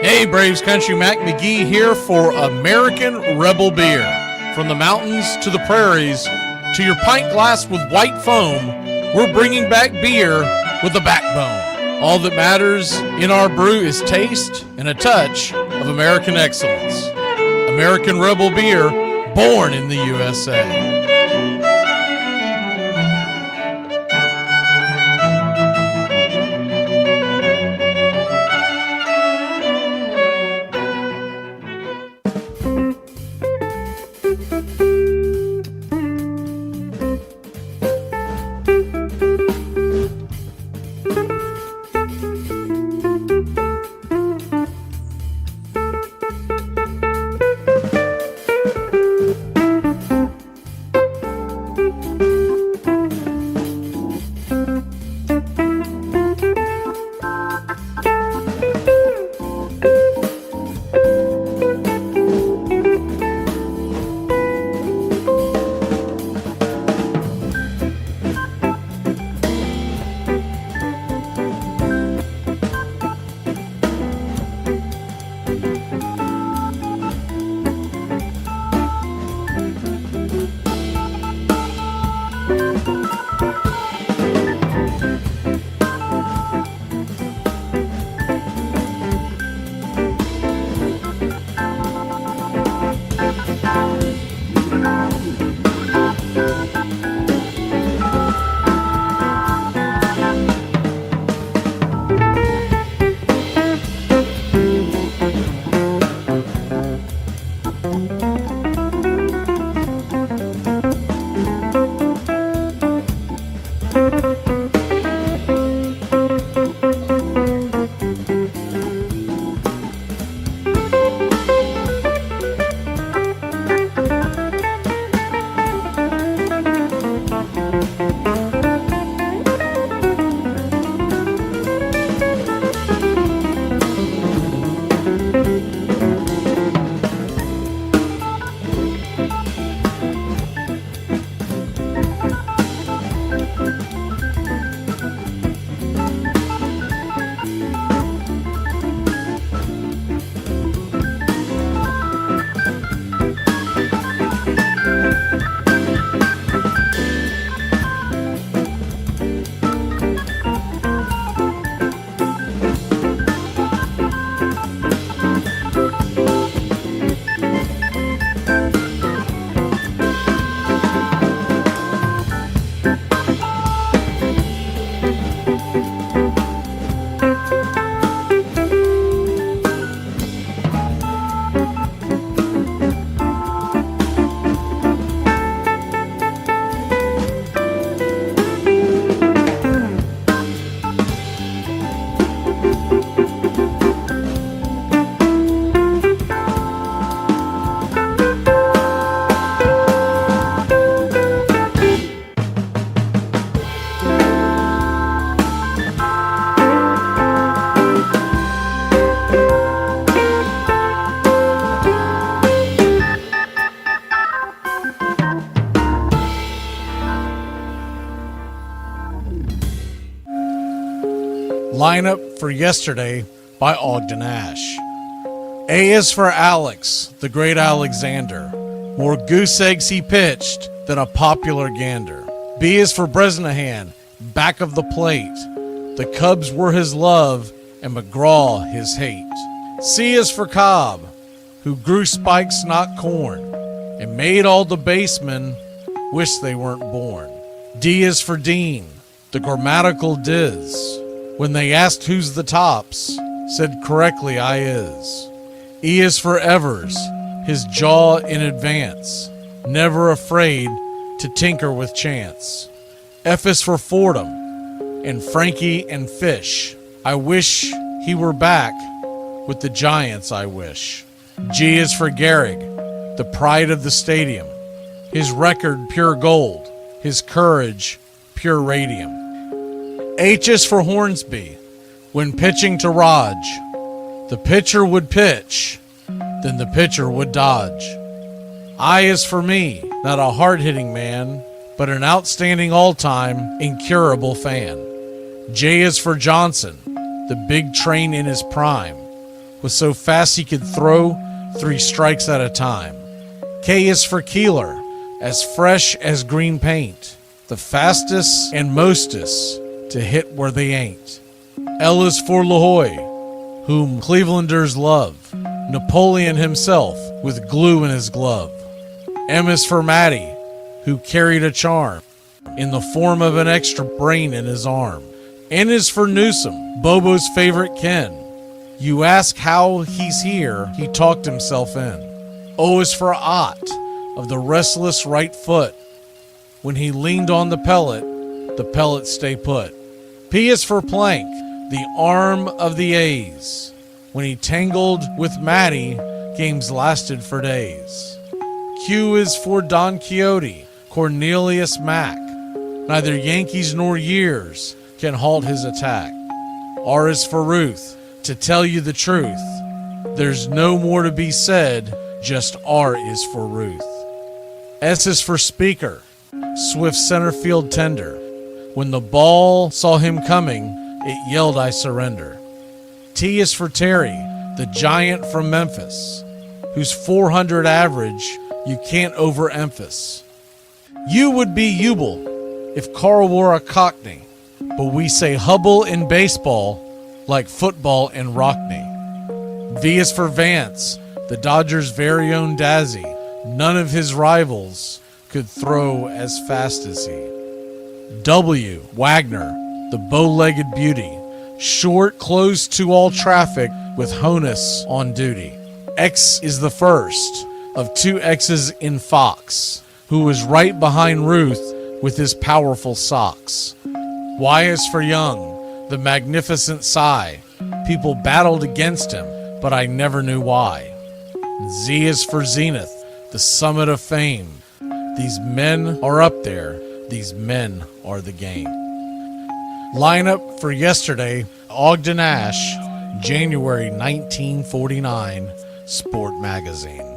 Hey Braves Country, Mac McGee here for American Rebel Beer. From the mountains to the prairies to your pint glass with white foam, we're bringing back beer with a backbone. All that matters in our brew is taste and a touch of American excellence. American Rebel Beer, born in the USA. Lineup for yesterday by Ogden Ash. A is for Alex, the great Alexander. More goose eggs he pitched than a popular gander. B is for Bresnahan, back of the plate. The Cubs were his love and McGraw his hate. C is for Cobb, who grew spikes not corn and made all the basemen wish they weren't born. D is for Dean, the grammatical diz. When they asked who's the tops, said correctly I is. E is for Evers, his jaw in advance, never afraid to tinker with chance. F is for Fordham, and Frankie and Fish. I wish he were back with the Giants, I wish. G is for Gehrig, the pride of the stadium, his record pure gold, his courage pure radium. H is for Hornsby. When pitching to Raj, the pitcher would pitch, then the pitcher would dodge. I is for me, not a hard-hitting man, but an outstanding all-time, incurable fan. J is for Johnson, the big train in his prime, was so fast he could throw 3 strikes at a time. K is for Keeler, as fresh as green paint, the fastest and mostest to hit where they ain't. L is for La Jolla, whom Clevelanders love, Napoleon himself with glue in his glove. M is for Matty, who carried a charm in the form of an extra brain in his arm. N is for Newsom, Bobo's favorite Ken. You ask how he's here, he talked himself in. O is for Ott, of the restless right foot. When he leaned on the pellet stay put. P is for Plank, the arm of the A's. When he tangled with Matty, games lasted for days. Q is for Don Quixote, Cornelius Mack. Neither Yankees nor years can halt his attack. R is for Ruth, to tell you the truth. There's no more to be said, just R is for Ruth. S is for Speaker, swift center field tender. When the ball saw him coming, it yelled, I surrender. T is for Terry, the giant from Memphis, whose 400 average you can't overemphasize. U would be Ubel if Carl wore a Cockney, but we say Hubble in baseball like football in Rockney. V is for Vance, the Dodgers' very own Dazzy. None of his rivals could throw as fast as he. W, Wagner, the bow-legged beauty, short, close to all traffic with Honus on duty. X is the first of 2 X's in Fox, who was right behind Ruth with his powerful socks. Y is for Young, the magnificent sigh. People battled against him, but I never knew why. Z is for Zenith, the summit of fame. These men are up there. These men are the game. Lineup for yesterday, Ogden Nash, January 1949, Sport Magazine.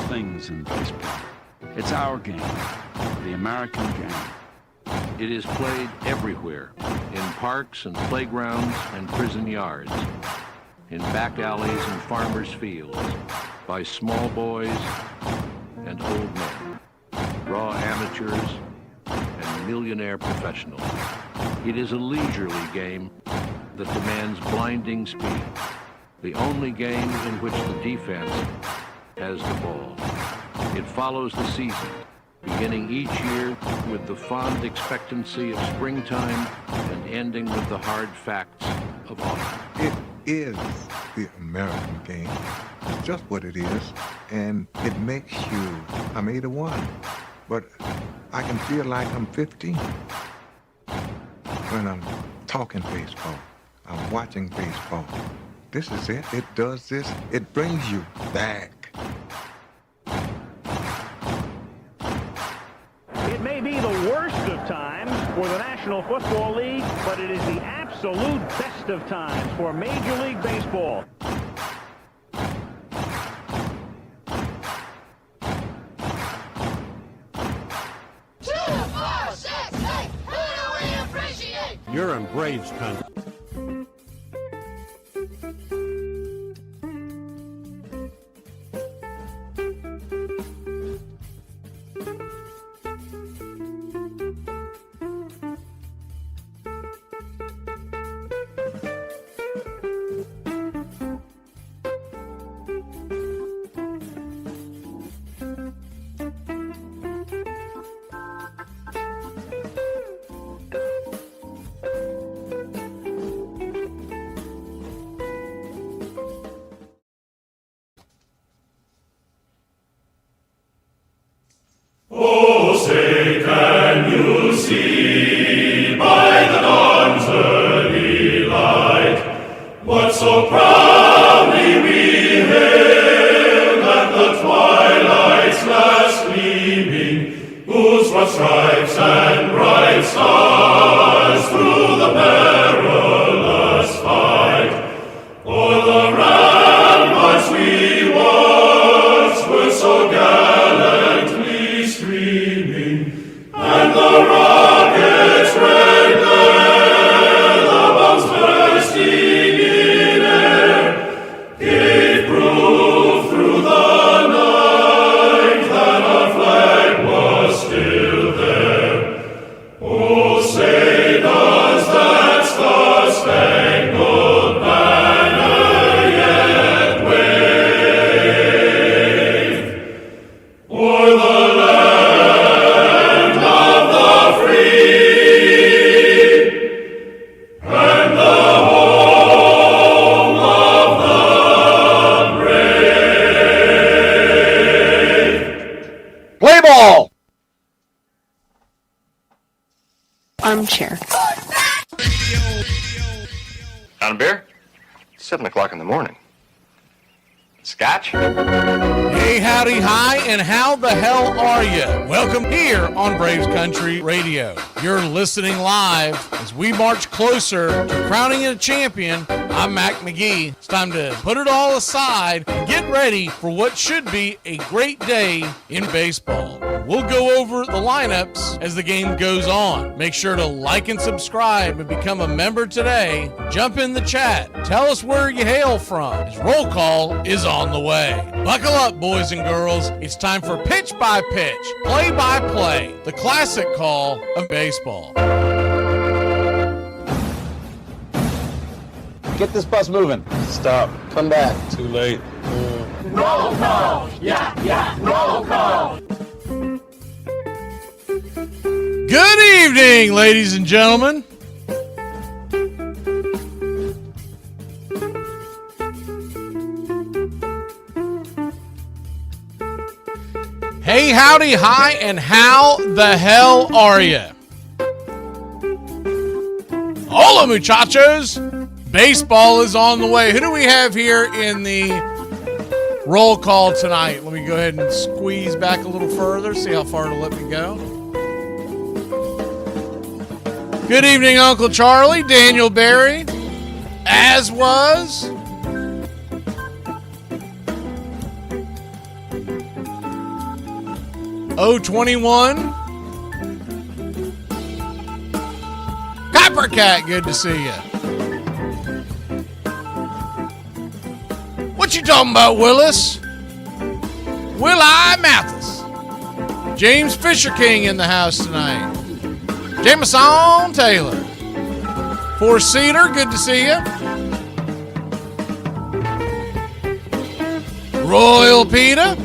Things in baseball. It's our game, the American game. It is played everywhere, in parks and playgrounds and prison yards, in back alleys and farmers' fields, by small boys and old men, raw amateurs and millionaire professionals. It is a leisurely game that demands blinding speed, the only game in which the defense has the ball. It follows the season, beginning each year with the fond expectancy of springtime and ending with the hard facts of autumn. It is the American game. It's just what it is. And it makes you, I'm 81, but I can feel like I'm 15 when I'm talking baseball. I'm watching baseball. This is it. It does this. It brings you back. It may be the worst of times for the National Football League, but it is the absolute best of times for Major League Baseball. You're in Braves country. Oh, say, can you see by the dawn's early light what so proudly we hailed at the twilight's last gleaming, whose broad stripes and bright stars through the perilous fight o'er the ramparts we watched were so gallantly streaming, and the rockets' red glare, the bombs bursting in air, gave proof through the night that our flag was still there. Oh, say does that star-spangled banner yet wave o'er the land of the free and the home of the brave? Play ball! Armchair. On a beer? 7 o'clock in the morning. Scotch? Hey, howdy, hi, and how the hell are you? Welcome here on Braves Country Radio. You're listening live as we march closer to crowning a champion. I'm Mac McGee. It's time to put it all aside and get ready for what should be a great day in baseball. We'll go over the lineups as the game goes on. Make sure to like and subscribe and become a member today. Jump in the chat. Tell us where you hail from, as roll call is on the way. Buckle up, boys and girls. It's time for pitch by pitch, play by play, the classic call of baseball. Get this bus moving. Stop. Come back. Too late. Roll call! Yeah, roll call! Good evening, ladies and gentlemen. Hey, howdy, hi, and how the hell are you? Hola, muchachos. Baseball is on the way. Who do we have here in the roll call tonight? Let me go ahead and squeeze back a little further, see how far it'll let me go. Good evening, Uncle Charlie, Daniel Berry, as was O21, Pepper Cat, good to see you. What you talking about, Willis? Will-I Mathis. James Fisher King in the house tonight. Jameson Taylor. Four Cedar, good to see you. Royal Pita.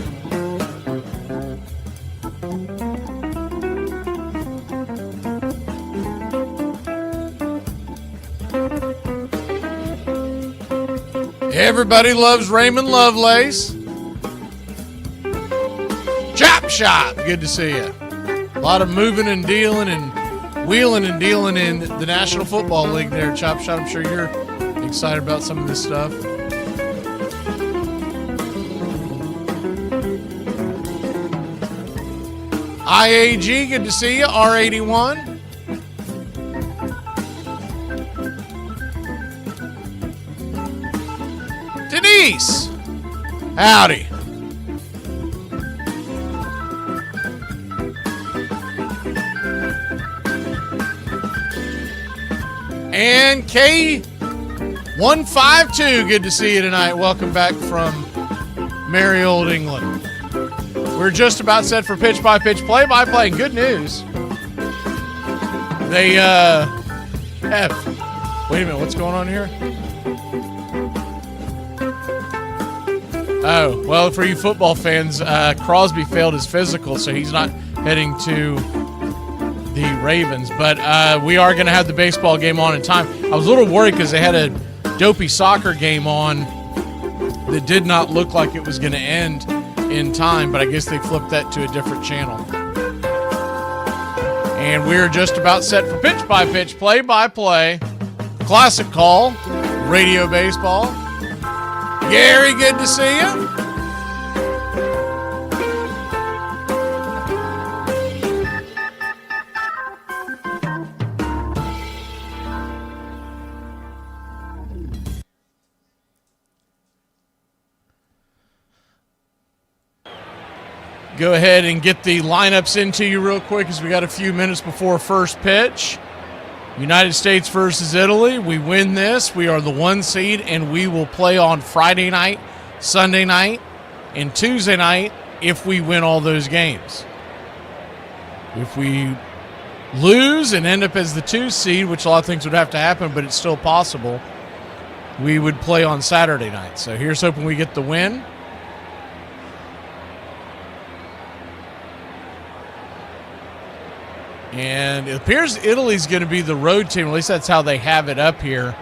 Everybody loves Raymond Lovelace. Chop Shop, good to see you. A lot of moving and dealing and wheeling and dealing in the National Football League there, Chop Shop. I'm sure you're excited about some of this stuff. IAG, good to see you. R81. Denise, howdy. And K152, good to see you tonight. Welcome back from merry old England. We're just about set for pitch-by-pitch, play-by-play. Good news. They have... Wait a minute, what's going on here? Oh, well, for you football fans, Crosby failed his physical, so he's not heading to the Ravens. But we are going to have the baseball game on in time. I was a little worried because they had a dopey soccer game on that did not look like it was going to end in time, but I guess they flipped that to a different channel. And we're just about set for pitch-by-pitch, play-by-play. Classic call, radio baseball. Gary, good to see you. Go ahead and get the lineups into you real quick as we got a few minutes before first pitch. United States versus Italy. We win this. We are the 1 seed, and we will play on Friday night, Sunday night, and Tuesday night if we win all those games. If we lose and end up as the 2 seed, which a lot of things would have to happen, but it's still possible, we would play on Saturday night. So here's hoping we get the win. And it appears Italy's going to be the road team. At least that's how they have it up here.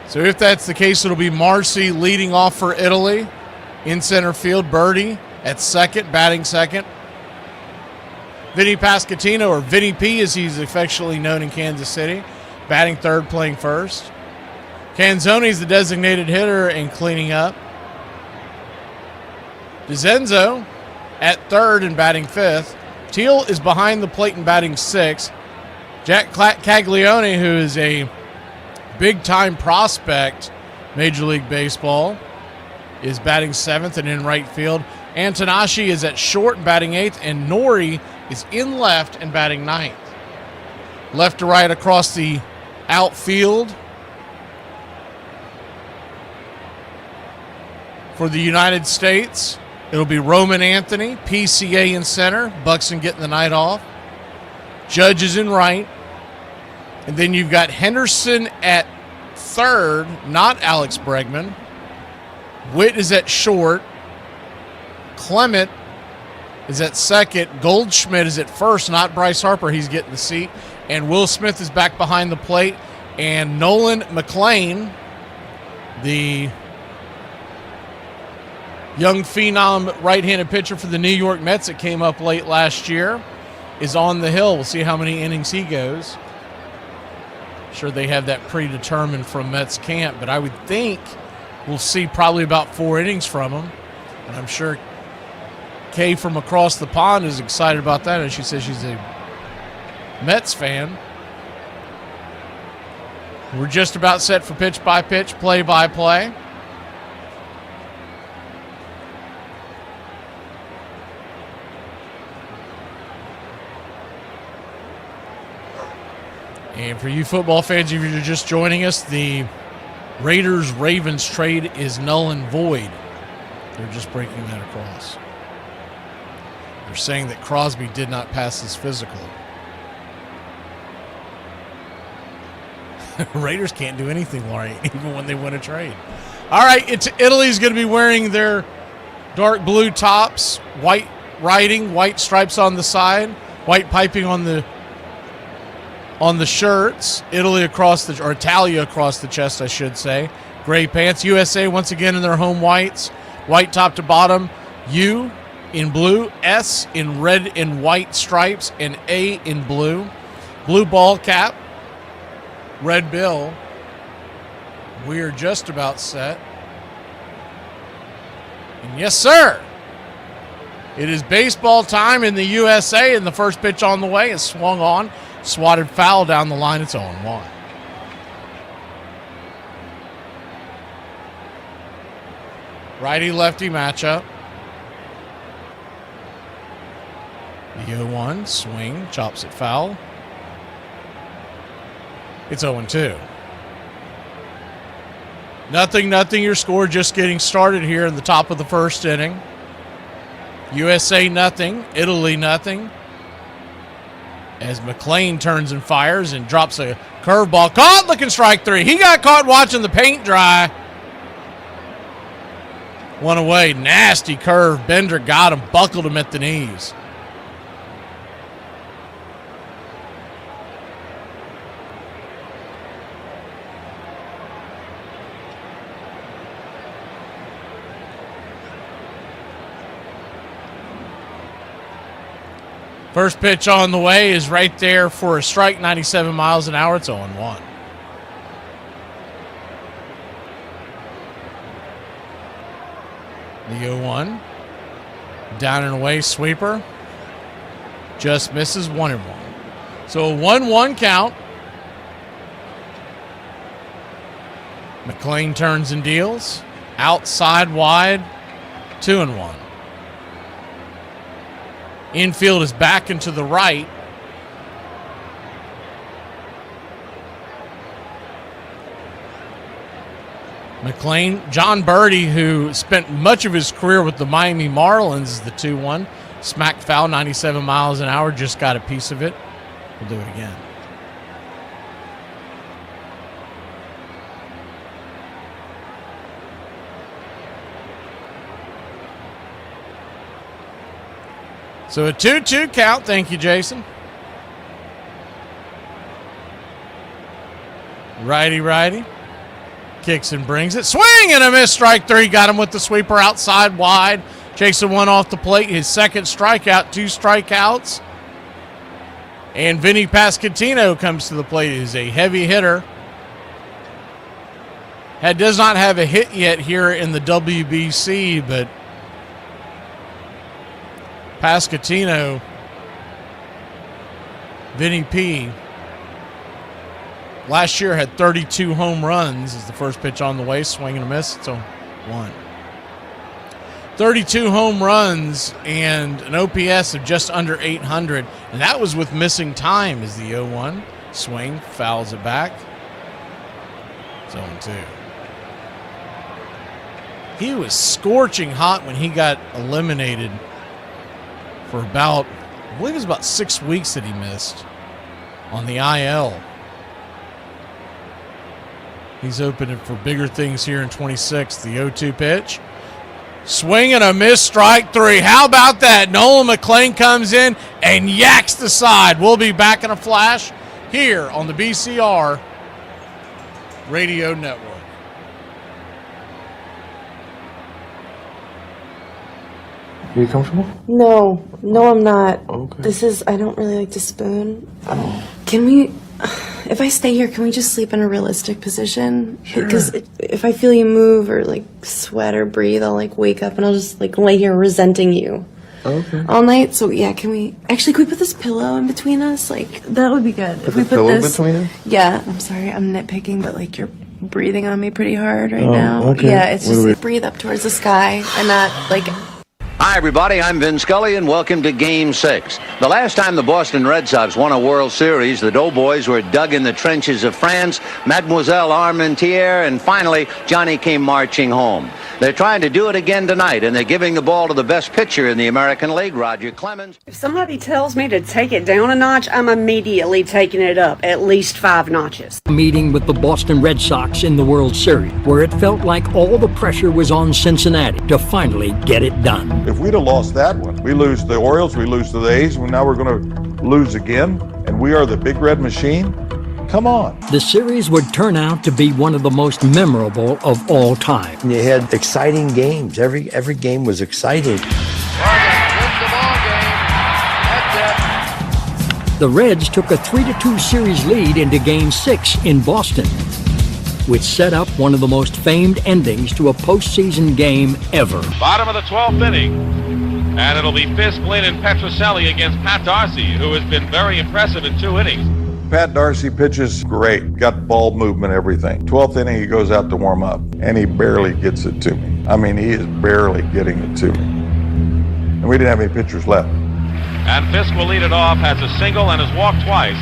So if that's the case, it'll be Marcy leading off for Italy. In center field, Birdie at second, batting second. Vinny Pasquantino, or Vinny P as he's affectionately known in Kansas City, batting third, playing first. Canzoni's the designated hitter and cleaning up. DeZenzo at third and batting fifth. Teel is behind the plate and batting sixth. Jack Caglione, who is a big-time prospect, Major League Baseball, is batting seventh and in right field. Antanashi is at short and batting eighth, and Nori is in left and batting ninth. Left to right across the outfield for the United States, it'll be Roman Anthony, PCA in center, Buxton getting the night off. Judge is in right. And then you've got Henderson at third, not Alex Bregman. Witt is at short. Clement is at second. Goldschmidt is at first, not Bryce Harper. He's getting the seat. And Will Smith is back behind the plate. And Nolan McLean, the young phenom right-handed pitcher for the New York Mets that came up late last year, is on the hill. We'll see how many innings he goes. Sure they have that predetermined from Mets camp, but I would think we'll see probably about 4 innings from him. And I'm sure Kay from across the pond is excited about that, and she says she's a Mets fan. We're just about set for pitch-by-pitch, play-by-play. And for you football fans, if you're just joining us, the Raiders-Ravens trade is null and void. They're just breaking that across. They're saying that Crosby did not pass his physical. Raiders can't do anything right, even when they win a trade. All right, Italy's going to be wearing their dark blue tops, white writing, white stripes on the side, white piping on the shirts. Italia across the, or Italia across the chest, I should say. Gray pants. USA once again in their home whites, white top to bottom. U in blue, S in red and white stripes, and A in blue. Blue ball cap. Red bill. We are just about set. And yes, sir, it is baseball time in the USA, and the first pitch on the way is swung on, swatted foul down the line. It's 0-1. Righty-lefty matchup. The 0-1 swing, chops it foul. It's 0-2. Nothing, your score just getting started here in the top of the first inning. USA nothing, Italy nothing. As McLean turns and fires and drops a curveball. Caught looking strike three. He got caught watching the paint dry. One away, nasty curve. Bender got him, buckled him at the knees. First pitch on the way is right there for a strike, 97 miles an hour. It's 0-1. The 0-1. Down and away sweeper. Just misses 1-1. So a 1-1 count. McLean turns and deals. Outside wide. 2-1. Infield is back and to the right. McLean, John Birdie, who spent much of his career with the Miami Marlins, is the 2-1. Smack foul, 97 miles an hour, just got a piece of it. We'll do it again. So a 2-2 count. Thank you, Jason. Righty. Kicks and brings it. Swing and a miss. Strike three. Got him with the sweeper outside wide. Chasing one off the plate. His second strikeout. 2 strikeouts. And Vinny Pasquantino comes to the plate. He's a heavy hitter. Does not have a hit yet here in the WBC, but Pasquantino, Vinny P, last year had 32 home runs as the first pitch on the way. Swing and a miss. It's 0-1. 32 home runs and an OPS of just under 800. And that was with missing time as the 0-1. Swing, fouls it back. It's 0-2. He was scorching hot when he got eliminated for about, I believe it was about 6 weeks that he missed on the IL. He's opening for bigger things here in 26. The 0-2 pitch. Swing and a miss, strike three. How about that? Nolan McLean comes in and yaks the side. We'll be back in a flash here on the BCR Radio Network. Are you comfortable? No, I'm not. Okay. I don't really like to spoon. Can we, if I stay here, can we just sleep in a realistic position? Sure. Because if I feel you move or like sweat or breathe, I'll like wake up and I'll just like lay here resenting you. Okay. All night. So yeah, can we put this pillow in between us? Like that would be good. Put the pillow between us? Yeah, I'm sorry, I'm nitpicking, but like you're breathing on me pretty hard right Oh, now. okay. Yeah, it's What just breathe up towards the sky and not like Hi, everybody. I'm Vin Scully, and welcome to Game 6. The last time the Boston Red Sox won a World Series, the Doughboys were dug in the trenches of France, Mademoiselle Armentières, and finally, Johnny came marching home. They're trying to do it again tonight, and they're giving the ball to the best pitcher in the American League, Roger Clemens. If somebody tells me to take it down a notch, I'm immediately taking it up at least 5 notches. Meeting with the Boston Red Sox in the World Series, where it felt like all the pressure was on Cincinnati to finally get it done. If we'd have lost that one, we lose to the Orioles, we lose to the A's, and now we're going to lose again, and we are the Big Red Machine? Come on. The series would turn out to be one of the most memorable of all time. You had exciting games. Every game was exciting. The Reds took a 3-2 series lead into Game 6 in Boston, which set up one of the most famed endings to a postseason game ever. Bottom of the 12th inning, and it'll be Fisk, Lynn, and Petrocelli against Pat Darcy, who has been very impressive in 2 innings. Pat Darcy pitches great, got ball movement, everything. 12th inning, he goes out to warm up, and he barely gets it to me. I mean, he is barely getting it to me. And we didn't have any pitchers left. And Fisk will lead it off, has a single and has walked twice.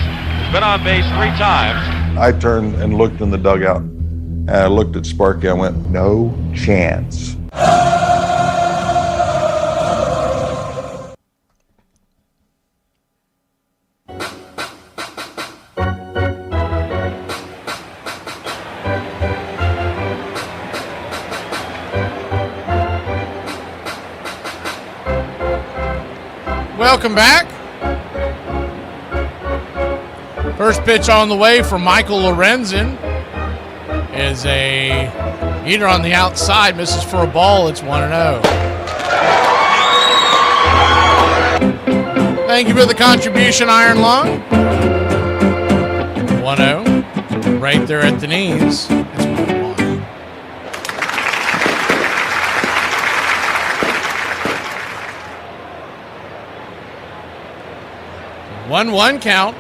He's been on base 3 times. I turned and looked in the dugout, and I looked at Sparky, I went, no chance. Welcome back. First pitch on the way from Michael Lorenzen is a heater on the outside, misses for a ball. It's 1-0. Thank you for the contribution, Iron Lung. 1-0. Right there at the knees. It's 1-1. 1-1 count.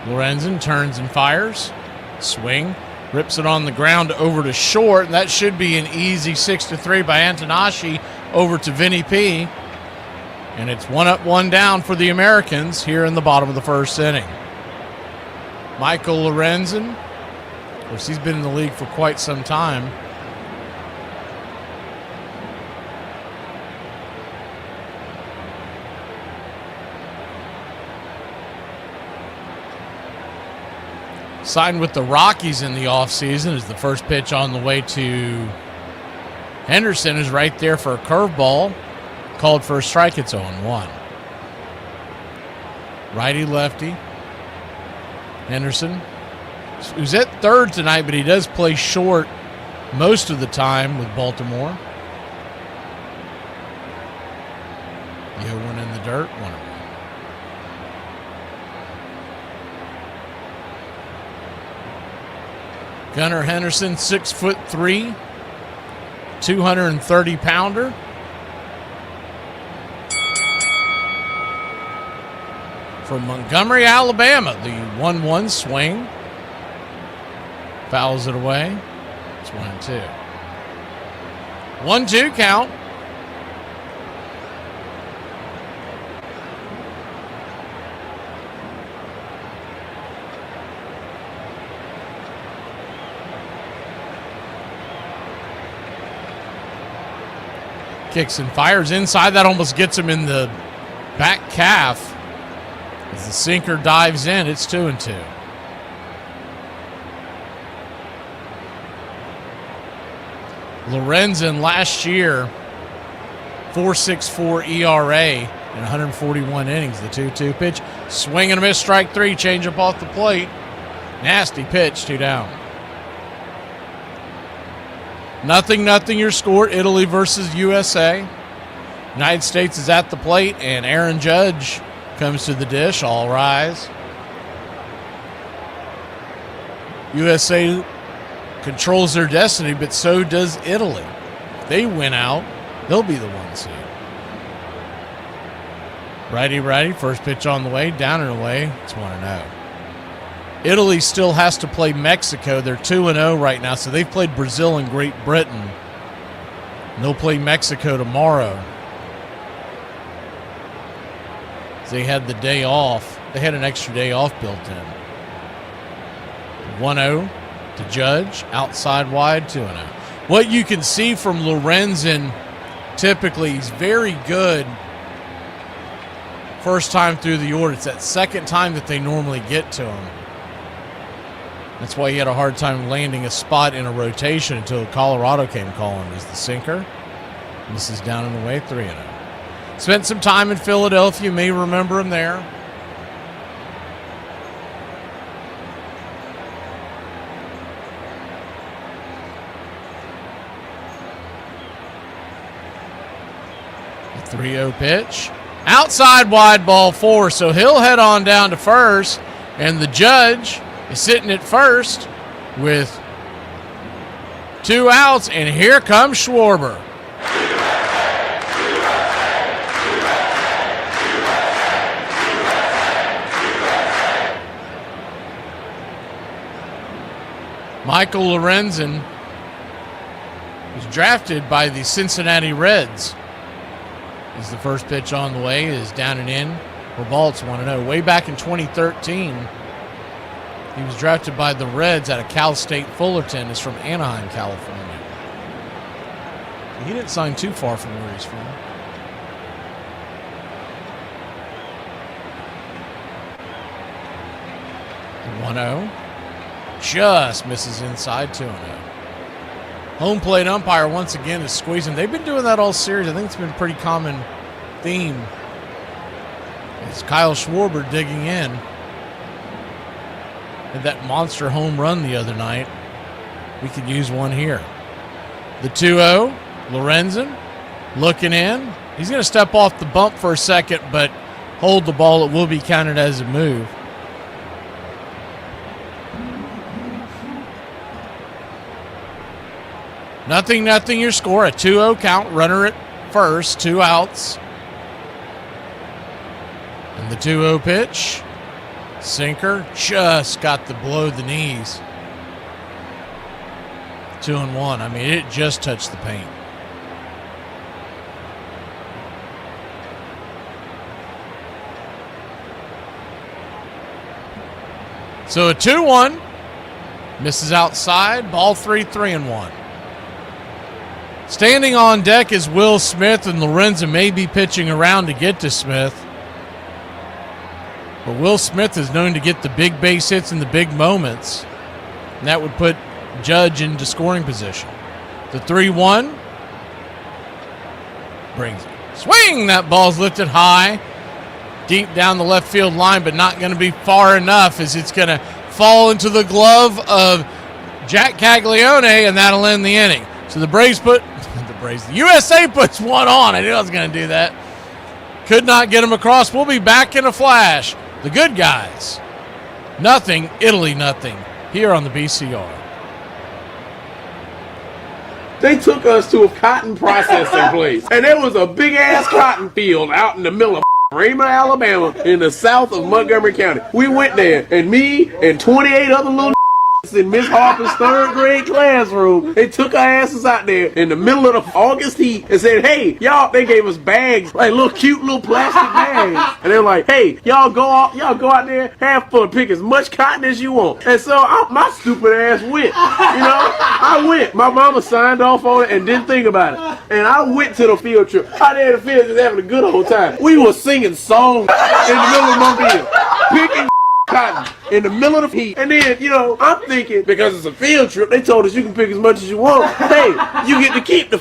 Lorenzen turns and fires. Swing. Rips it on the ground over to short. And that should be an easy 6-3 by Antonashi over to Vinny P. And it's 1 up, 1 down for the Americans here in the bottom of the first inning. Michael Lorenzen. Of course, he's been in the league for quite some time. Signed with the Rockies in the offseason is the first pitch on the way to Henderson is right there for a curveball. Called for a strike. It's 0-1. Righty-lefty. Henderson, who's at third tonight, but he does play short most of the time with Baltimore. Yo one in the dirt, 1-1. Gunnar Henderson, 6'3", 230-pounder. From Montgomery, Alabama, the 1-1 swing. Fouls it away. It's 1-2. 1-2 count. Kicks and fires inside. That almost gets him in the back calf. As the sinker dives in, it's 2-2. Lorenzen last year, 4.64 ERA in 141 innings. The 2-2 pitch. Swing and a miss, strike 3. Change up off the plate. Nasty pitch, 2 down. 0-0 your score. Italy versus USA. United States is at the plate, and Aaron Judge comes to the dish. All rise. USA controls their destiny, but so does Italy. If they win out, they'll be the 1 seed. Righty, first pitch on the way, down and away. It's 1-0. Italy still has to play Mexico. They're 2-0 right now, so they've played Brazil and Great Britain. And they'll play Mexico tomorrow. They had the day off. They had an extra day off built in. 1-0 to Judge, outside wide, 2-0. What you can see from Lorenzen, typically, he's very good first time through the order. It's that second time that they normally get to him. That's why he had a hard time landing a spot in a rotation until Colorado came calling. Is the sinker. Misses down and away, 3-0. Spent some time in Philadelphia. You may remember him there. The 3-0 pitch. Outside wide, ball 4. So he'll head on down to first. And the Judge is sitting at first with 2 outs. And here comes Schwarber. Michael Lorenzen was drafted by the Cincinnati Reds. As the first pitch on the way is down and in for Baltz 1-0. Way back in 2013, he was drafted by the Reds out of Cal State Fullerton. Is from Anaheim, California. He didn't sign too far from where he's from. The 1-0. Just misses inside, 2-0. Home plate umpire once again is squeezing. They've been doing that all series. I think it's been a pretty common theme. It's Kyle Schwarber digging in. Had that monster home run the other night. We could use one here. The 2-0, Lorenzen looking in. He's going to step off the bump for a second, but hold the ball. It will be counted as a move. Nothing, your score. A 2-0 count. Runner at first. 2 outs. And the 2-0 pitch. Sinker. Just got the below the knees. 2-1. I mean, it just touched the paint. So a 2-1. Misses outside. Ball 3, 3-1. Standing on deck is Will Smith, and Lorenzen may be pitching around to get to Smith. But Will Smith is known to get the big base hits in the big moments, and that would put Judge into scoring position. The 3-1 brings it. Swing! That ball's lifted high, deep down the left field line, but not going to be far enough as it's going to fall into the glove of Jack Caglione, and that'll end the inning. So the USA puts one on. I knew I was going to do that. Could not get him across. We'll be back in a flash. The good guys. Nothing, Italy nothing. Here on the BCR. They took us to a cotton processing place. And there was a big-ass cotton field out in the middle of Raymond, Alabama, in the south of Montgomery County. We went there, and me and 28 other little in Miss Harper's 3rd grade classroom, they took our asses out there in the middle of the August heat and said, hey, y'all, they gave us bags, like little cute little plastic bags. And they were like, hey, y'all go out there, have fun, pick as much cotton as you want. And so my stupid ass went. You know, I went. My mama signed off on it and didn't think about it. And I went to the field trip. Out there in the field just having a good old time. We were singing songs in the middle of Mobile, picking cotton in the middle of the heat. And then, you know, I'm thinking, because it's a field trip, they told us you can pick as much as you want. Hey, you get to keep the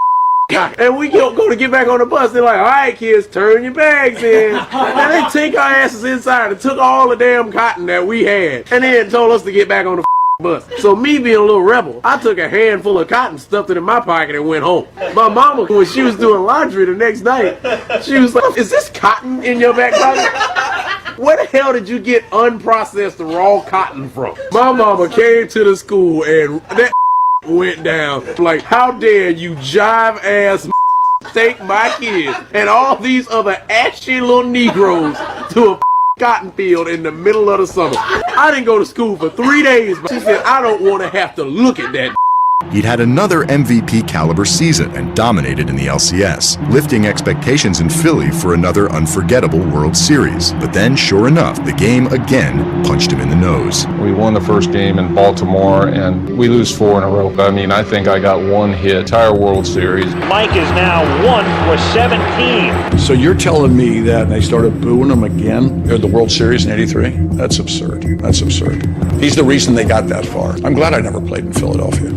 cotton. And we go to get back on the bus. They're like, all right, kids, turn your bags in. And they take our asses inside and took all the damn cotton that we had. And then told us to get back on the bus. So me being a little rebel, I took a handful of cotton, stuffed it in my pocket, and went home. My mama, when she was doing laundry the next night, she was like, is this cotton in your back pocket? Where the hell did you get unprocessed raw cotton from? My mama came to the school and that went down. Like, how dare you jive ass take my kids and all these other ashy little Negroes to a cotton field in the middle of the summer. I didn't go to school for 3 days, but she said, I don't want to have to look at that. He'd had another MVP caliber season and dominated in the LCS, lifting expectations in Philly for another unforgettable World Series. But then, sure enough, the game again punched him in the nose. We won the first game in Baltimore, and we lose 4 in a row. I mean, I think I got one hit, entire World Series. Mike is now 1 for 17. So you're telling me that they started booing him again? They're the World Series in '83? That's absurd. That's absurd. He's the reason they got that far. I'm glad I never played in Philadelphia.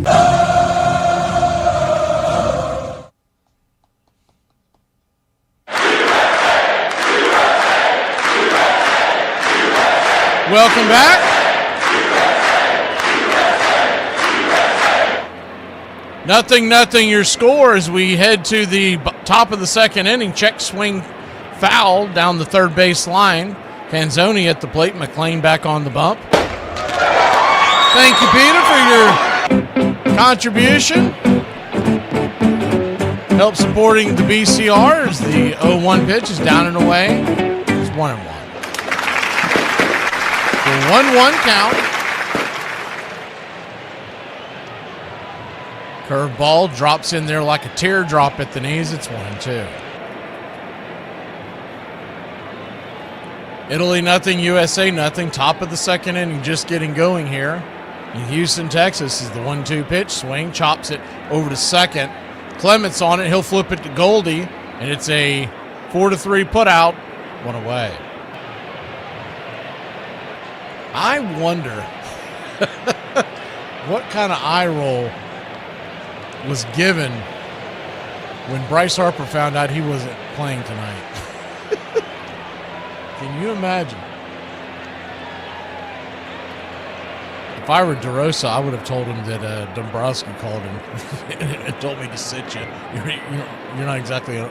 Welcome back. Nothing your score as we head to the top of the second inning. Check swing foul down the third base line. Canzoni at the plate. McLean back on the bump. Thank you, Peter, for your contribution. Help supporting the BCR as the 0-1 pitch is down and away. It's 1-1. 1-1 count. Curveball drops in there like a teardrop at the knees. It's 1-2. Italy nothing, USA nothing. Top of the second inning, just getting going here. In Houston, Texas is the 1-2 pitch. Swing, chops it over to second. Clement's on it. He'll flip it to Goldie, and it's a 4-3 put out. 1 away. I wonder what kind of eye roll was given when Bryce Harper found out he wasn't playing tonight. Can you imagine? If I were DeRosa, I would have told him that Dombrowski called him and told me to sit you. You're not exactly an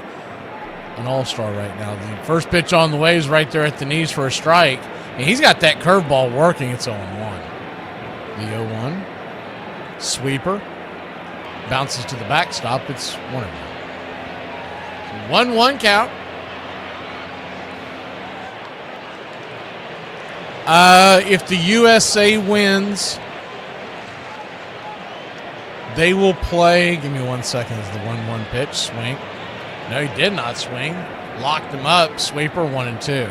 all-star right now. The first pitch on the way is right there at the knees for a strike. And he's got that curveball working. It's 0-1. The 0-1. Sweeper. Bounces to the backstop. It's 1-1. 1-1 count. If the USA wins, they will play. Give me 1 second. It's the 1-1 pitch. Swing. No, he did not swing. Locked him up. Sweeper 1-2.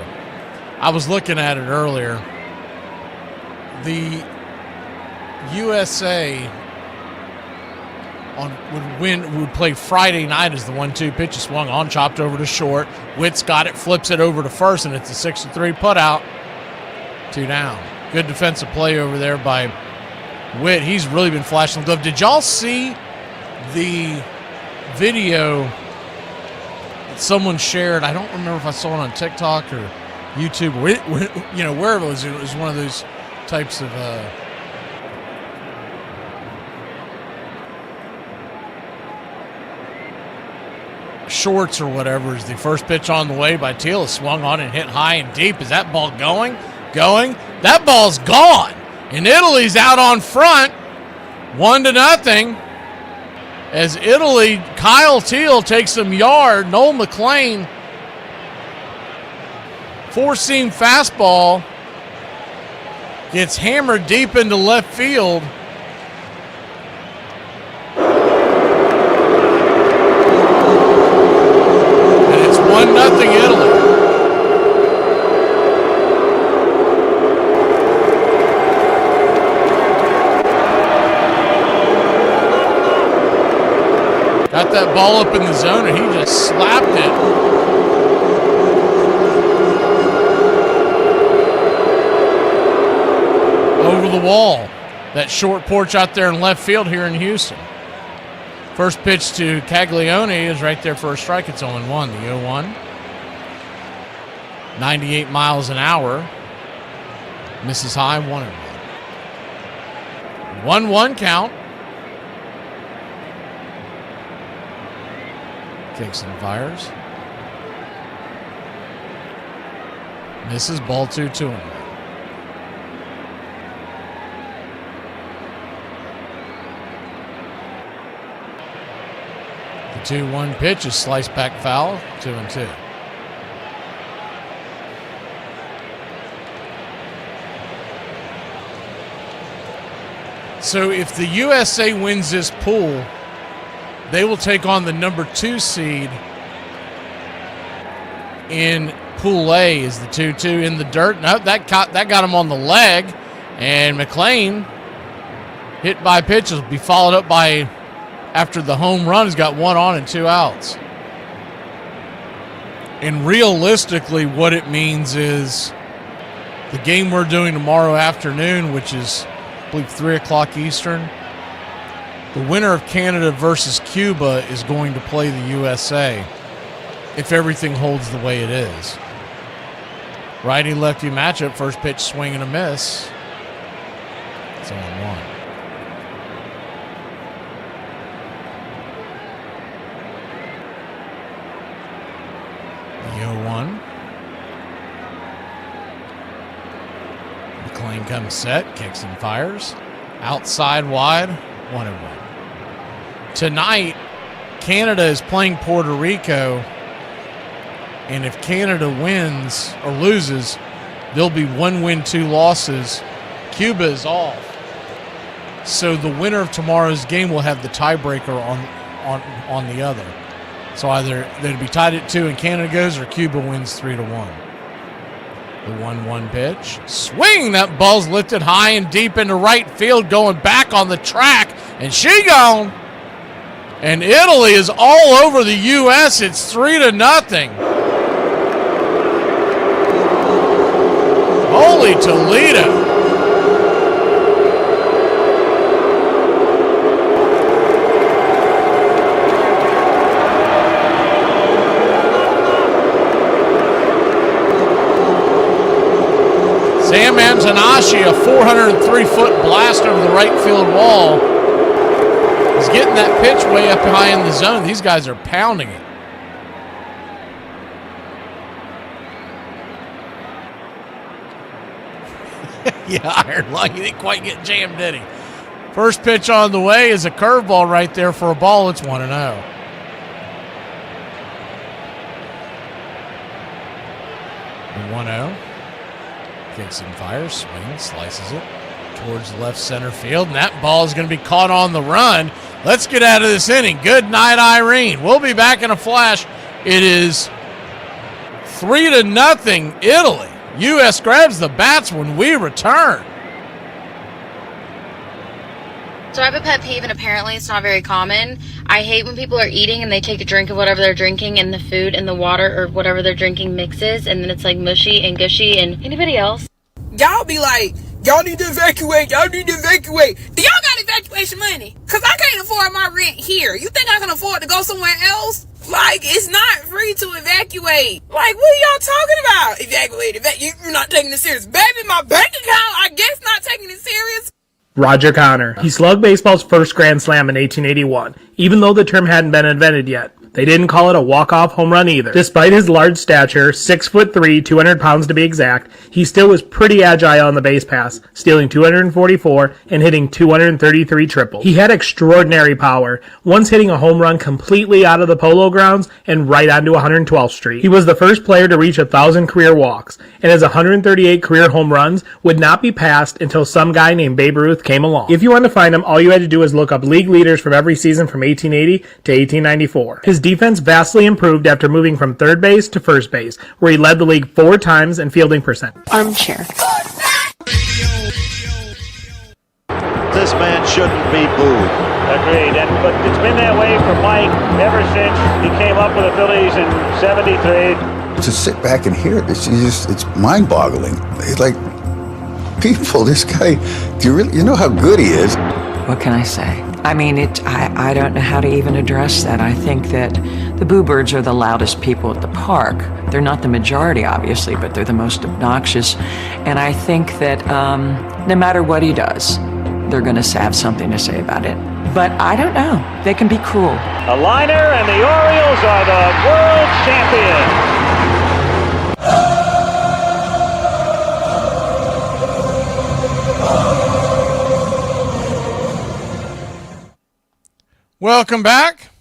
I was looking at it earlier. The USA would play Friday night as the 1-2 pitch is swung on, chopped over to short. Witt's got it, flips it over to first, and it's a 6-3 put out. 2 down. Good defensive play over there by Witt. He's really been flashing the glove. Did y'all see the video that someone shared? I don't remember if I saw it on TikTok or YouTube, wherever it was one of those types of shorts or whatever. Is the first pitch on the way by Teel is swung on and hit high and deep. Is that ball going? That ball's gone. And Italy's out on front, 1-0. As Italy, Kyle Teel takes some yard. Noel McLean, four-seam fastball, gets hammered deep into left field. And it's 1-0 Italy. Got that ball up in the zone and he just slapped it. Over the wall. That short porch out there in left field here in Houston. First pitch to Caglione is right there for a strike. It's 0-1, the 0-1. 98 miles an hour. Misses high, 1-1. 1-1 count. Kicks and fires. Misses, ball 2-2. The 2-1 pitch is sliced back foul, 2-2. So if the USA wins this pool, they will take on the number 2 seed in Pool A. Is the 2-2 in the dirt? No, that got him on the leg. And McLean, hit by pitch, will be followed up by, after the home run, he's got 1 on and 2 outs. And realistically, what it means is the game we're doing tomorrow afternoon, which is, I believe, 3 o'clock Eastern, the winner of Canada versus Cuba is going to play the USA if everything holds the way it is. Righty-lefty matchup, first pitch swing and a miss. It's on 1. The 0-1. McLean comes set, kicks and fires. Outside wide, 1-1. Tonight, Canada is playing Puerto Rico, and if Canada wins or loses, there'll be 1 win, 2 losses. Cuba is off. So the winner of tomorrow's game will have the tiebreaker on the other. So either they'd be tied at 2 and Canada goes, or Cuba wins 3-1. The 1-1 pitch. Swing! That ball's lifted high and deep into right field, going back on the track, and she gone. And Italy is all over the U.S. It's 3-0. Holy Toledo. Sam Antonashi, a 403-foot blast over the right field wall. He's getting that pitch way up high in the zone. These guys are pounding it. Yeah, Iron Lung, he didn't quite get jammed, did he? First pitch on the way is a curveball right there for a ball. It's 1-0. 1-0. Kicks and fires, swings, slices it towards left center field, and that ball is going to be caught on the run. Let's get out of this inning. Good night, Irene. We'll be back in a flash. It is 3-0 Italy. U.S. grabs the bats when we return. So I have a pet peeve, and apparently it's not very common. I hate when people are eating and they take a drink of whatever they're drinking, and the food and the water or whatever they're drinking mixes, and then it's like mushy and gushy. And anybody else? Y'all be like, y'all need to evacuate, y'all need to evacuate. Do y'all got evacuation money? Because I can't afford my rent here. You think I can afford to go somewhere else? Like, it's not free to evacuate. Like, what are y'all talking about? Evacuate. You're not taking it serious. Baby, my bank account, I guess not taking it serious. Roger Connor. He slugged baseball's first Grand Slam in 1881, even though the term hadn't been invented yet. They didn't call it a walk-off home run either. Despite his large stature, 6'3", 200 pounds to be exact, he still was pretty agile on the base pass, stealing 244 and hitting 233 triples. He had extraordinary power, once hitting a home run completely out of the Polo Grounds and right onto 112th Street. He was the first player to reach 1,000 career walks, and his 138 career home runs would not be passed until some guy named Babe Ruth came along. If you want to find him, all you had to do was look up league leaders from every season from 1880 to 1894. His defense vastly improved after moving from third base to first base, where he led the league 4 times in fielding percent. Armchair. This man shouldn't be booed. Agreed, but it's been that way for Mike ever since he came up with the Phillies in '73. To sit back and hear this, it's mind-boggling. It's like, people, this guy, you know how good he is? What can I say? I mean, I don't know how to even address that. I think that the Boo Birds are the loudest people at the park. They're not the majority, obviously, but they're the most obnoxious. And I think that no matter what he does, they're going to have something to say about it. But I don't know. They can be cruel. A liner, and the Orioles are the world champions. Welcome back.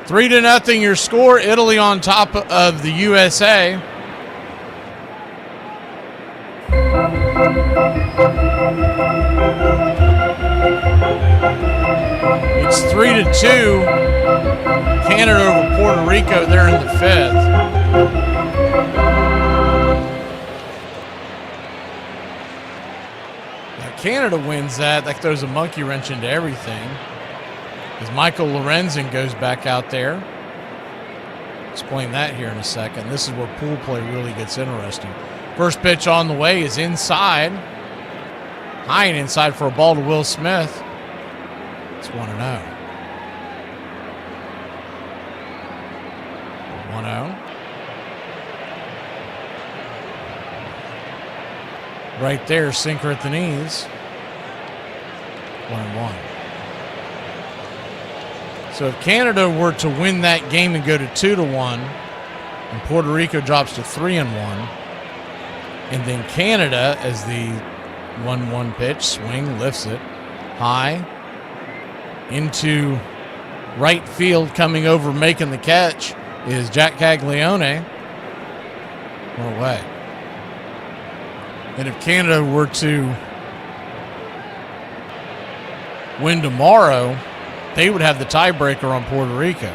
3-0 your score. Italy on top of the USA. It's 3-2. Canada over Puerto Rico there in the 5th. Canada wins that. That throws a monkey wrench into everything. As Michael Lorenzen goes back out there. Explain that here in a second. This is where pool play really gets interesting. First pitch on the way is inside. High and inside for a ball to Will Smith. It's 1-0. 1-0. Right there, sinker at the knees. 1-1. So if Canada were to win that game and go to 2-1, and Puerto Rico drops to 3-1, and then Canada, as the 1-1 pitch, swing, lifts it high into right field, coming over, making the catch is Jack Caglione. One away. And if Canada were to win tomorrow, they would have the tiebreaker on Puerto Rico.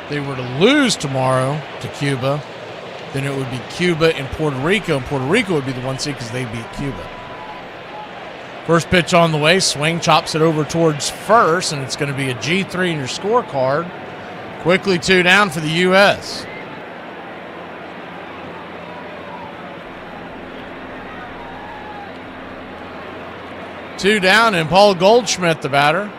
If they were to lose tomorrow to Cuba, then it would be Cuba and Puerto Rico would be the 1 seed because they beat Cuba. First pitch on the way, swing, chops it over towards first, and it's going to be a G3 in your scorecard. Quickly 2 down for the U.S. Two down, and Paul Goldschmidt, the batter.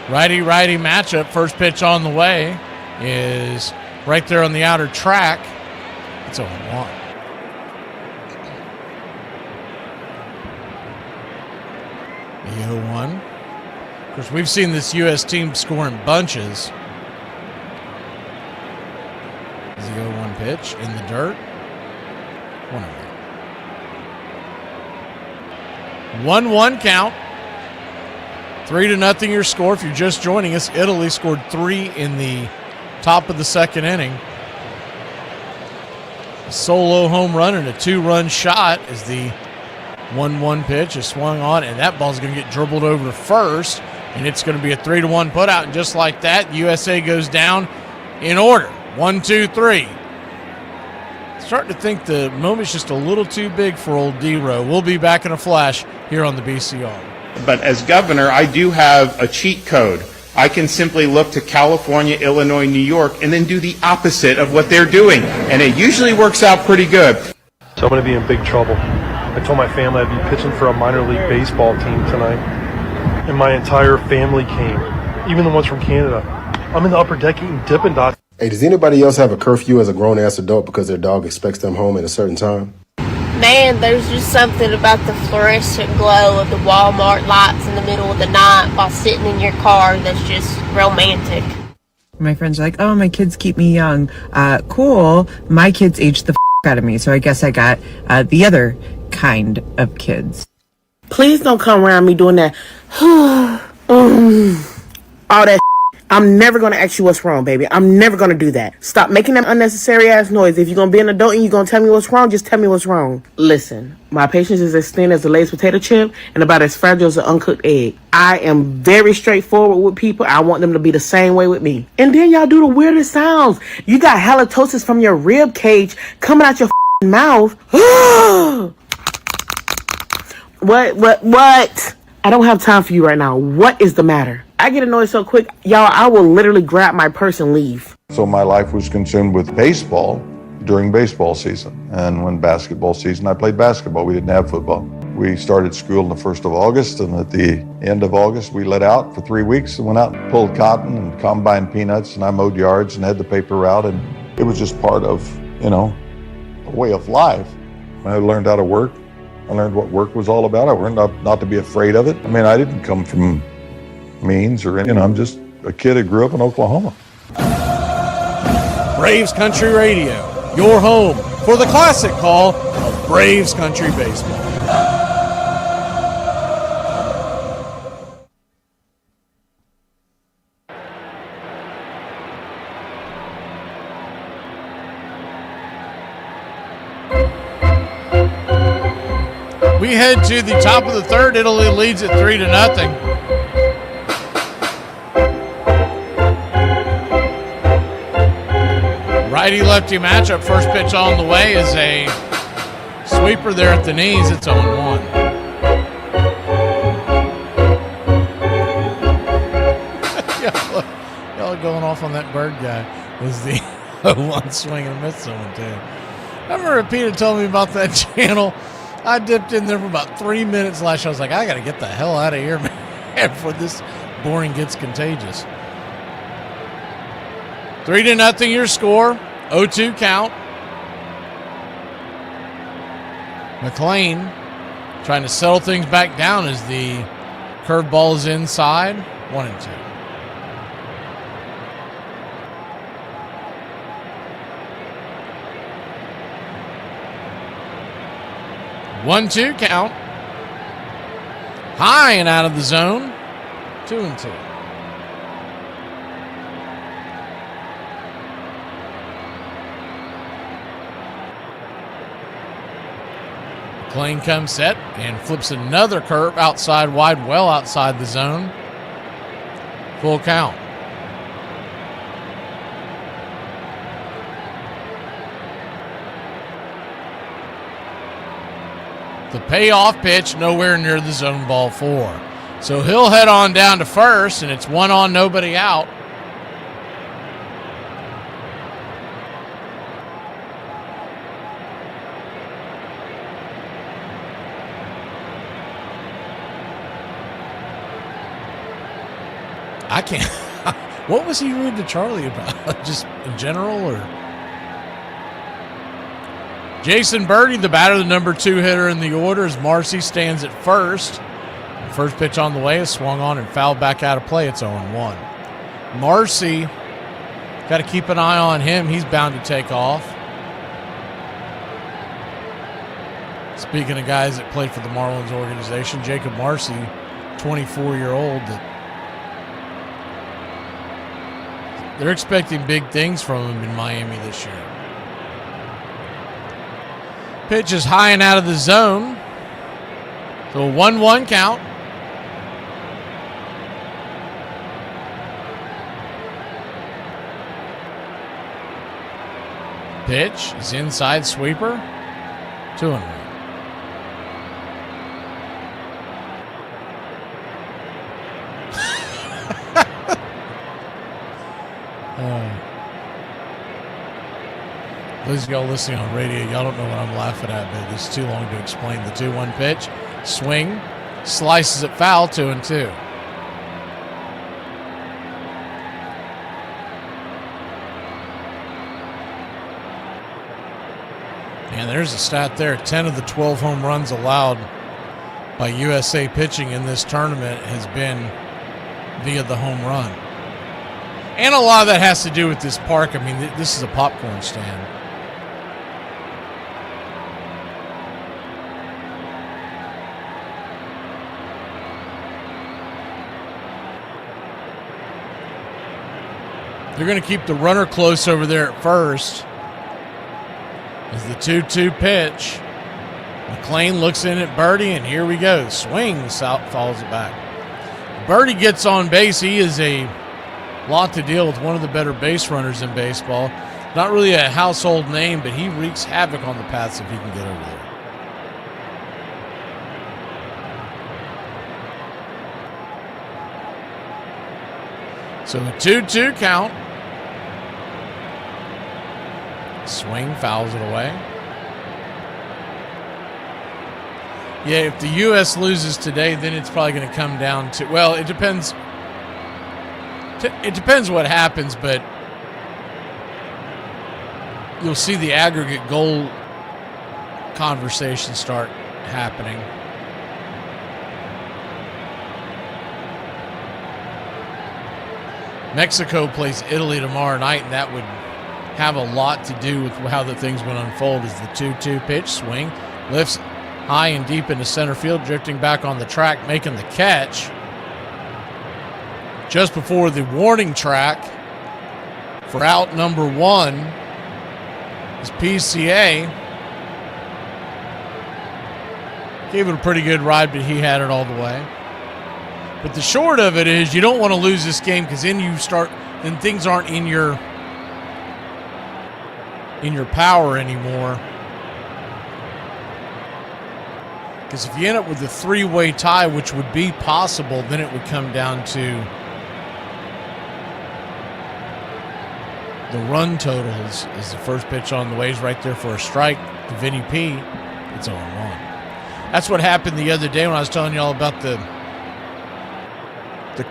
Righty-righty matchup. First pitch on the way is right there on the outer track. It's 0-1. The 0-1. Of course, we've seen this U.S. team score in bunches. The 0-1 pitch in the dirt. 1-1 count. 3-0 your score. If you're just joining us, Italy scored 3 in the top of the second inning. A solo home run and a 2-run shot as the 1-1 pitch is swung on, and that ball's going to get dribbled over to first, and it's going to be a 3-1 putout. And just like that, USA goes down in order. 1, 2, 3. Starting to think the moment's just a little too big for old D-Row. We'll be back in a flash here on the BCR. But as governor, I do have a cheat code. I can simply look to California, Illinois, New York, and then do the opposite of what they're doing. And it usually works out pretty good. So I'm going to be in big trouble. I told my family I'd be pitching for a minor league baseball team tonight. And my entire family came, even the ones from Canada. I'm in the upper deck eating Dippin' Dots. Hey, does anybody else have a curfew as a grown-ass adult because their dog expects them home at a certain time? Man, there's just something about the fluorescent glow of the Walmart lights in the middle of the night while sitting in your car that's just romantic. My friends are like, oh, my kids keep me young. Cool. My kids age the out of me, so I guess I got the other kind of kids. Please don't come around me doing that. All that. I'm never going to ask you what's wrong, baby. I'm never going to do that. Stop making that unnecessary ass noise. If you're going to be an adult and you're going to tell me what's wrong, just tell me what's wrong. Listen, my patience is as thin as a Lay's potato chip and about as fragile as an uncooked egg. I am very straightforward with people. I want them to be the same way with me. And then y'all do the weirdest sounds. You got halitosis from your rib cage coming out your mouth. What? I don't have time for you right now. What is the matter? I get annoyed so quick, y'all, I will literally grab my purse and leave. So my life was consumed with baseball during baseball season. And when basketball season, I played basketball. We didn't have football. We started school on the 1st of August, and at the end of August, we let out for 3 weeks and went out and pulled cotton and combined peanuts, and I mowed yards and had the paper route, and it was just part of, a way of life. I learned how to work. I learned what work was all about. I learned not to be afraid of it. I mean, I didn't come from means or anything. I'm just a kid that grew up in Oklahoma. Braves Country Radio, your home for the classic call of Braves Country Baseball. We head to the top of the third. Italy leads it 3-0. Righty-lefty matchup. First pitch on the way is a sweeper there at the knees. It's 0-1. Y'all are going off on that bird guy. Was the 0-1 swing and miss someone too. I remember Peter told me about that channel. I dipped in there for about 3 minutes last year. I was like, I got to get the hell out of here, man, before this boring gets contagious. 3-0 your score. 0-2 count. McLean trying to settle things back down as the curveball is inside. 1-2. One-two count. High and out of the zone. 2-2. McLean comes set and flips another curve outside wide, well outside the zone. Full count. The payoff pitch nowhere near the zone, ball 4. So he'll head on down to first, and it's 1 on, nobody out. I can't. What was he rude to Charlie about? Just in general, or? Jason Birdie, the batter, the number 2 hitter in the order, as Marcy stands at first. First pitch on the way is swung on and fouled back out of play. It's 0-1. Marcy, got to keep an eye on him. He's bound to take off. Speaking of guys that played for the Marlins organization, Jacob Marcy, 24-year-old, that they're expecting big things from him in Miami this year. Pitch is high and out of the zone. So a 1-1 count. Pitch is inside sweeper. 2-1. Those of y'all listening on radio, y'all don't know what I'm laughing at, but it's too long to explain. The 2-1 pitch, swing, slices it foul, 2-2. And there's a stat there. 10 of the 12 home runs allowed by USA pitching in this tournament has been via the home run. And a lot of that has to do with this park. I mean, this is a popcorn stand. They're going to keep the runner close over there at first. As the 2-2 pitch. McLean looks in at Birdie, and here we go. Swings out, follows it back. Birdie gets on base. He is a lot to deal with, one of the better base runners in baseball. Not really a household name, but he wreaks havoc on the paths if he can get over there. So a 2-2 count. Swing, fouls it away. Yeah, if the U.S. loses today, then it's probably going to come down to, well, it depends. It depends what happens, but you'll see the aggregate goal conversation start happening. Mexico plays Italy tomorrow night, and that would have a lot to do with how the things would unfold. As the 2-2 pitch swing lifts high and deep into center field, drifting back on the track, making the catch just before the warning track for out number 1 is PCA. Gave it a pretty good ride, but he had it all the way. But the short of it is, you don't want to lose this game, because then things aren't in your power anymore. Because if you end up with a 3-way tie, which would be possible, then it would come down to the run totals. As the first pitch on the way is right there for a strike to Vinny P. It's 0-1. That's what happened the other day when I was telling you all about the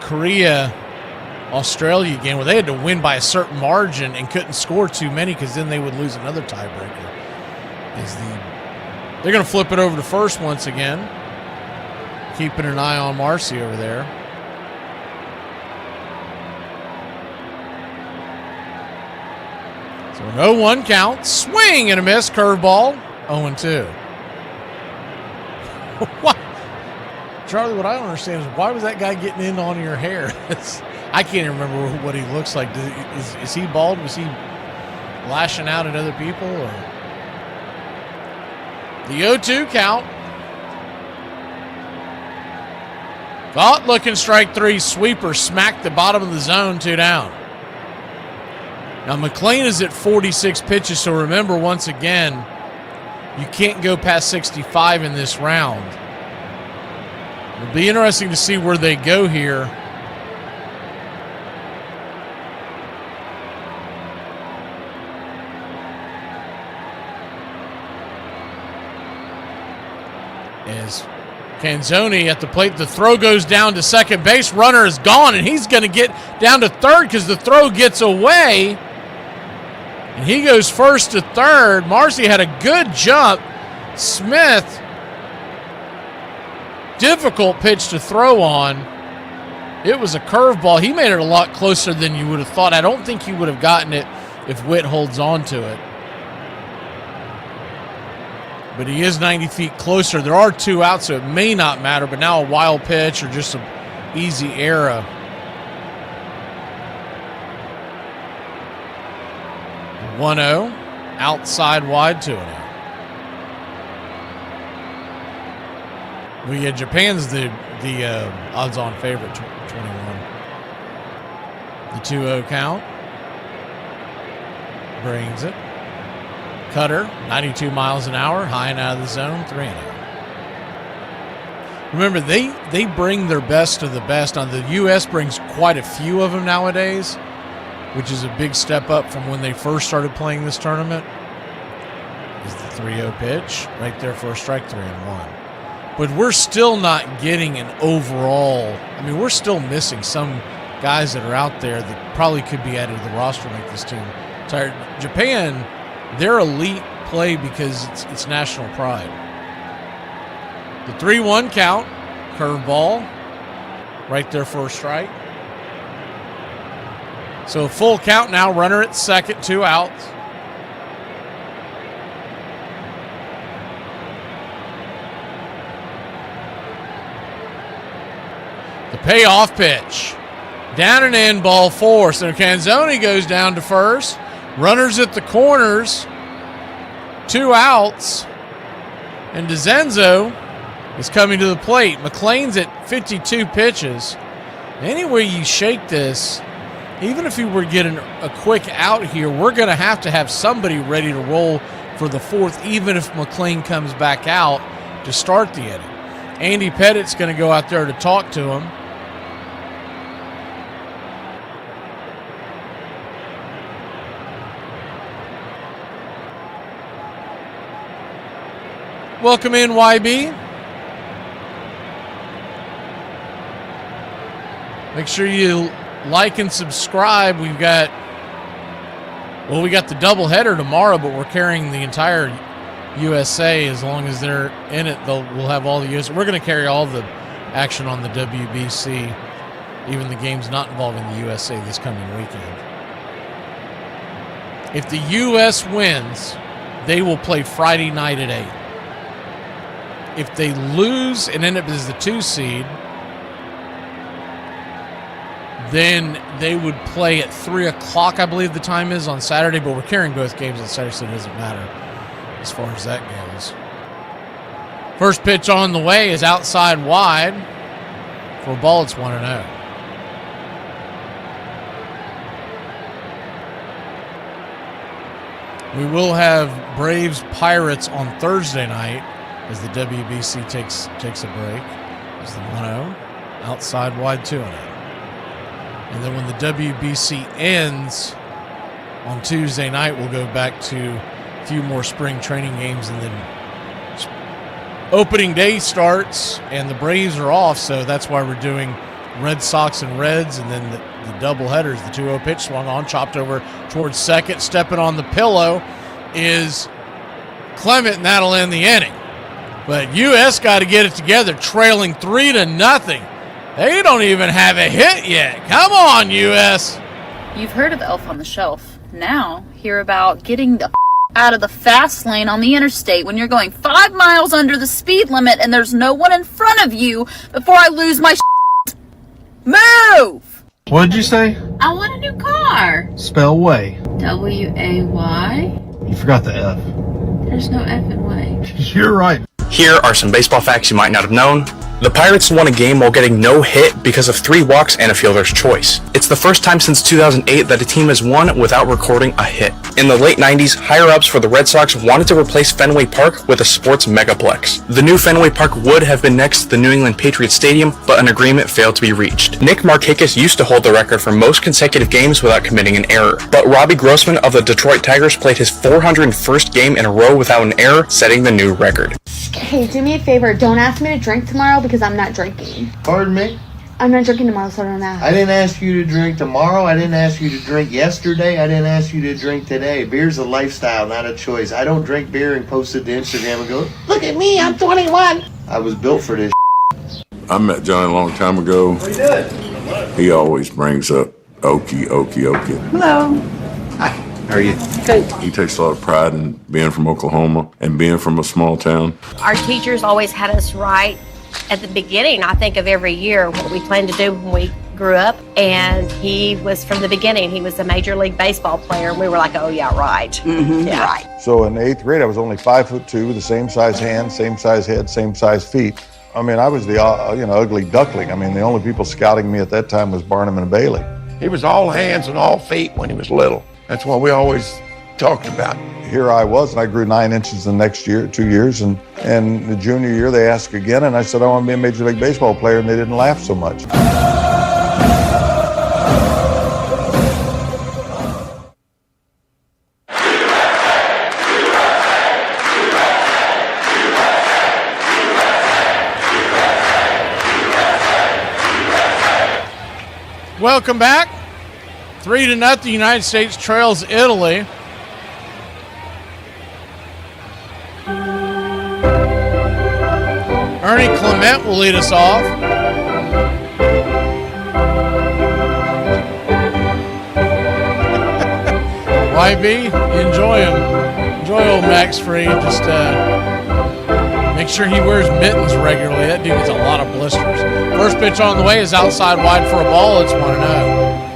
Korea-Australia game, where they had to win by a certain margin and couldn't score too many, because then they would lose another tiebreaker. They're going to flip it over to first once again, keeping an eye on Marcy over there. So an 0-1 count, swing and a miss, curveball, 0-2. What? Charlie, what I don't understand is, why was that guy getting in on your hair? I can't even remember what he looks like. Is he bald? Was he lashing out at other people? Or the 0-2 count. Caught looking, strike 3, sweeper, smacked the bottom of the zone, 2 down. Now McLean is at 46 pitches, so remember, once again, you can't go past 65 in this round. It'll be interesting to see where they go here. As Canzoni at the plate, the throw goes down to second base. Runner is gone, and he's going to get down to third because the throw gets away. And he goes first to third. Marcy had a good jump. Smith, difficult pitch to throw on. It was a curveball. He made it a lot closer than you would have thought. I don't think he would have gotten it if Witt holds on to it. But he is 90 feet closer. There are 2 outs, so it may not matter. But now a wild pitch or just an easy error. 1-0, outside wide, 2-0. Well, yeah, Japan's the odds-on favorite, 21. The 2-0 count. Brings it. Cutter, 92 miles an hour, high and out of the zone, 3-0. Remember, they bring their best of the best. Now, the U.S. brings quite a few of them nowadays, which is a big step up from when they first started playing this tournament. Is the 3-0 pitch right there for a strike, 3-1. But we're still not getting an overall. I mean, we're still missing some guys that are out there that probably could be added to the roster to make this team tired. Japan, their elite play because it's national pride. The 3-1 count, curveball, right there for a strike. So a full count now, runner at second, 2 outs. The payoff pitch. Down and in, ball 4. So Canzoni goes down to first. Runners at the corners. 2 outs. And DeZenzo is coming to the plate. McLean's at 52 pitches. Any way you shake this, even if you were getting a quick out here, we're going to have somebody ready to roll for the 4th, even if McLean comes back out to start the inning. Andy Pettit's going to go out there to talk to him. Welcome in, YB. Make sure you like and subscribe. We got the doubleheader tomorrow, but we're carrying the entire USA. As long as they're in it, we'll have all the USA. We're going to carry all the action on the WBC even the games not involving the USA this coming weekend. If the U.S. wins, they will play Friday night at 8. If they lose and end up as the 2 seed, then they would play at 3 o'clock, I believe the time is, on Saturday. But we're carrying both games on Saturday, so it doesn't matter as far as that goes. First pitch on the way is outside wide. For a ball, it's 1-0. We will have Braves Pirates on Thursday night as the WBC takes a break. There's the 1-0. Outside wide 2-0. And then when the WBC ends on Tuesday night, we'll go back to a few more spring training games, and then opening day starts, and the Braves are off, so that's why we're doing Red Sox and Reds, and then the double headers. The 2-0 pitch swung on, chopped over towards second. Stepping on the pillow is Clement, and that'll end the inning. But U.S. got to get it together, trailing 3-0. They don't even have a hit yet. Come on, U.S. You've heard of Elf on the Shelf. Now, hear about getting the out of the fast lane on the interstate when you're going 5 miles under the speed limit and there's no one in front of you before I lose my Move! What did you say? I want a new car. Spell way. W-A-Y? You forgot the F. There's no F in way. You're right. Here are some baseball facts you might not have known. The Pirates won a game while getting no hit because of 3 walks and a fielder's choice. It's the first time since 2008 that a team has won without recording a hit. In the late 90s, higher-ups for the Red Sox wanted to replace Fenway Park with a sports megaplex. The new Fenway Park would have been next to the New England Patriots Stadium, but an agreement failed to be reached. Nick Markakis used to hold the record for most consecutive games without committing an error, but Robbie Grossman of the Detroit Tigers played his 401st game in a row without an error, setting the new record. Hey, do me a favor. Don't ask me to drink tomorrow because I'm not drinking. Pardon me? I'm not drinking tomorrow, so don't ask. I didn't ask you to drink tomorrow. I didn't ask you to drink yesterday. I didn't ask you to drink today. Beer's a lifestyle, not a choice. I don't drink beer and post it to Instagram and go, look at me, I'm 21. I was built for this. I met Johnny a long time ago. What are you doing? He always brings up Okie. Hello. Hi. How are you? Good. He takes a lot of pride in being from Oklahoma and being from a small town. Our teachers always had us write at the beginning, I think, of every year what we planned to do when we grew up. And he was from the beginning. He was a Major League Baseball player. And we were like, oh, yeah, right. Mm-hmm. Yeah. Right. So in the 8th grade, I was only 5'2", the same size hands, same size head, same size feet. I mean, I was the ugly duckling. I mean, the only people scouting me at that time was Barnum and Bailey. He was all hands and all feet when he was little. That's what we always talked about. Here I was, and I grew 9 inches the next year, 2 years, and the junior year they asked again, and I said I want to be a Major League Baseball player, and they didn't laugh so much. Welcome back. 3-0, the United States trails Italy. Ernie Clement will lead us off. YB, enjoy him. Enjoy old Max Free. Just make sure he wears mittens regularly. That dude gets a lot of blisters. First pitch on the way is outside wide for a ball. It's 1-0.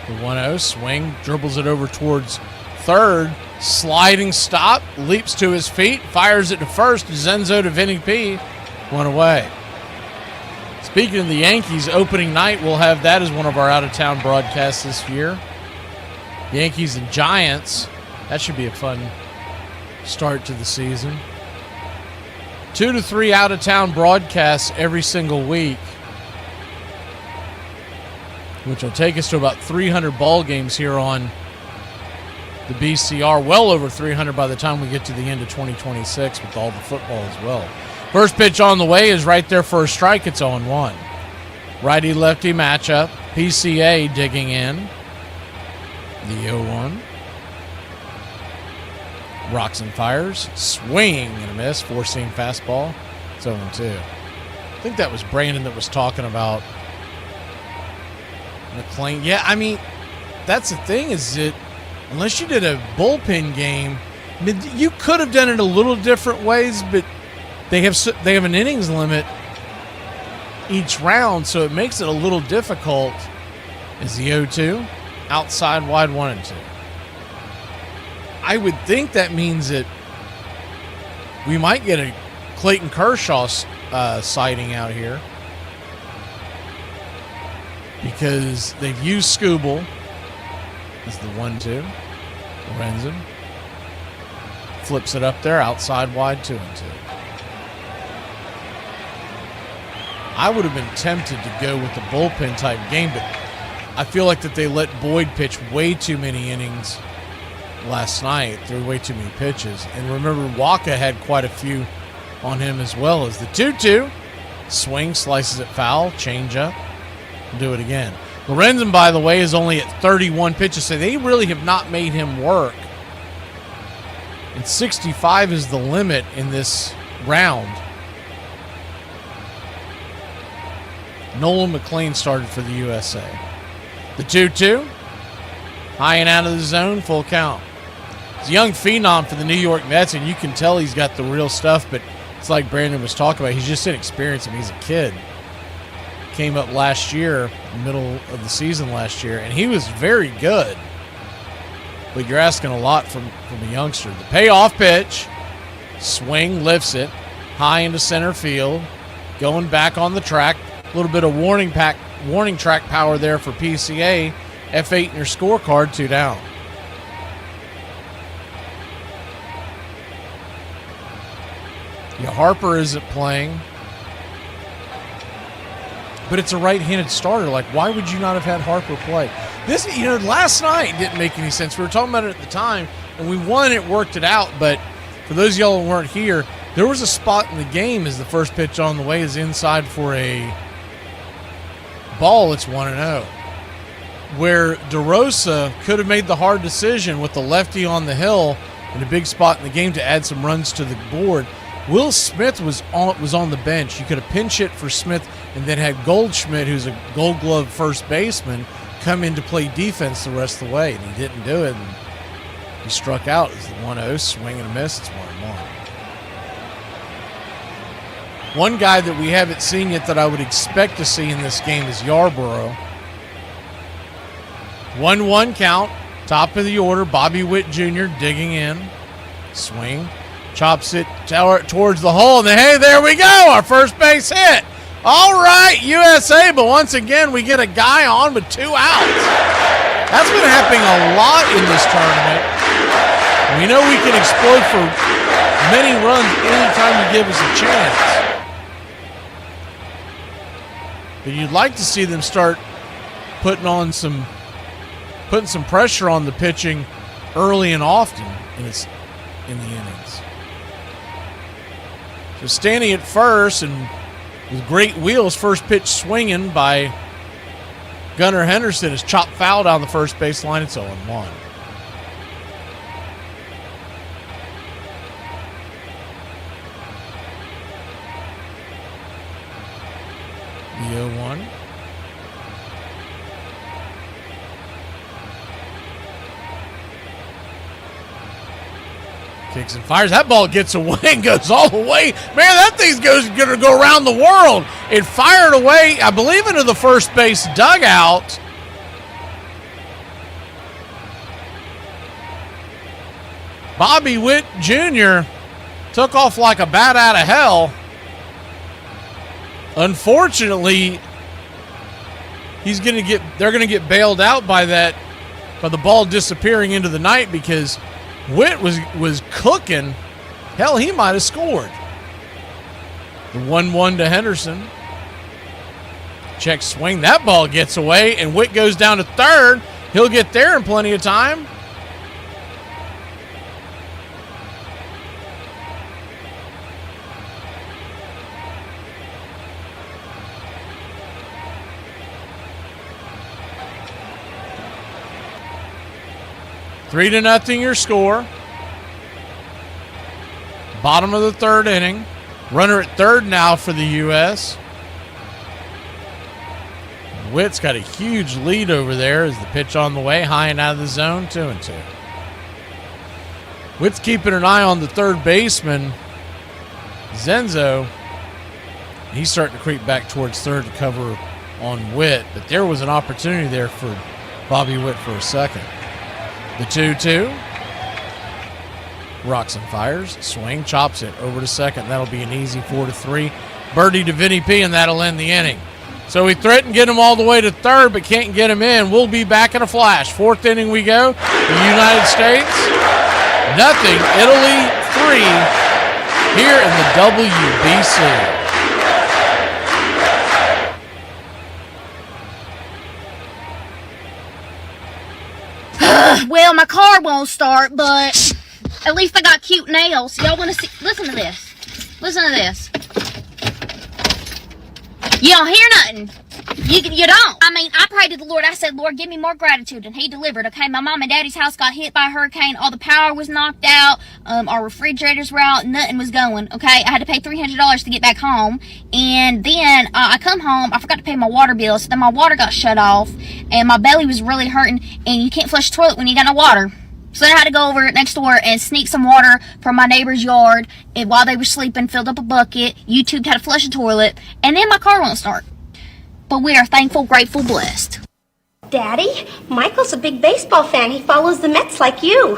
The 1-0 swing, dribbles it over towards third, sliding stop, leaps to his feet, fires it to first, Zenzo to Vinny P. 1 away. Speaking of the Yankees, opening night, we'll have that as one of our out-of-town broadcasts this year. Yankees and Giants. That should be a fun start to the season. 2 to 3 out-of-town broadcasts every single week, which will take us to about 300 ball games here on the BCR. Well over 300 by the time we get to the end of 2026 with all the football as well. First pitch on the way is right there for a strike. It's 0-1. Righty-lefty matchup. PCA digging in. The 0-1. Rocks and fires. Swinging and a miss. Four-seam fastball. It's 0-2. I think that was Brandon that was talking about McLean. Yeah, I mean, that's the thing is that unless you did a bullpen game, I mean, you could have done it a little different ways, but they have an innings limit each round, so it makes it a little difficult. Is the 0-2 outside wide 1-2? I would think that means that we might get a Clayton Kershaw sighting out here because they've used Scooble as the 1-2. Lorenzen flips it up there, outside wide 2-2. I would have been tempted to go with the bullpen type game, but I feel like that they let Boyd pitch way too many innings last night. Threw way too many pitches. And remember, Waka had quite a few on him as well. As the 2-2, swing, slices it foul, change up, do it again. Lorenzen, by the way, is only at 31 pitches, so they really have not made him work. And 65 is the limit in this round. Nolan McLean started for the USA. The 2-2, high and out of the zone, full count. He's a young phenom for the New York Mets, and you can tell he's got the real stuff, but it's like Brandon was talking about. He's just inexperienced. I mean, he's a kid. Came up last year, middle of the season last year, and he was very good. But you're asking a lot from a youngster. The payoff pitch, swing, lifts it, high into center field, going back on the track. A little bit of warning track power there for PCA. F8 in your scorecard, 2 down. Yeah, Harper isn't playing. But it's a right-handed starter. Like, why would you not have had Harper play? This, last night didn't make any sense. We were talking about it at the time, and we won it, worked it out. But for those of y'all who weren't here, there was a spot in the game as the first pitch on the way is inside for a ball. It's 1-0. Where DeRosa could have made the hard decision with the lefty on the hill in a big spot in the game to add some runs to the board. Will Smith was on the bench. You could have pinch hit for Smith and then had Goldschmidt, who's a Gold Glove first baseman, come in to play defense the rest of the way, and he didn't do it. And he struck out. It's the 1-0, swing and a miss. It's 1-1. One guy that we haven't seen yet that I would expect to see in this game is Yarborough. 1-1 count, top of the order. Bobby Witt Jr. digging in. Swing. Chops it towards the hole. And then, hey, there we go. Our first base hit. All right, USA. But once again, we get a guy on with 2 outs. That's been happening a lot in this tournament. We know we can explode for many runs anytime you give us a chance. But you'd like to see them start putting some pressure on the pitching early and often in the innings. So standing at first and with great wheels, first pitch swinging by Gunnar Henderson is chopped foul down the first base line. It's 0-1. The 0-1. Kicks and fires. That ball gets away and goes all the way. Man, that thing's going to go around the world. It fired away, I believe, into the first base dugout. Bobby Witt Jr. took off like a bat out of hell. Unfortunately, they're going to get bailed out by the ball disappearing into the night because Witt was cooking. Hell, he might have scored. The 1-1 to Henderson. Check swing. That ball gets away, and Witt goes down to third. He'll get there in plenty of time. Three to nothing your score. Bottom of the third inning. Runner at third now for the U.S. Witt's got a huge lead over there as the pitch on the way, high and out of the zone, 2-2. Witt's keeping an eye on the third baseman, Zenzo. He's starting to creep back towards third to cover on Witt, but there was an opportunity there for Bobby Witt for a second. The 2-2. Rocks and fires. Swing, chops it over to second. That'll be an easy 4-3. Birdie to Vinny P, and that'll end the inning. So we threatened to get him all the way to third, but can't get him in. We'll be back in a flash. Fourth inning we go. The United States, 0. Italy, 3 here in the WBC. Well, my car won't start, but at least I got cute nails. Y'all want to see? Listen to this. Listen to this. You don't hear nothing. You don't. I mean, I prayed to the Lord. I said, Lord, give me more gratitude, and he delivered, okay? My mom and daddy's house got hit by a hurricane. All the power was knocked out. Our refrigerators were out. Nothing was going, okay? I had to pay $300 to get back home. And then I come home. I forgot to pay my water bill, so then my water got shut off, and my belly was really hurting, and you can't flush the toilet when you got no water. So then I had to go over next door and sneak some water from my neighbor's yard, and while they were sleeping, filled up a bucket, YouTubed how to flush a toilet, and then my car won't start. But we are thankful, grateful, blessed. Daddy, Michael's a big baseball fan. He follows the Mets like you.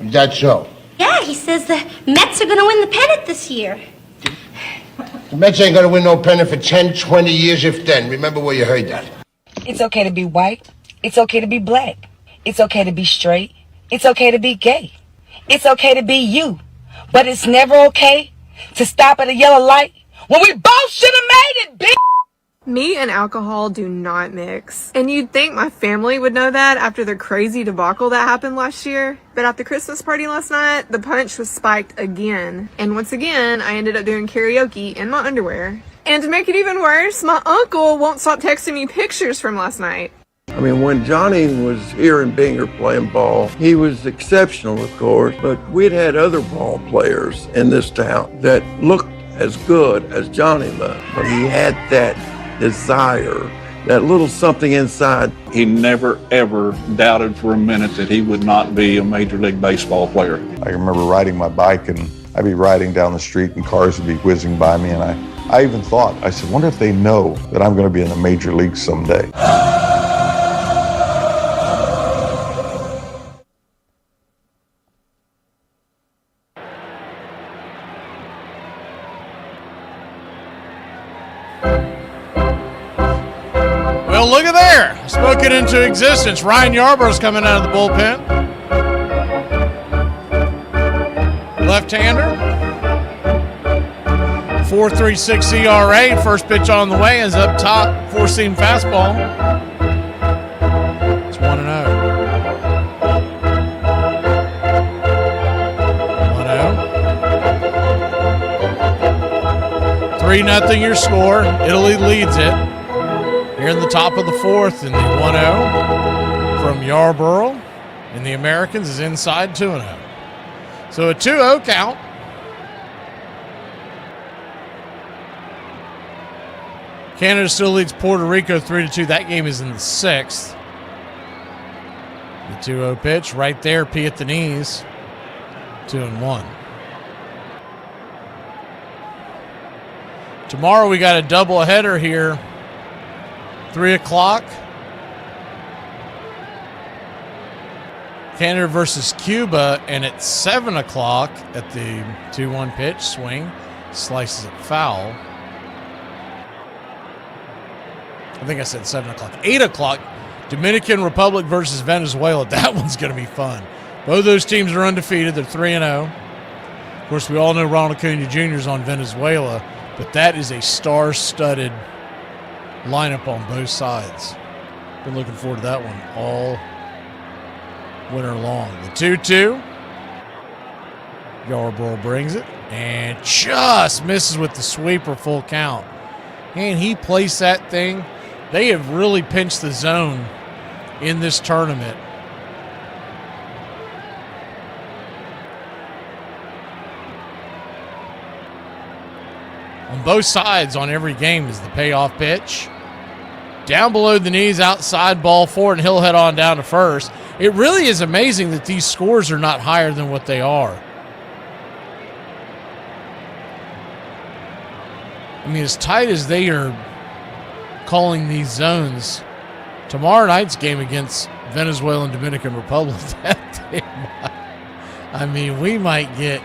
Is that so? Yeah, he says the Mets are going to win the pennant this year. The Mets ain't gonna win no pennant for 10, 20 years, if then. Remember where you heard that. It's okay to be white. It's okay to be black. It's okay to be straight. It's okay to be gay. It's okay to be you. But it's never okay to stop at a yellow light when we both should have made it, bitch! Meat and alcohol do not mix. And you'd think my family would know that after the crazy debacle that happened last year. But at the Christmas party last night, the punch was spiked again. And once again, I ended up doing karaoke in my underwear. And to make it even worse, my uncle won't stop texting me pictures from last night. I mean, when Johnny was here in Binger playing ball, he was exceptional, of course, but we'd had other ball players in this town that looked as good as Johnny looked. But he had that desire, that little something inside. He never, ever doubted for a minute that he would not be a Major League Baseball player. I remember riding my bike, and I'd be riding down the street and cars would be whizzing by me, and I even thought, I said, wonder if they know that I'm going to be in the major leagues someday. Well, look at there. Spoke it into existence. Ryan Yarborough's coming out of the bullpen. Left-hander. 4.36 ERA. First pitch on the way is up top. Four-seam fastball. It's 1-0. 1-0. 3-0 your score. Italy leads it. Here in the top of the fourth in the 1-0 from Yarborough. And the Americans is inside 2-0. So a 2-0 count. Canada still leads Puerto Rico 3-2. That game is in the sixth. The 2-0 pitch right there, P at the knees. 2-1. Tomorrow we got a doubleheader here. 3 o'clock. Canada versus Cuba, and at 7 o'clock at the 2-1 pitch, swing, slices it foul. I think I said 7 o'clock. 8 o'clock, Dominican Republic versus Venezuela. That one's going to be fun. Both those teams are undefeated. They're 3-0. Of course, we all know Ronald Acuña Jr. is on Venezuela, but that is a star-studded lineup on both sides. Been looking forward to that one all winter long. The 2-2. Yarborough brings it and just misses with the sweeper, full count. And he placed that thing. They have really pinched the zone in this tournament. On both sides on every game is the payoff pitch. Down below the knees, outside ball four, and he'll head on down to first. It really is amazing that these scores are not higher than what they are. I mean, as tight as they are calling these zones, tomorrow night's game against Venezuela and Dominican Republic, I mean, we might get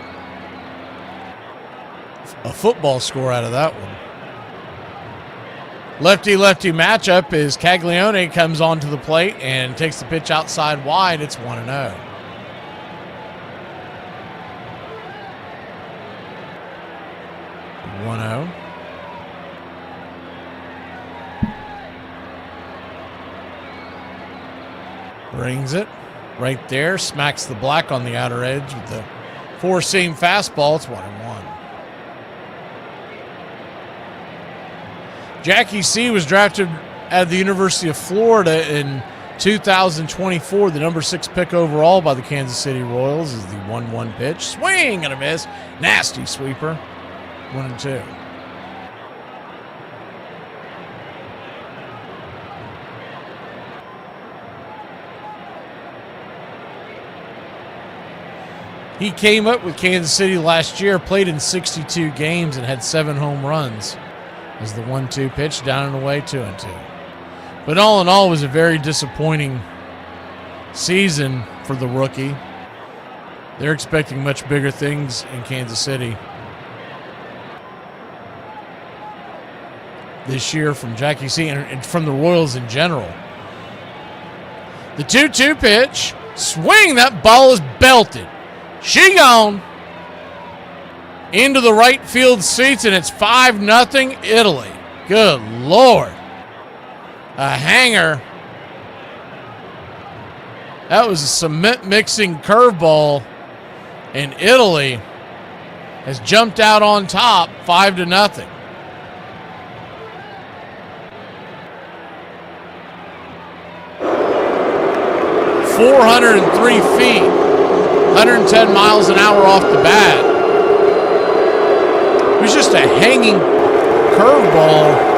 a football score out of that one. Lefty-lefty matchup is Caglione comes onto the plate and takes the pitch outside wide. It's 1-0. Brings it right there, smacks the black on the outer edge with the four-seam fastball. It's 1-1. Jackie C was drafted at the University of Florida in 2024, the number 6 pick overall by the Kansas City Royals. Is the 1-1 pitch. Swing and a miss. Nasty sweeper. 1-2. He came up with Kansas City last year, played in 62 games, and had 7 home runs. As the 1-2 pitch, down and away, 2-2. But all in all, it was a very disappointing season for the rookie. They're expecting much bigger things in Kansas City this year from Jackie C and from the Royals in general. The 2-2 pitch, swing, that ball is belted. She gone into the right field seats, and it's 5-0 Italy. Good Lord. A hanger. That was a cement mixing curveball, and Italy has jumped out on top 5-0. .403 feet, 110 miles an hour off the bat. It was just a hanging curveball.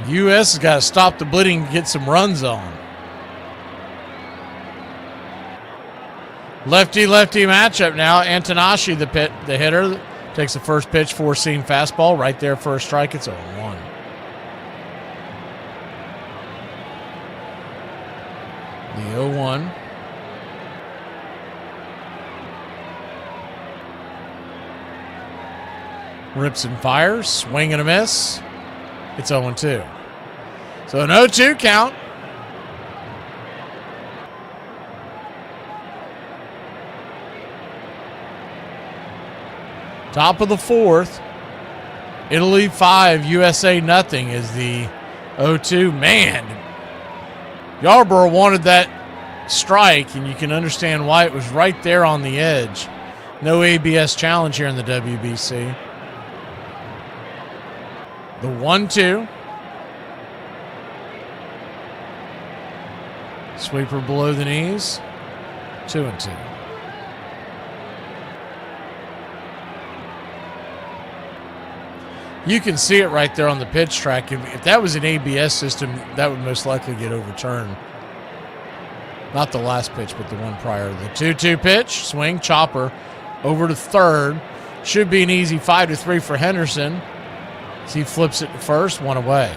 U.S. has got to stop the bleeding and get some runs on. Lefty-lefty matchup now. Antonashi, the hitter, takes the first pitch, four-seam fastball right there for a strike. It's 0-1. The 0-1. Rips and fires, swing and a miss. It's 0-2. So an 0-2 count. Top of the fourth. Italy 5, USA nothing is the 0-2. Man, Yarborough wanted that strike, and you can understand why. It was right there on the edge. No ABS challenge here in the WBC. The 1-2. Sweeper below the knees. 2-2. You can see it right there on the pitch track. If that was an ABS system, that would most likely get overturned. Not the last pitch, but the one prior. The 2-2 pitch, swing, chopper, over to third. Should be an easy 5-3 for Henderson. As he flips it to first, one away.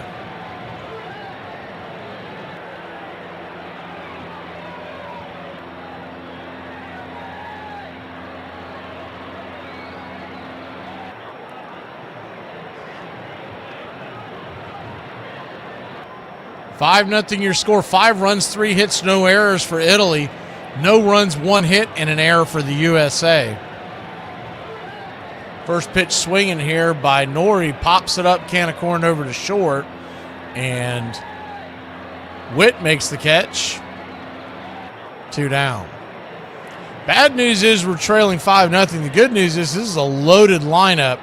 $5-0 your score. 5 runs, 3 hits, no errors for Italy. No runs, 1 hit, and an error for the USA. First pitch swinging here by Nori. Pops it up, can of corn over to short. And Witt makes the catch. 2 down. Bad news is we're trailing 5-0. The good news is this is a loaded lineup.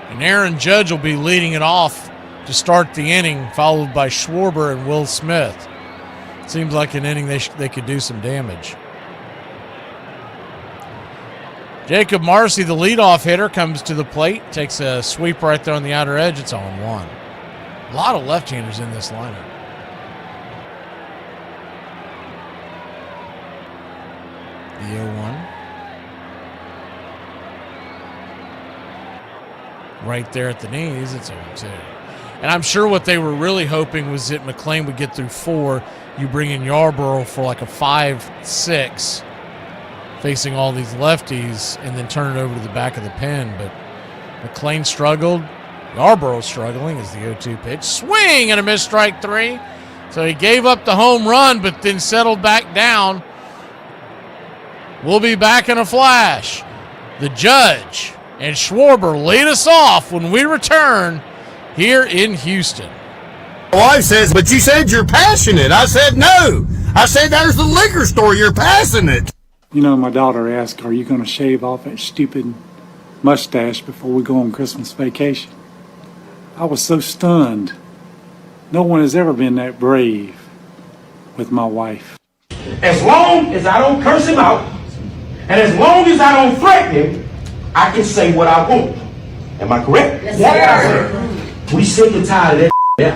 And Aaron Judge will be leading it off to start the inning, followed by Schwarber and Will Smith. Seems like an inning they could do some damage. Jacob Marcy, the leadoff hitter, comes to the plate, takes a sweep right there on the outer edge. It's 0-1. A lot of left-handers in this lineup. The 0-1. Right there at the knees, it's 0-2. And I'm sure what they were really hoping was that McLean would get through 4. You bring in Yarborough for like a 5-6, facing all these lefties, and then turn it over to the back of the pen. But McLean struggled. Yarborough struggling as the 0-2 pitch. Swing and a miss, strike 3. So he gave up the home run, but then settled back down. We'll be back in a flash. The Judge and Schwarber lead us off when we return here in Houston. My wife says, but you said you're passionate. I said, no. I said, there's the liquor store. You're passionate. You know, my daughter asked, are you going to shave off that stupid mustache before we go on Christmas vacation? I was so stunned. No one has ever been that brave with my wife. As long as I don't curse him out, and as long as I don't threaten him, I can say what I want. Am I correct? Yes, sir. We sick and tired of that.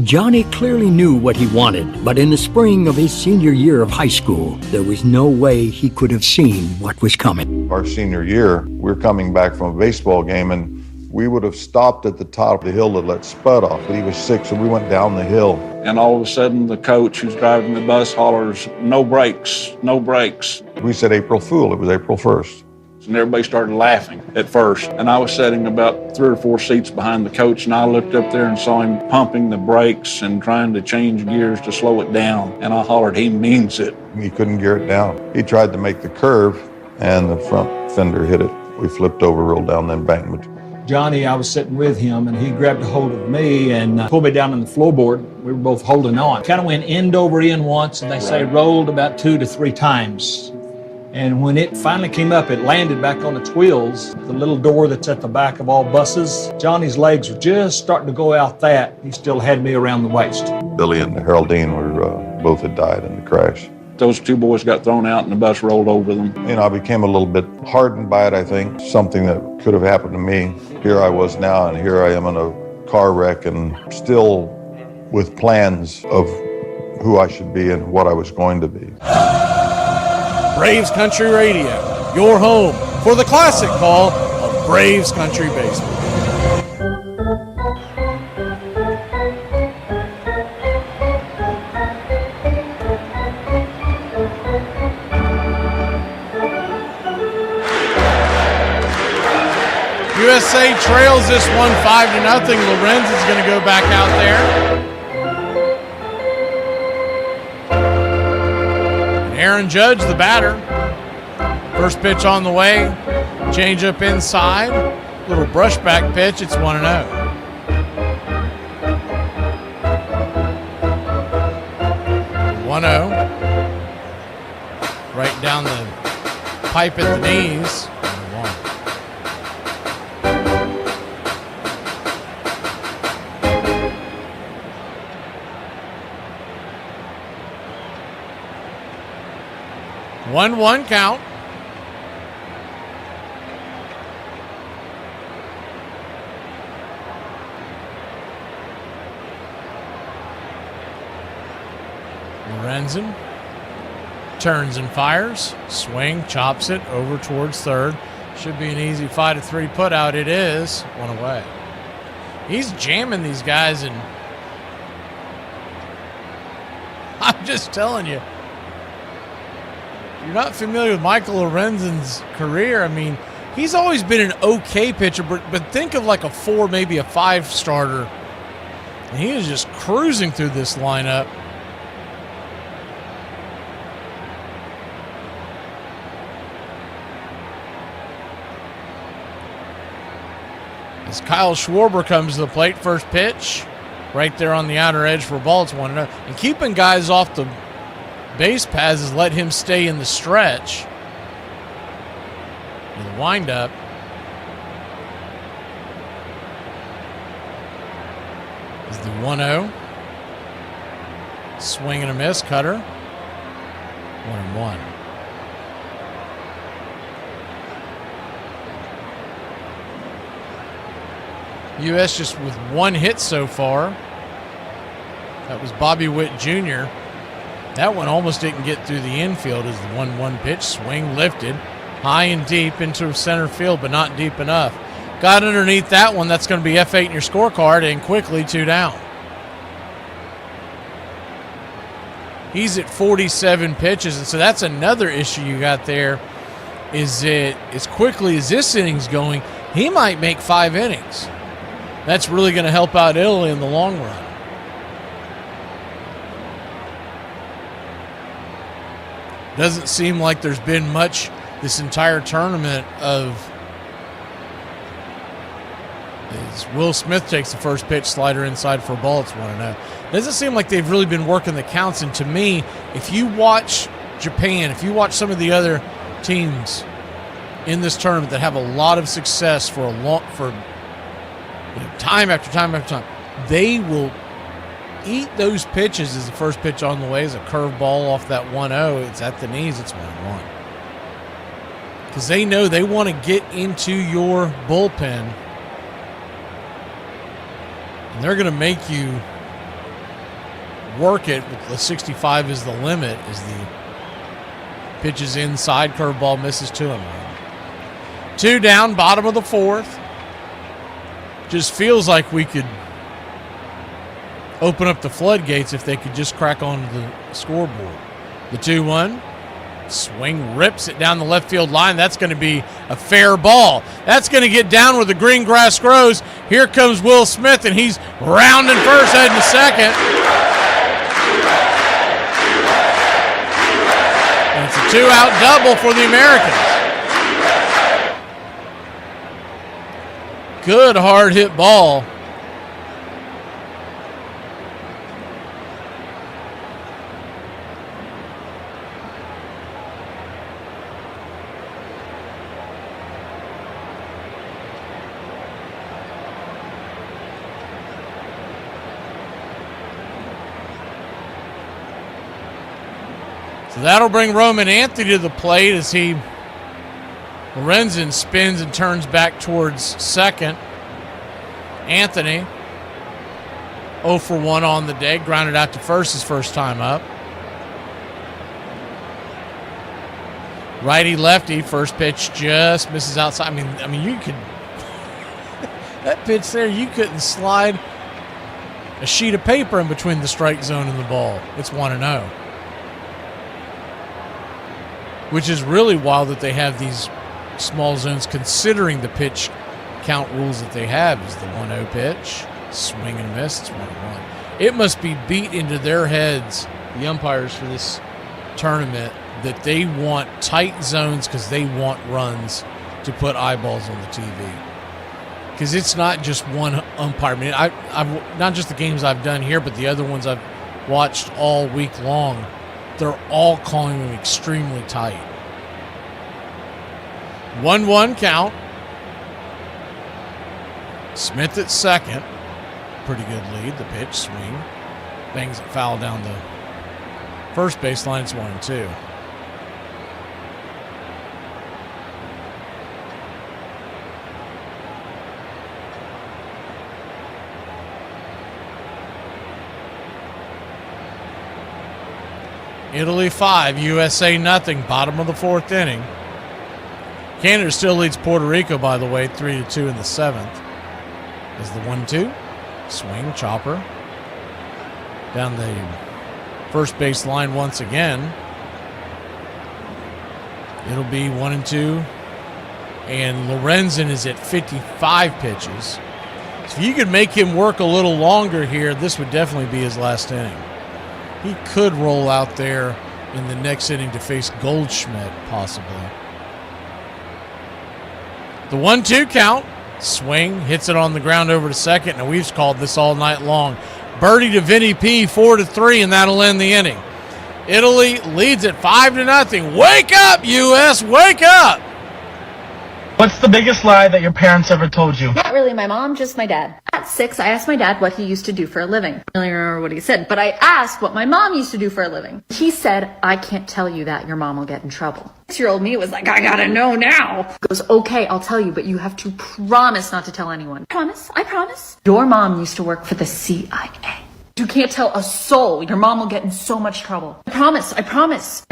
Johnny clearly knew what he wanted, but in the spring of his senior year of high school, there was no way he could have seen what was coming. Our senior year, we're coming back from a baseball game, and we would have stopped at the top of the hill to let Spud off, but he was sick, so we went down the hill. And all of a sudden, the coach who's driving the bus hollers, no brakes, no brakes. We said April Fool. It was April 1st. And everybody started laughing at first. And I was sitting about 3 or 4 seats behind the coach, and I looked up there and saw him pumping the brakes and trying to change gears to slow it down. And I hollered, he means it. He couldn't gear it down. He tried to make the curve, and the front fender hit it. We flipped over, rolled down the embankment. Johnny, I was sitting with him, and he grabbed a hold of me and pulled me down on the floorboard. We were both holding on. Kind of went end over end once, and they say rolled about 2 to 3 times. And when it finally came up, it landed back on its wheels. The little door that's at the back of all buses, Johnny's legs were just starting to go out that. He still had me around the waist. Billy and Haroldine were both had died in the crash. Those 2 boys got thrown out and the bus rolled over them. You know, I became a little bit hardened by it, I think. Something that could have happened to me. Here I was now, and here I am in a car wreck, and still with plans of who I should be and what I was going to be. Braves Country Radio, your home for the classic call of Braves Country Baseball. USA trails this one 5-0. Lorenz is going to go back out there. Aaron Judge, the batter. First pitch on the way. Change up inside. Little brushback pitch. It's 1-0. Right down the pipe at the knees. 1-1 count. Lorenzen turns and fires. Swing, chops it over towards third. Should be an easy 5-3 put out. It is. 1 away. He's jamming these guys, and I'm just telling you. You're not familiar with Michael Lorenzen's career. I mean, he's always been an okay pitcher, but think of like a 4, maybe a 5 starter. And he is just cruising through this lineup. As Kyle Schwarber comes to the plate, first pitch, right there on the outer edge for a ball. It's 1-0. And keeping guys off the base paths has let him stay in the stretch. The windup. Is the 1-0. Swing and a miss. Cutter. 1-1. U.S. just with one hit so far. That was Bobby Witt Jr. That one almost didn't get through the infield as the 1-1 pitch. Swing lifted high and deep into center field, but not deep enough. Got underneath that one. That's going to be F8 in your scorecard, and quickly 2 down. He's at 47 pitches, and so that's another issue you got there, is that as quickly as this inning's going, he might make 5 innings. That's really going to help out Italy in the long run. Doesn't seem like there's been much this entire tournament of, as Will Smith takes the first pitch, slider inside for a ball, it's 1-0. Doesn't seem like they've really been working the counts, and to me, if you watch Japan, if you watch some of the other teams in this tournament that have a lot of success for time after time after time, they will eat those pitches as the first pitch on the way is a curveball off that 1-0. It's at the knees, it's 1-1. Because they know they want to get into your bullpen, and they're going to make you work it. With the 65 is the limit, as the pitch is inside, curveball misses 2-1. 2 down, bottom of the 4th. Just feels like we could open up the floodgates if they could just crack on the scoreboard. The 2-1. Swing rips it down the left field line. That's going to be a fair ball. That's going to get down where the green grass grows. Here comes Will Smith, and he's rounding first, heading to second. And it's a 2-out double for the Americans. Good hard hit ball. So that'll bring Roman Anthony to the plate as Lorenzen spins and turns back towards second. Anthony, 0 for 1 on the day, grounded out to first his first time up. Righty lefty, first pitch just misses outside. I mean, you could that pitch there, you couldn't slide a sheet of paper in between the strike zone and the ball. It's 1-0. Which is really wild that they have these small zones, considering the pitch count rules that they have. Is the 1-0 pitch, swing and a miss, it's 1-1. It must be beat into their heads, the umpires for this tournament, that they want tight zones because they want runs to put eyeballs on the TV. Because it's not just one umpire. I mean, I've not just the games I've done here, but the other ones I've watched all week long. They're all calling them extremely tight. 1-1 count. Smith at second. Pretty good lead. The pitch, swing. Bangs it foul down the first baseline. It's 1-2. Italy 5, USA nothing. Bottom of the 4th inning. Canada still leads Puerto Rico, by the way, 3-2 in the 7th. As the 1-2. Swing, chopper. Down the first base line once again. It'll be 1-2. And Lorenzen is at 55 pitches. So if you could make him work a little longer here, this would definitely be his last inning. He could roll out there in the next inning to face Goldschmidt, possibly. The 1-2 count. Swing, hits it on the ground over to second. Now, we've called this all night long. Birdie to Vinny P, 4-3, and that'll end the inning. Italy leads at 5-0. Wake up, U.S., wake up! What's the biggest lie that your parents ever told you? Not really my mom, just my dad. At 6, I asked my dad what he used to do for a living. I don't really remember what he said, but I asked what my mom used to do for a living. He said, I can't tell you that, your mom will get in trouble. 6-year-old me was like, I gotta know now. He goes, okay, I'll tell you, but you have to promise not to tell anyone. I promise. Your mom used to work for the CIA. You can't tell a soul. Your mom will get in so much trouble. I promise. I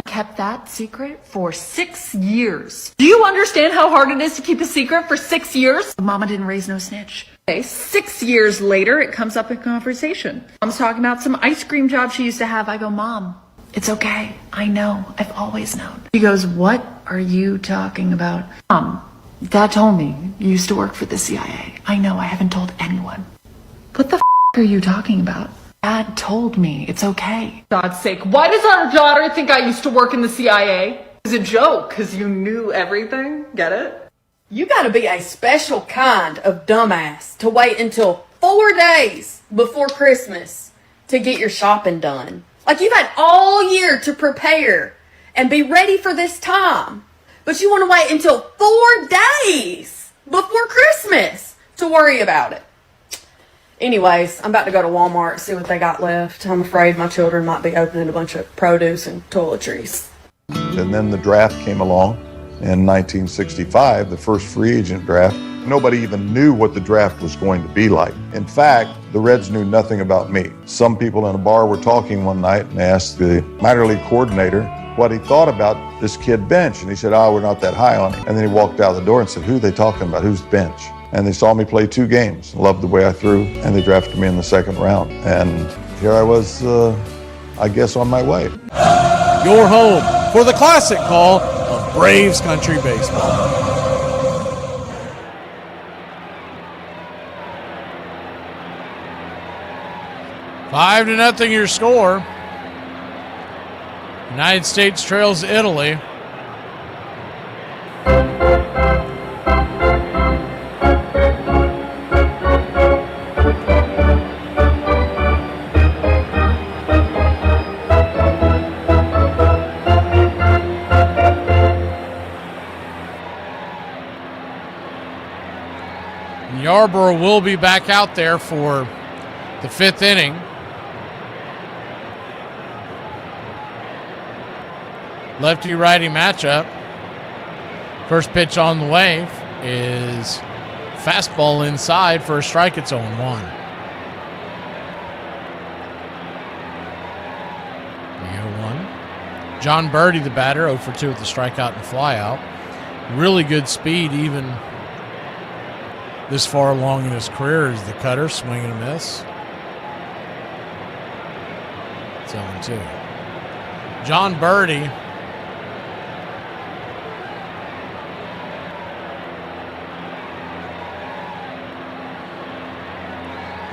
kept that secret for 6 years. Do you understand how hard it is to keep a secret for 6 years? Mama didn't raise no snitch. Okay, 6 years later, it comes up in conversation. Mom's talking about some ice cream job she used to have. I go, Mom, it's okay. I know. I've always known. She goes, what are you talking about? Mom, Dad told me you used to work for the CIA. I know. I haven't told anyone. What the are you talking about? Dad told me. It's okay. God's sake, why does our daughter think I used to work in the CIA? It's a joke, because you knew everything. Get it? You gotta be a special kind of dumbass to wait until 4 days before Christmas to get your shopping done. Like, you've had all year to prepare and be ready for this time. But you want to wait until 4 days before Christmas to worry about it. Anyways, I'm about to go to Walmart, see what they got left. I'm afraid my children might be opening a bunch of produce and toiletries. And then the draft came along in 1965, the first free agent draft. Nobody even knew what the draft was going to be like. In fact, the Reds knew nothing about me. Some people in a bar were talking one night and asked the minor league coordinator what he thought about this kid Bench. And he said, we're not that high on him. And then he walked out the door and said, who are they talking about? Who's Bench? And they saw me play 2 games, loved the way I threw, and they drafted me in the 2nd round. And here I was, I guess, on my way. Your home for the classic call of Braves Country Baseball. Five to nothing your score. United States trails Italy. Yarborough will be back out there for the 5th inning. Lefty-righty matchup. First pitch on the way is fastball inside for a strike. It's 0-1. 0-1. John Birdie, the batter, 0 for 2 with the strikeout and flyout. Really good speed even this far along in his career is the cutter, swing and a miss. It's 0-2. John Birdie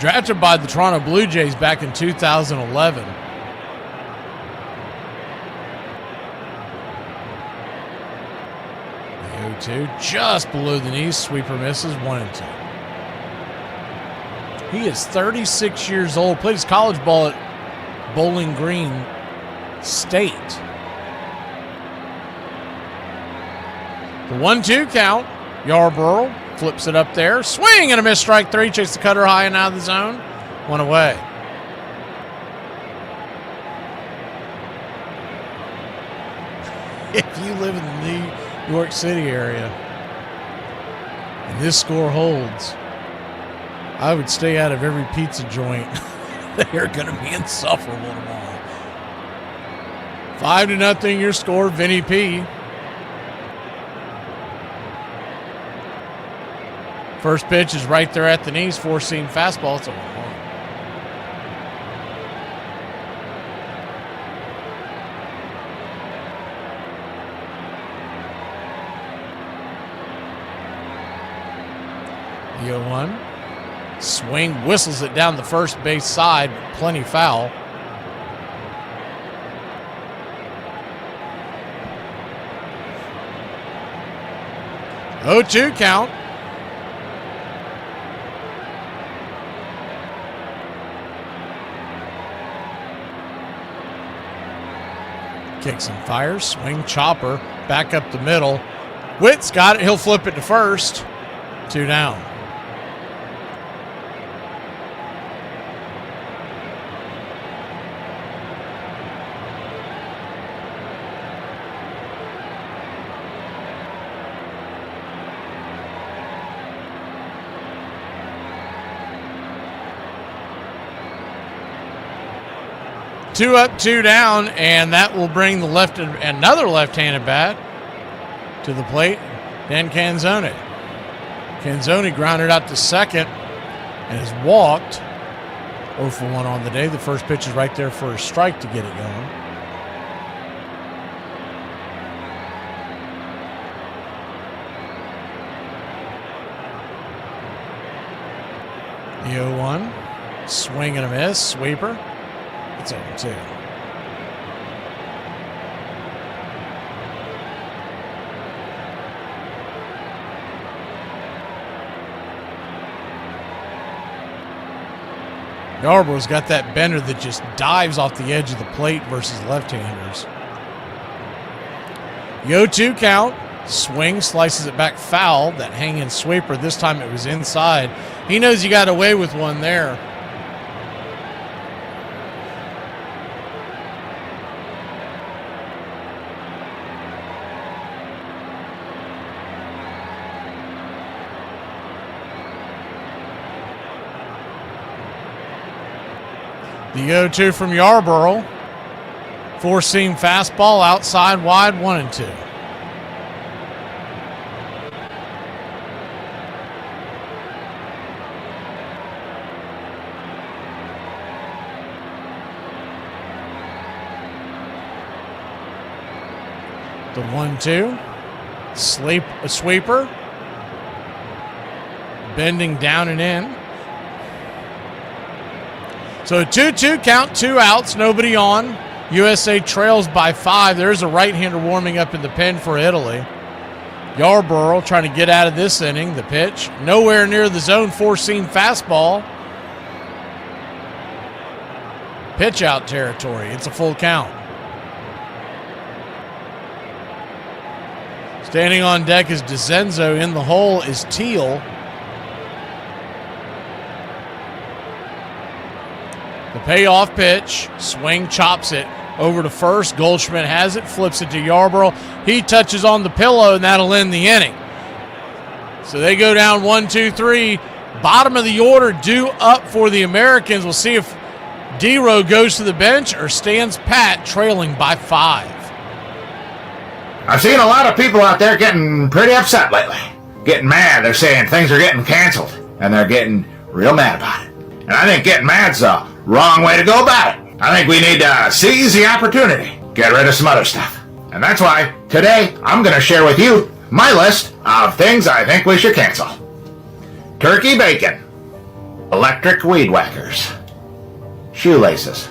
drafted by the Toronto Blue Jays back in 2011. The 0-2, just below the knees, sweeper misses, 1-2. He is 36 years old, played his college ball at Bowling Green State. The 1-2 count, Yarborough flips it up there. Swing and a miss, strike 3. Chase the cutter high and out of the zone. 1 away. If you live in the New York City area and this score holds, I would stay out of every pizza joint. They are going to be insufferable tomorrow. 5-0 your score, Vinny P. First pitch is right there at the knees, 4-seam fastball. It's a 1-1. The 0-1. Swing, whistles it down the first base side, but plenty foul. Oh, 2 count. Kicks and fires, swing, chopper, back up the middle. Witt's got it. He'll flip it to first. 2 down. Two up, 2 down, and that will bring the another left-handed bat to the plate. Dan Canzone. Canzone grounded out to second and has walked. 0 for 1 on the day. The first pitch is right there for a strike to get it going. The 0-1. Swing and a miss. Sweeper. It's 0-2. Yarborough's got that bender that just dives off the edge of the plate versus left-handers. The 0-2 count. Swing, slices it back foul. That hanging sweeper, this time it was inside. He knows he got away with one there. The 0-2 from Yarborough. Four-seam fastball outside wide, 1-2. The 1-2. A sweeper. Bending down and in. So 2-2 count, 2 outs, nobody on. USA trails by 5. There's a right-hander warming up in the pen for Italy. Yarborough trying to get out of this inning. The pitch, nowhere near the zone, four-seam fastball. Pitch out territory. It's a full count. Standing on deck is DeZenzo. In the hole is Teel. The payoff pitch, swing, chops it over to first. Goldschmidt has it, flips it to Yarborough. He touches on the pillow, and that'll end the inning. So they go down 1-2-3. Bottom of the order due up for the Americans. We'll see if D-Row goes to the bench or stands pat, trailing by 5. I've seen a lot of people out there getting pretty upset lately. Getting mad. They're saying things are getting canceled, and they're getting real mad about it. And I think getting mad's the wrong way to go about it. I think we need to seize the opportunity, get rid of some other stuff. And that's why today I'm going to share with you my list of things I think we should cancel. Turkey bacon, electric weed whackers, shoelaces,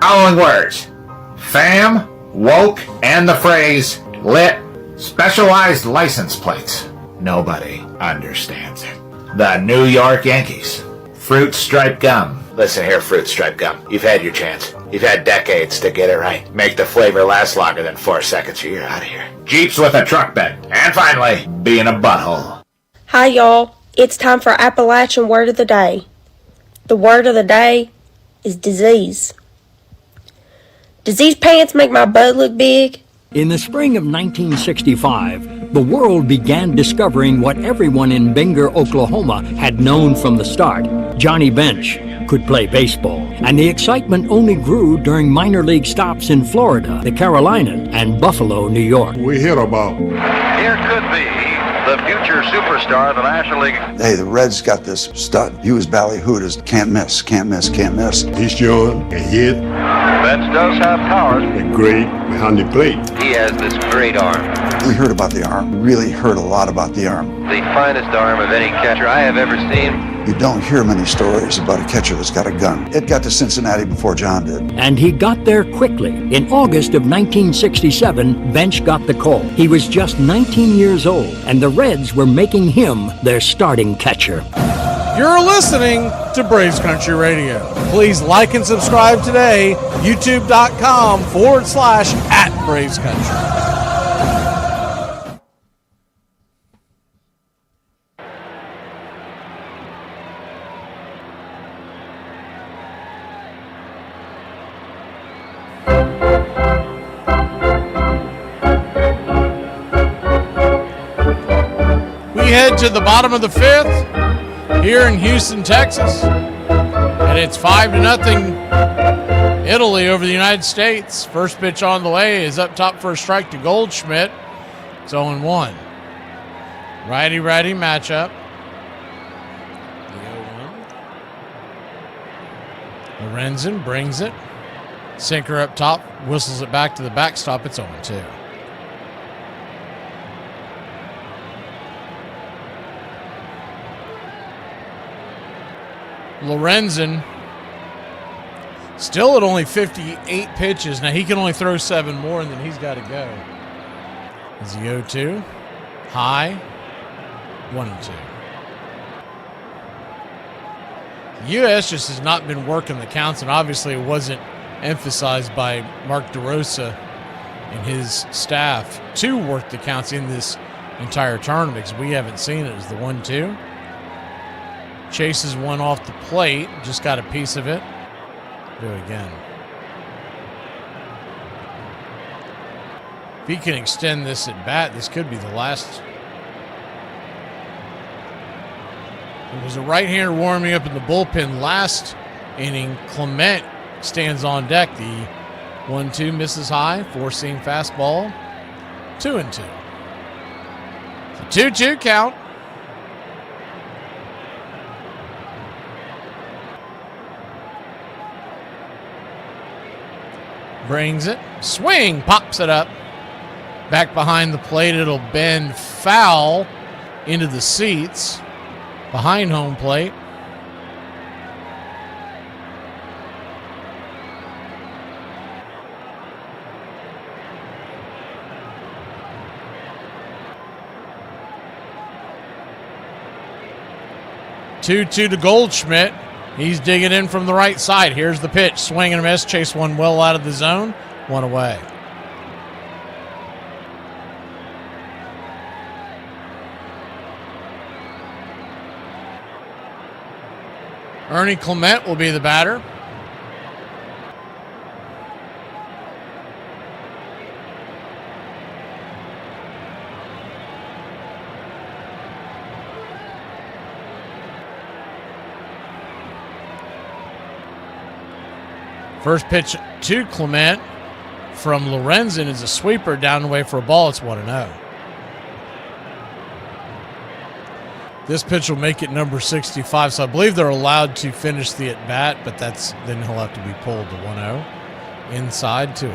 following words, fam, woke, and the phrase lit, specialized license plates. Nobody understands it. The New York Yankees, fruit striped gum. Listen here, fruit striped gum. You've had your chance. You've had decades to get it right. Make the flavor last longer than 4 seconds or you're out of here. Jeeps with a truck bed. And finally, being a butthole. Hi, y'all. It's time for Appalachian Word of the Day. The word of the day is disease. Disease pants make my butt look big. In the spring of 1965, the world began discovering what everyone in Binger, Oklahoma had known from the start. Johnny Bench could play baseball, and the excitement only grew during minor league stops in Florida, the Carolinas, and Buffalo, New York. We hear about Here could be the future superstar of the National League. Hey, the Reds got this stud. He was ballyhooed. Can't miss, can't miss, can't miss. He's young, can hit. Bench does have powers. And great behind the plate. He has this great arm. We heard about the arm. We really heard a lot about the arm. The finest arm of any catcher I have ever seen. You don't hear many stories about a catcher that's got a gun. It got to Cincinnati before John did. And he got there quickly. In August of 1967, Bench got the call. He was just 19 years old, and the Reds were making him their starting catcher. You're listening to Braves Country Radio. Please like and subscribe today. YouTube.com/@Braves Country. head to the bottom of the fifth here in Houston, Texas. And it's 5-0 Italy over the United States. First pitch on the way is up top for a strike to Goldschmidt. It's 0-1. Righty-righty matchup. Lorenzen brings it. Sinker up top, whistles it back to the backstop. It's 0-2. Lorenzen still at only 58 pitches. Now he can only throw 7 more and then he's got to go. Is he 0-2? High. 1-2. The U.S. just has not been working the counts, and obviously it wasn't emphasized by Mark DeRosa and his staff to work the counts in this entire tournament because we haven't seen it as the 1-2. Chases one off the plate, just got a piece of it. Do it again. If he can extend this at bat, this could be the last. It was a right-hander warming up in the bullpen last inning. Clement stands on deck. The 1-2 misses high, four-seam fastball. 2-2. The 2-2 count. Brings it. Swing. Pops it up. Back behind the plate. It'll bend foul into the seats. Behind home plate. Two to Goldschmidt. He's digging in from the right side. Here's the pitch. Swing and a miss. Chase one well out of the zone. One away. Ernie Clement will be the batter. First pitch to Clement from Lorenzen is a sweeper down the way for a ball. It's 1-0. This pitch will make it number 65, so I believe they're allowed to finish the at-bat, but then he'll have to be pulled to 1-0. Inside, 2-0.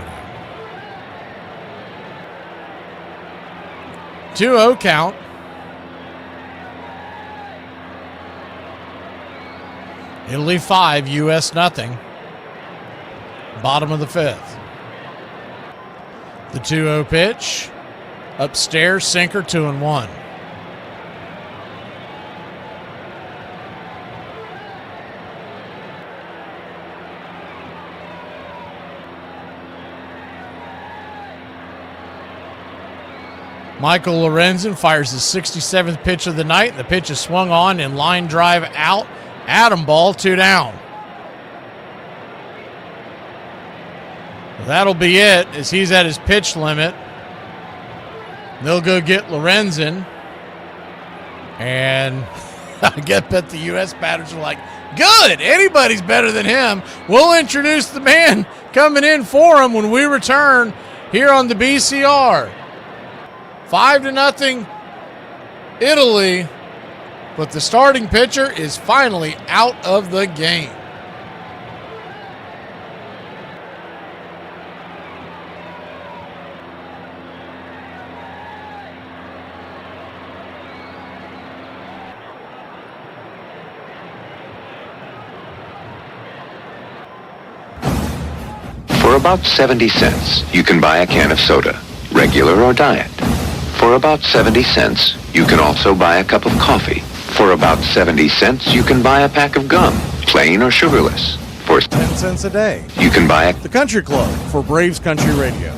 2-0 count. Italy 5, U.S. nothing. Bottom of the fifth. The 2-0 pitch. Upstairs, sinker, 2-1. Michael Lorenzen fires his 67th pitch of the night. The pitch is swung on and line drive out. Atom ball, 2 down. That'll be it as he's at his pitch limit. They'll go get Lorenzen. And I bet the U.S. batters are like, good, anybody's better than him. We'll introduce the man coming in for him when we return here on the BCR. 5-0 Italy, but the starting pitcher is finally out of the game. For about 70 cents, you can buy a can of soda, regular or diet. For about 70 cents, you can also buy a cup of coffee. For about 70 cents, you can buy a pack of gum, plain or sugarless. For 10 cents a day, you can buy The Country Club for Braves Country Radio.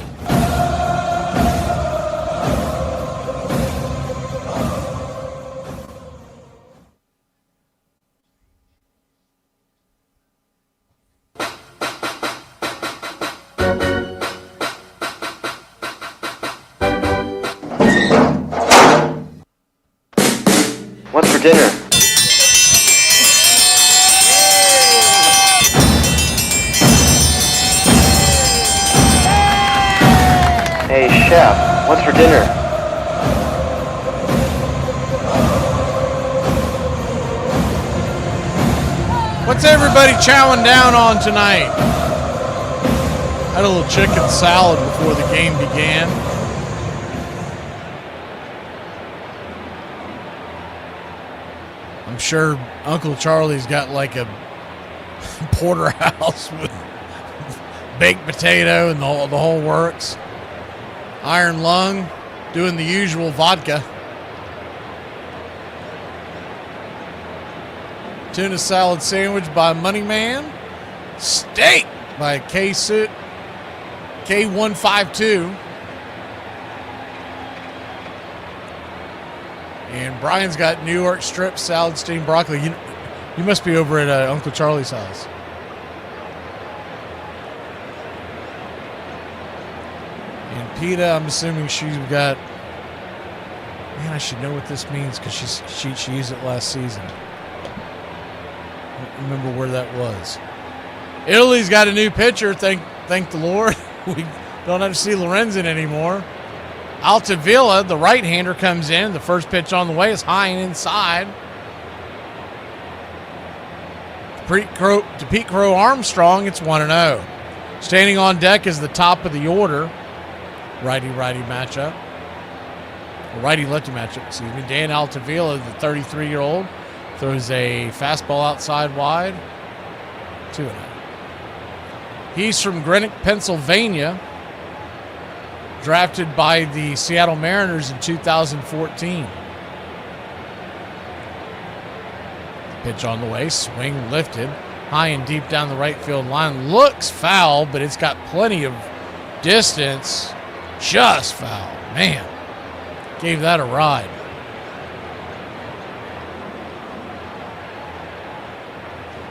dinner? Hey, chef, what's for dinner? What's everybody chowing down on tonight? Had a little chicken salad before the game began. I'm sure Uncle Charlie's got like a porterhouse with baked potato and the whole works. Iron lung, doing the usual vodka. Tuna salad sandwich by Money Man. Steak by K152. And Brian's got New York strip salad, steamed broccoli. You must be over at Uncle Charlie's house. And PETA, I'm assuming she's got. Man, I should know what this means because she used it last season. I don't remember where that was. Italy's got a new pitcher. Thank the Lord. We don't have to see Lorenzen anymore. Altavilla, the right-hander, comes in. The first pitch on the way is high and inside. To Pete Crow Armstrong, it's 1-0. Standing on deck is the top of the order. Righty-righty matchup. Righty-lefty matchup, excuse me. Dan Altavilla, the 33-year-old, throws a fastball outside wide. 2-0. He's from Greenock, Pennsylvania. Drafted by the Seattle Mariners in 2014. Pitch on the way, swing lifted, high and deep down the right field line. Looks foul, but it's got plenty of distance. Just foul. Man, gave that a ride.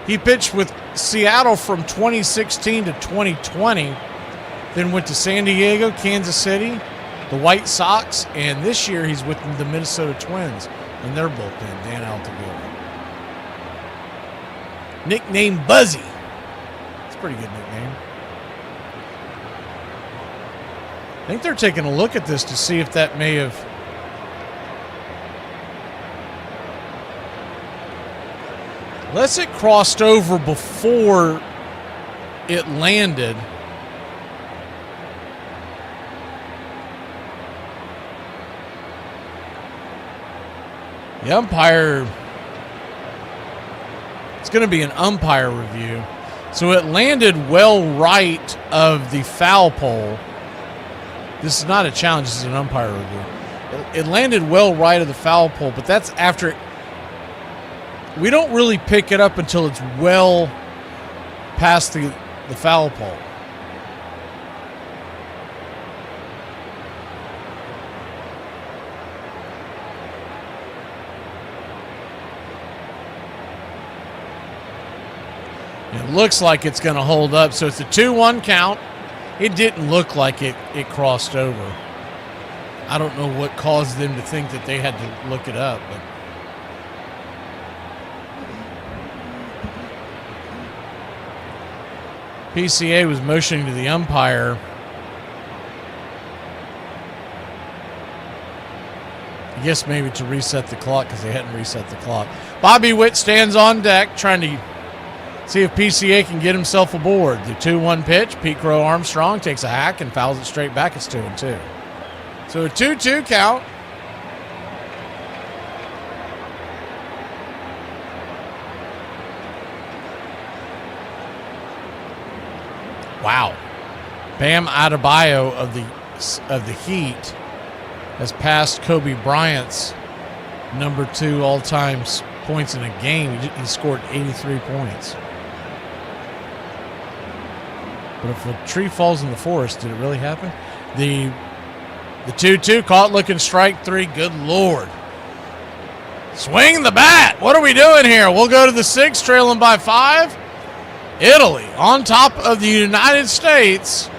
He pitched with Seattle from 2016 to 2020. Then went to San Diego, Kansas City, the White Sox, and this year he's with the Minnesota Twins in their bullpen, Dan Altavilla. Nicknamed Buzzy. It's a pretty good nickname. I think they're taking a look at this to see if that may have... Unless it crossed over before it landed... The umpire, it's going to be an umpire review. So it landed well right of the foul pole. This is not a challenge, this is an umpire review. It landed well right of the foul pole, but that's after it. We don't really pick it up until it's well past the foul pole. It looks like it's going to hold up, so it's a 2-1 count. It didn't look like it crossed over. I don't know what caused them to think that they had to look it up, but PCA was motioning to the umpire. I guess maybe to reset the clock because they hadn't reset the clock. Bobby Witt stands on deck trying to see if PCA can get himself aboard. The 2-1 pitch, Pete Crow Armstrong takes a hack and fouls it straight back. It's 2-2. So a 2-2 count. Wow. Bam Adebayo of the Heat has passed Kobe Bryant's number 2 all-time points in a game. He scored 83 points. But if a tree falls in the forest, did it really happen? The 2-2 caught looking strike 3. Good Lord. Swing the bat. What are we doing here? We'll go to the 6th, trailing by 5. Italy on top of the United States.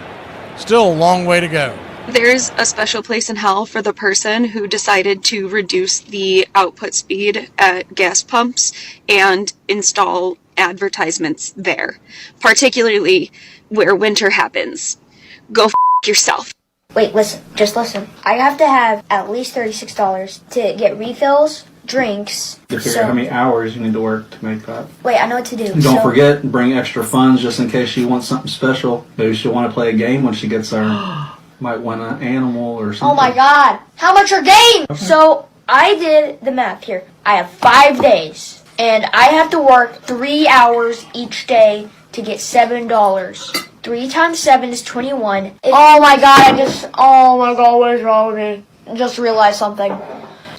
Still a long way to go. There's a special place in hell for the person who decided to reduce the output speed at gas pumps and install advertisements there, particularly where winter happens. Go yourself. Wait, listen, just listen. I have to have at least $36 to get refills, drinks. Figure out how many hours you need to work to make that. Wait, I know what to do. Don't forget, bring extra funds just in case she wants something special. Maybe she'll want to play a game when she gets there. Might want an animal or something. Oh my god, how much are games? Okay. So I did the math here. I have 5 days, and I have to work 3 hours each day to get $7. 3 times 7 is 21. Oh my god, oh my god, what is wrong with me? Just realized something.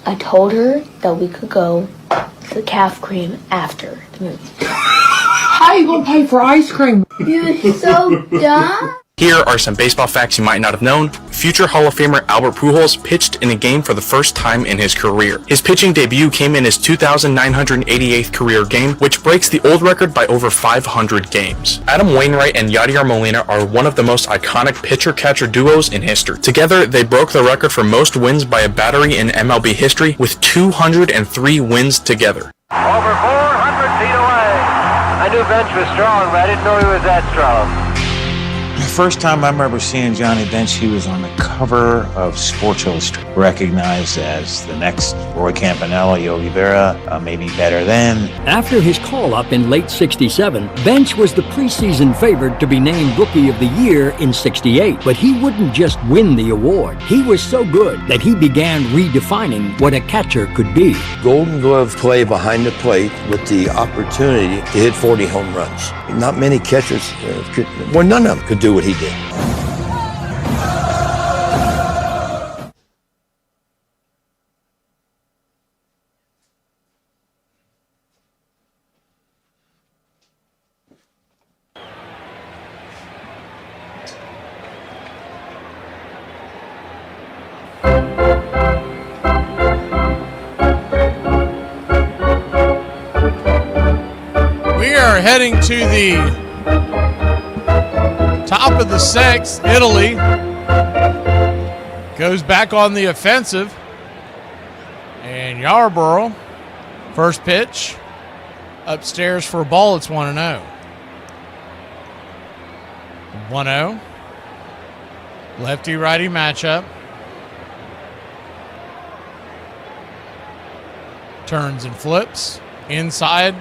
I told her that we could go to the calf cream after the movie. How you gonna pay for ice cream? You're so dumb. Here are some baseball facts you might not have known. Future Hall of Famer Albert Pujols pitched in a game for the first time in his career. His pitching debut came in his 2,988th career game, which breaks the old record by over 500 games. Adam Wainwright and Yadier Molina are one of the most iconic pitcher-catcher duos in history. Together, they broke the record for most wins by a battery in MLB history with 203 wins together. Over 400 feet away. I knew Bench was strong, but I didn't know he was that strong. The first time I remember seeing Johnny Bench, he was on the cover of Sports Illustrated, recognized as the next Roy Campanella, Yogi Berra, maybe better than. After his call-up in late '67, Bench was the preseason favorite to be named Rookie of the Year in '68. But he wouldn't just win the award. He was so good that he began redefining what a catcher could be. Golden Glove play behind the plate with the opportunity to hit 40 home runs. Not many catchers none of them could do what he did. We are heading to the top of the sixth. Italy goes back on the offensive. And Yarborough, first pitch, upstairs for a ball. It's 1-0. 1-0. Lefty-righty matchup. Turns and flips. Inside.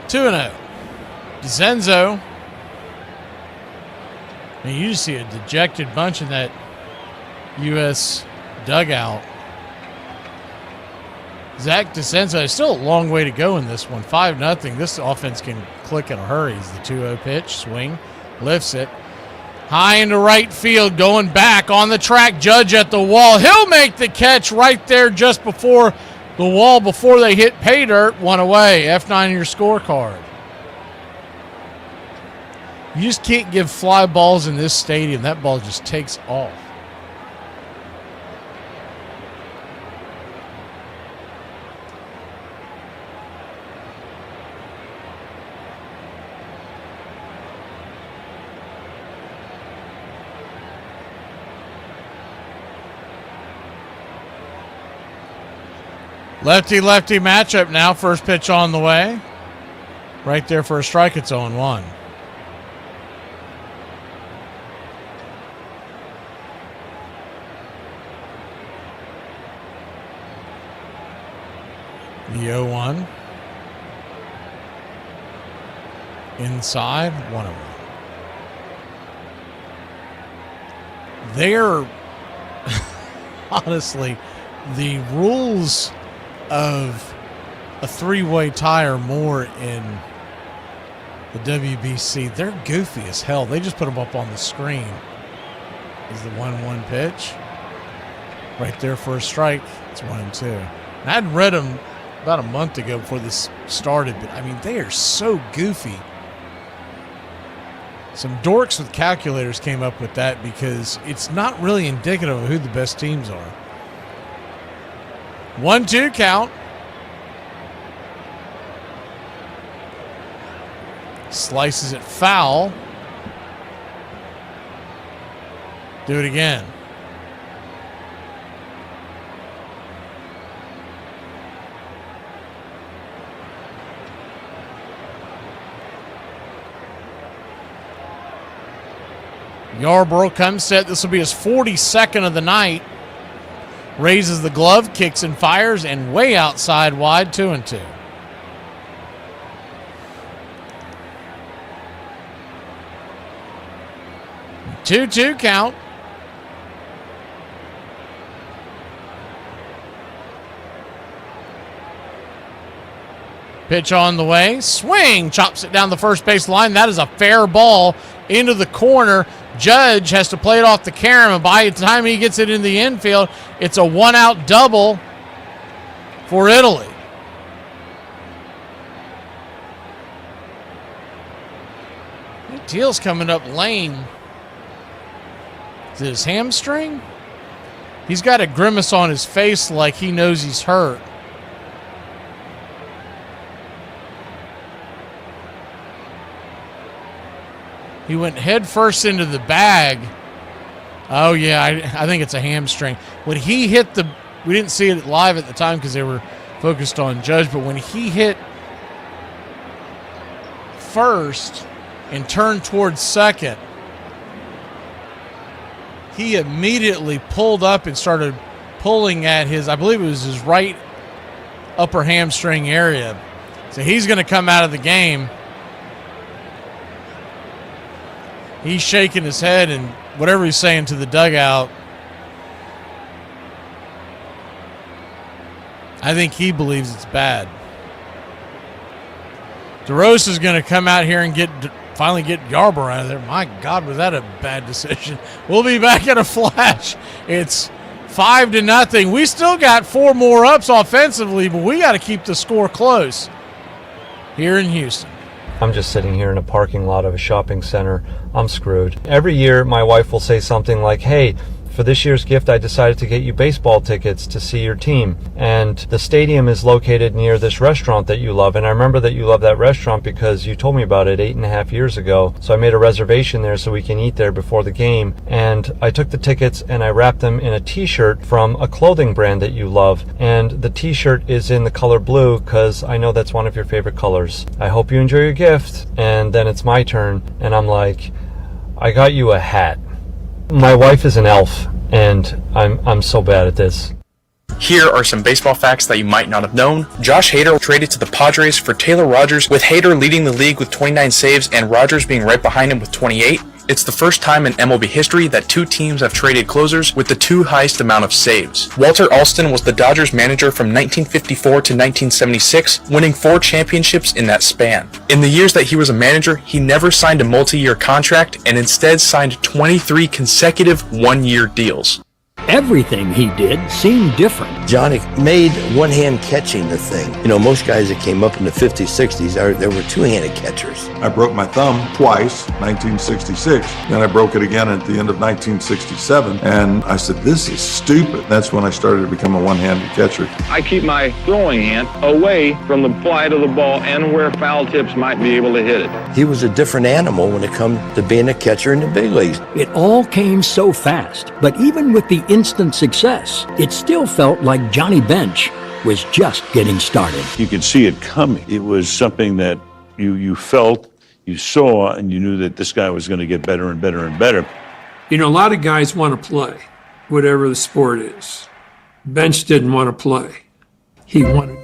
2-0. DeCenzo. I mean, you just see a dejected bunch in that U.S. dugout. Zach DeCenzo is still a long way to go in this one. 5-0. This offense can click in a hurry. It's the 2-0 pitch. Swing. Lifts it. High into right field. Going back on the track. Judge at the wall. He'll make the catch right there just before the wall before they hit pay dirt. 1 away. F9 your scorecard. You just can't give fly balls in this stadium. That ball just takes off. Lefty-lefty matchup now. First pitch on the way. Right there for a strike. It's 0-1. The 0-1. Inside. 1-1. They're honestly, the rules of a three-way tie or more in the WBC, they're goofy as hell. They just put them up on the screen. Is the 1-1 pitch. Right there for a strike. It's 1-2. And I hadn't read them about a month ago before this started, but I mean, they are so goofy. Some dorks with calculators came up with that because it's not really indicative of who the best teams are. 1-2 count. Slices it foul. Do it again. Yarborough comes set. This will be his 42nd of the night. Raises the glove, kicks and fires, and way outside wide, 2-2. Two count. Pitch on the way. Swing. Chops it down the first base line. That is a fair ball into the corner. Judge has to play it off the carom, and by the time he gets it in the infield, it's a one-out double for Italy. Teel's coming up lane. Is it his hamstring? He's got a grimace on his face like he knows he's hurt. He went head first into the bag. Oh, yeah, I think it's a hamstring. When he hit we didn't see it live at the time because they were focused on Judge, but when he hit first and turned towards second, he immediately pulled up and started pulling at I believe it was his right upper hamstring area. So he's going to come out of the game. He's shaking his head and whatever he's saying to the dugout, I think he believes it's bad. DeRosa's going to come out here and finally get Yarborough out of there. My God, was that a bad decision? We'll be back in a flash. It's 5-0. We still got 4 more ups offensively, but we got to keep the score close here in Houston. I'm just sitting here in a parking lot of a shopping center. I'm screwed. Every year, my wife will say something like, hey, for this year's gift, I decided to get you baseball tickets to see your team. And the stadium is located near this restaurant that you love. And I remember that you love that restaurant because you told me about it 8.5 years ago. So I made a reservation there so we can eat there before the game. And I took the tickets and I wrapped them in a t-shirt from a clothing brand that you love. And the t-shirt is in the color blue because I know that's one of your favorite colors. I hope you enjoy your gift. And then it's my turn. And I'm like, I got you a hat. My wife is an elf, and I'm so bad at this. Here are some baseball facts that you might not have known. Josh Hader traded to the Padres for Taylor Rogers, with Hader leading the league with 29 saves and Rogers being right behind him with 28. It's the first time in MLB history that 2 teams have traded closers with the 2 highest amount of saves. Walter Alston was the Dodgers manager from 1954 to 1976, winning 4 championships in that span. In the years that he was a manager, he never signed a multi-year contract and instead signed 23 consecutive one-year deals. Everything he did seemed different. Johnny made one-hand catching the thing. You know, most guys that came up in the 50s, 60s, there were two-handed catchers. I broke my thumb twice, 1966. Then I broke it again at the end of 1967. And I said, this is stupid. That's when I started to become a one-handed catcher. I keep my throwing hand away from the flight of the ball and where foul tips might be able to hit it. He was a different animal when it comes to being a catcher in the big leagues. It all came so fast, but even with the instant success, it still felt like Johnny Bench was just getting started. You could see it coming. It was something that you felt, you saw, and you knew that this guy was going to get better and better and better. You know, a lot of guys want to play, whatever the sport is. Bench didn't want to play. He wanted.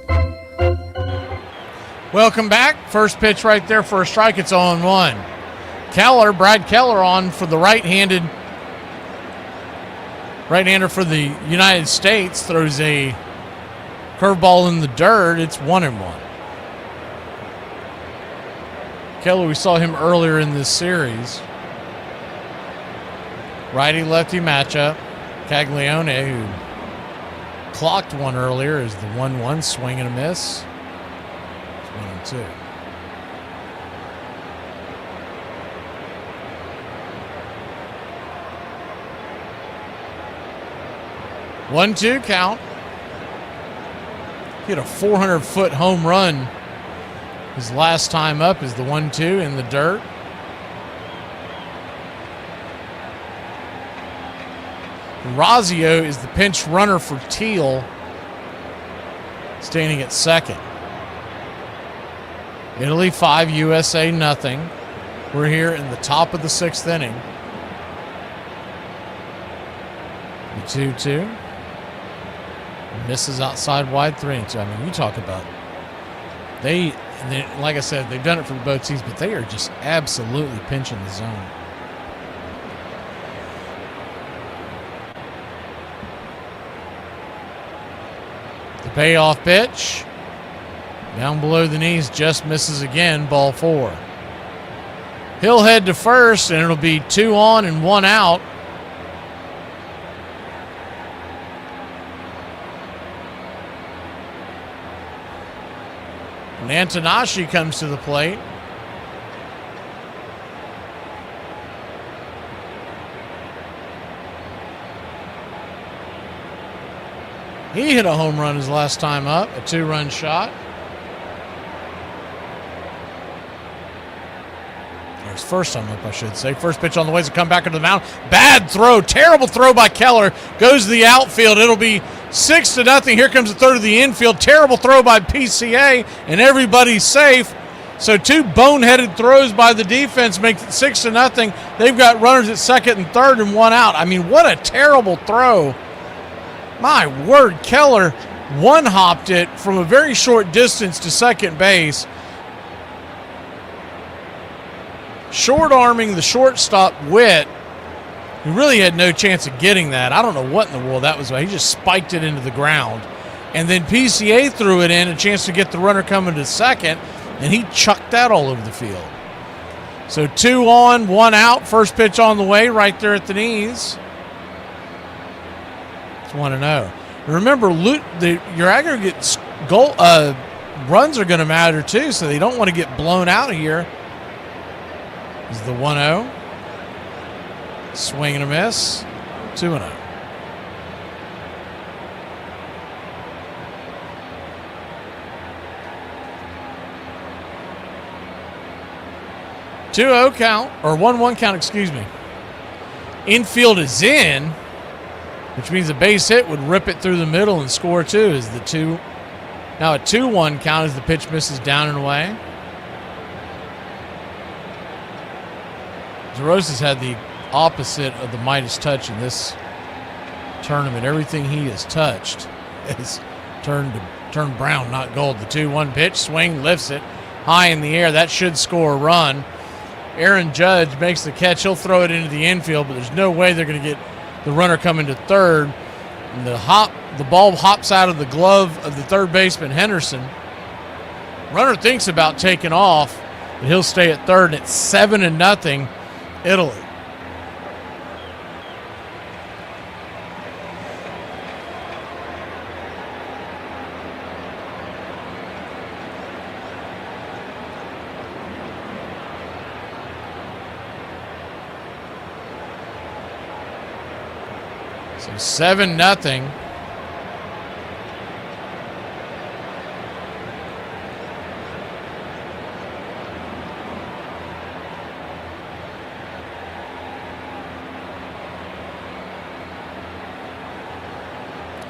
Welcome back. First pitch right there for a strike. It's 0-1. Brad Keller on for the right-hander for the United States, throws a curveball in the dirt. It's 1-1. Keller, we saw him earlier in this series. Righty-lefty matchup. Caglione, who clocked one earlier, is the 1-1 swing and a miss. It's 1-2. 1-2 count. He had a 400-foot home run. His last time up is the 1-2 in the dirt. Razio is the pinch runner for Teel, standing at second. Italy 5, USA nothing. We're here in the top of the 6th inning. The 2-2. Misses outside wide 3-2. I mean, you talk about they, like I said, they've done it for both teams, but they are just absolutely pinching the zone. The payoff pitch. Down below the knees, just misses again, ball 4. He'll head to first, and it'll be 2 on and 1 out. And Antanashi comes to the plate. He hit a home run his last time up, a 2-run shot. Or his first time up, I should say. First pitch on the way to come back into the mound. Bad throw, terrible throw by Keller. Goes to the outfield. It'll be 6-0. Here comes the third of the infield. Terrible throw by PCA, and everybody's safe. So 2 boneheaded throws by the defense make it 6-0. They've got runners at second and third and 1 out. I mean, what a terrible throw. My word, Keller one-hopped it from a very short distance to second base. Short-arming the shortstop Witt, who really had no chance of getting that. I don't know what in the world that was. He just spiked it into the ground. And then PCA threw it in, a chance to get the runner coming to second, and he chucked that all over the field. So 2 on, 1 out. First pitch on the way right there at the knees. It's 1-0. Remember, your aggregate goal runs are going to matter too, so they don't want to get blown out here. This is the 1-0. Swing and a miss. 2-0. Two-0 count, or 1-1 count, excuse me. Infield is in, which means a base hit would rip it through the middle and score 2 is the 2. Now a 2-1 count as the pitch misses down and away. DeRosa's had the opposite of the Midas touch in this tournament. Everything he has touched has turned brown, not gold. The 2-1 pitch, swing, lifts it high in the air. That should score a run. Aaron Judge makes the catch. He'll throw it into the infield, but there's no way they're going to get the runner coming to third. And the ball hops out of the glove of the third baseman, Henderson. Runner thinks about taking off, but he'll stay at third, and it's 7-0, Italy. So 7-0.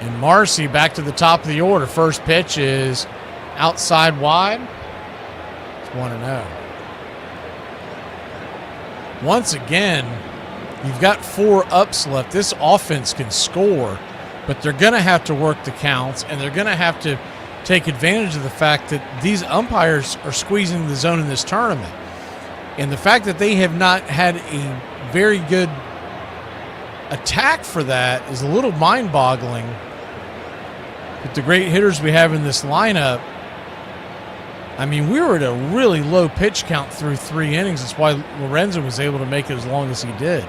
And Marcy back to the top of the order. First pitch is outside wide. It's 1-0. Once again, you've got 4 ups left. This offense can score, but they're going to have to work the counts, and they're going to have to take advantage of the fact that these umpires are squeezing the zone in this tournament. And the fact that they have not had a very good attack for that is a little mind-boggling. With the great hitters we have in this lineup, I mean, we were at a really low pitch count through 3 innings. That's why Lorenzo was able to make it as long as he did.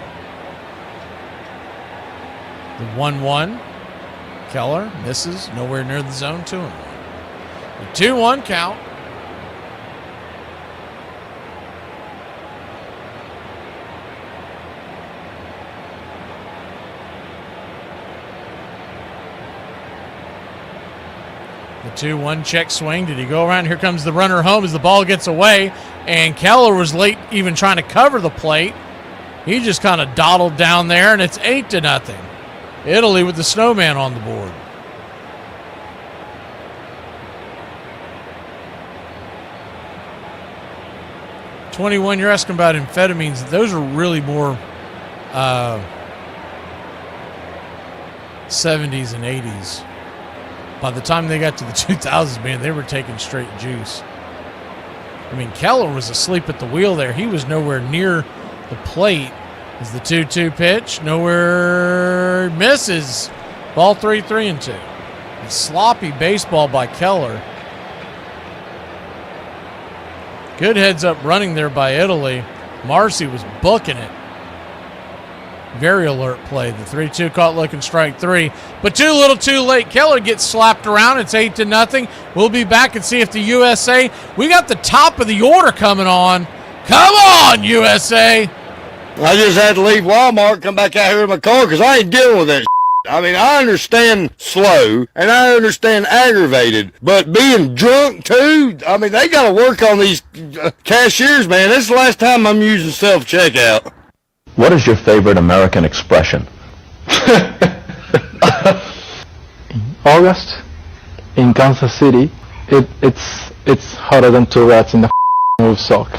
The 1-1. Keller misses, nowhere near the zone, 2-1. The 2-1 count. The 2-1 check swing. Did he go around? Here comes the runner home as the ball gets away. And Keller was late even trying to cover the plate. He just kind of dawdled down there, and it's 8-0. Italy with the snowman on the board. "21, you're asking about amphetamines. Those are really more 70s and 80s. By the time they got to the 2000s, man, they were taking straight juice. I mean, Keller was asleep at the wheel there. He was nowhere near the plate. As the 2-2 pitch, nowhere, misses. Ball 3-2. A sloppy baseball by Keller. Good heads up running there by Italy. Marcy was booking it. Very alert play. The 3-2 caught looking, strike three. But too little too late. Keller gets slapped around. It's 8-0. We'll be back and see if the USA. We got the top of the order coming on. Come on, USA. I just had to leave Walmart, come back out here in my car because I ain't dealing with that. I mean, I understand slow and I understand aggravated, but being drunk too, I mean, they got to work on these cashiers, man. This is the last time I'm using self-checkout. What is your favorite American expression? August in Kansas City, it's hotter than two rats in the roof sock.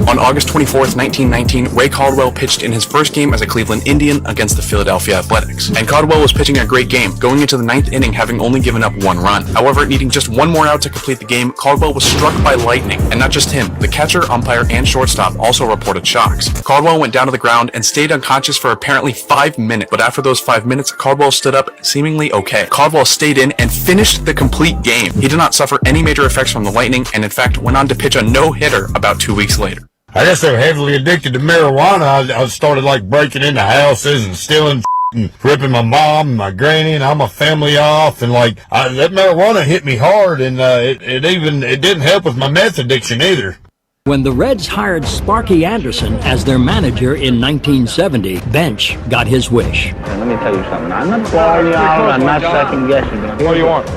On August 24th, 1919, Ray Caldwell pitched in his first game as a Cleveland Indian against the Philadelphia Athletics. And Caldwell was pitching a great game, going into the ninth inning having only given up one run. However, needing just one more out to complete the game, Caldwell was struck by lightning. And not just him, the catcher, umpire, and shortstop also reported shocks. Caldwell went down to the ground and stayed unconscious for apparently 5 minutes. But after those 5 minutes, Caldwell stood up seemingly okay. Caldwell stayed in and finished the complete game. He did not suffer any major effects from the lightning and in fact went on to pitch a no-hitter about 2 weeks later. I guess they're heavily addicted to marijuana. I started like breaking into houses and stealing and ripping my mom and my granny and all my family off. And like that marijuana hit me hard, and it didn't help with my meth addiction either. When the Reds hired Sparky Anderson as their manager in 1970, Bench got his wish. Let me tell you something. I'm not calling you out. I'm not second guessing. What do you want?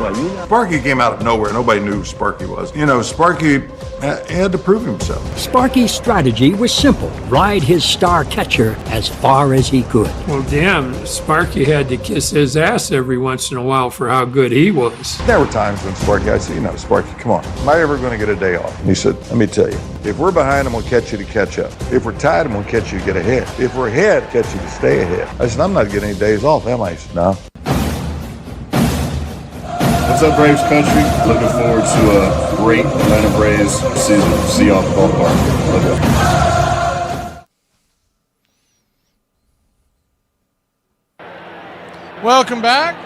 Sparky came out of nowhere. Nobody knew who Sparky was. You know, Sparky had to prove himself. Sparky's strategy was simple: ride his star catcher as far as he could. Well, damn, Sparky had to kiss his ass every once in a while for how good he was. There were times when Sparky, I said, Sparky, come on. Am I ever going to get a day off? And he said, let me tell you. If we're behind, I'm going to catch you to catch up. If we're tied, I'm going to catch you to get ahead. If we're ahead, catch you to stay ahead. I said, I'm not getting any days off, am I? He said, no. What's up, Braves country? Looking forward to a great Atlanta Braves season. See you off the ballpark. Love you. Welcome back.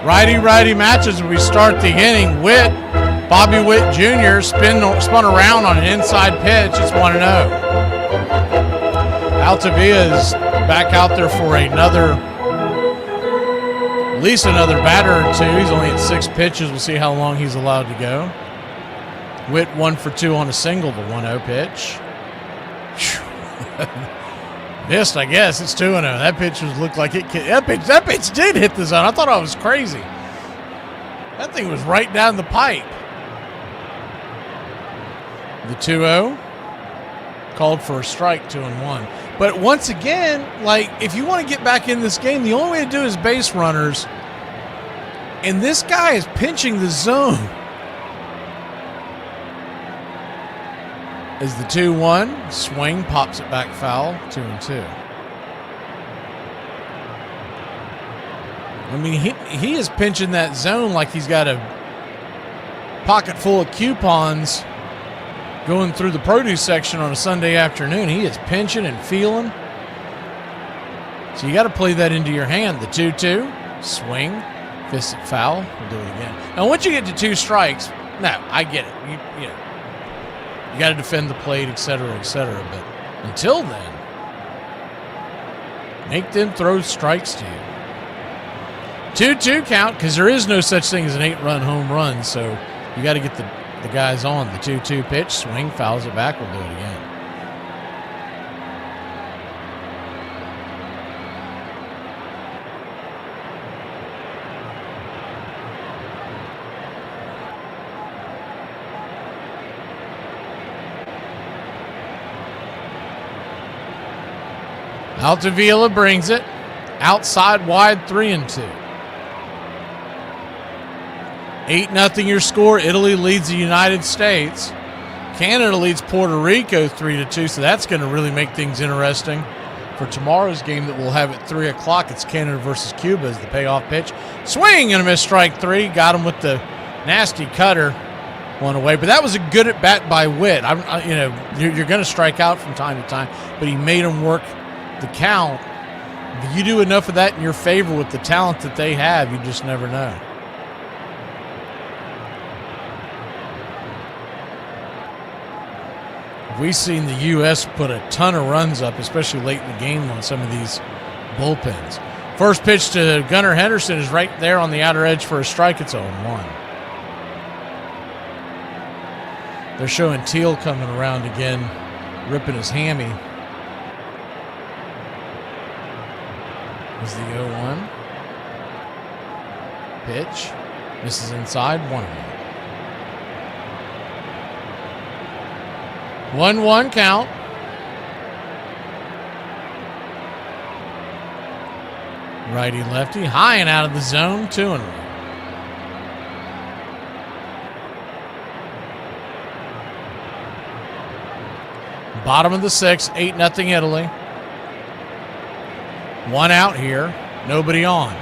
Righty-righty matches as we start the inning. Bobby Witt Jr. spun around on an inside pitch. It's 1-0. Altavia is back out there for at least another batter or two. He's only at 6 pitches. We'll see how long he's allowed to go. Witt 1 for 2 on a single, the 1-0 pitch. Missed, I guess. It's 2-0. That pitch looked like it. That pitch did hit the zone. I thought I was crazy. That thing was right down the pipe. The 2-0 called for a strike, 2-1. But once again, like, if you want to get back in this game, the only way to do it is base runners. And this guy is pinching the zone. As the 2-1 swing pops it back foul, 2-2. I mean, he is pinching that zone like he's got a pocket full of coupons going through the produce section on a Sunday afternoon. He is pinching and feeling. So you got to play that into your hand. The 2-2 swing, fist it foul. We'll do it again. Now, once you get to 2 strikes, no, I get it. You got to defend the plate, et cetera, but until then, make them throw strikes to you. 2-2 count, because there is no such thing as an 8-run home run, so You got to get the guys on. The 2-2 pitch, swing, fouls it back. We'll do it again. Altavilla brings it. Outside wide, 3-2. 8-0 your score. Italy leads the United States. Canada leads Puerto Rico 3-2, so that's going to really make things interesting for tomorrow's game that we'll have at 3 o'clock. It's Canada versus Cuba as the payoff pitch. Swing and a miss, strike 3. Got him with the nasty cutter. One away, but that was a good at bat by Witt. You're going to strike out from time to time, but he made him work the count. If you do enough of that in your favor with the talent that they have, you just never know. We've seen the U.S. put a ton of runs up, especially late in the game on some of these bullpens. First pitch to Gunnar Henderson is right there on the outer edge for a strike. It's 0-1. They're showing Teel coming around again, ripping his hammy. Is the 0-1. Pitch. Misses inside. 1-1. 1-1 count. Righty lefty. High and out of the zone. 2-1. Bottom of the 6th. 8-0 Italy. One out here. Nobody on.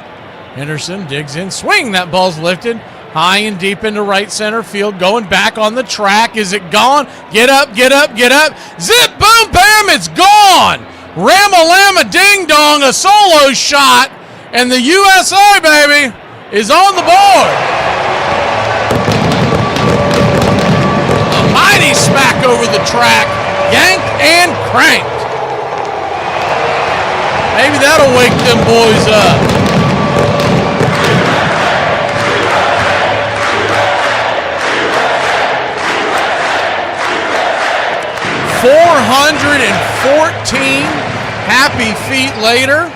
Henderson digs in. Swing. That ball's lifted. High and deep into right center field. Going back on the track. Is it gone? Get up, get up, get up. Zip, boom, bam. It's gone. Ram-a-lamma ding dong. A solo shot. And the USA, baby, is on the board. A mighty smack over the track. Yanked and cranked. Maybe that'll wake them boys up. $414 happy feet later.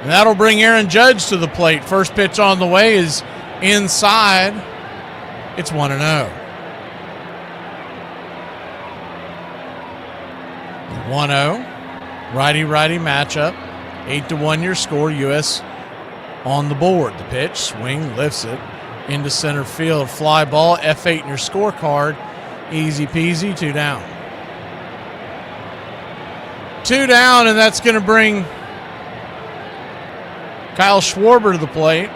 And that'll bring Aaron Judge to the plate. First pitch on the way is inside. It's 1-0. 1-0. Righty-righty matchup. 8-1 your score. U.S. on the board. The pitch, swing, lifts it into center field. Fly ball, F8 in your scorecard. Easy peasy, 2 down. 2 down, and that's going to bring Kyle Schwarber to the plate.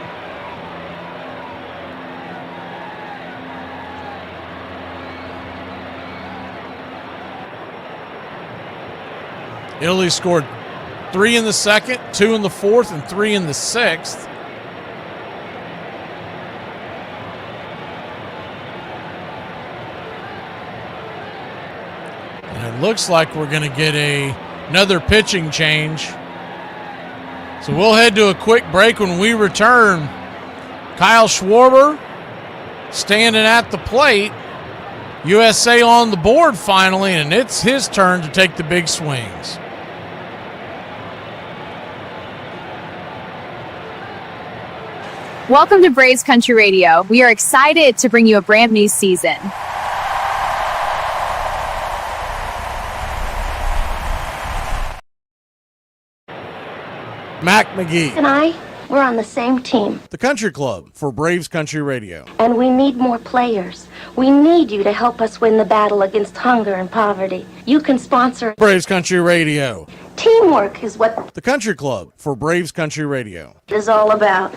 Italy scored 3 in the second, 2 in the fourth, and 3 in the sixth. And it looks like we're going to get another pitching change. So we'll head to a quick break. When we return, Kyle Schwarber standing at the plate. USA on the board finally, and it's his turn to take the big swings. Welcome to Braves Country Radio. We are excited to bring you a brand new season. Mac McGee and I, we're on the same team. The Country Club for Braves Country Radio. And we need more players. We need you to help us win the battle against hunger and poverty. You can sponsor Braves Country Radio. Teamwork is what The Country Club for Braves Country Radio is all about.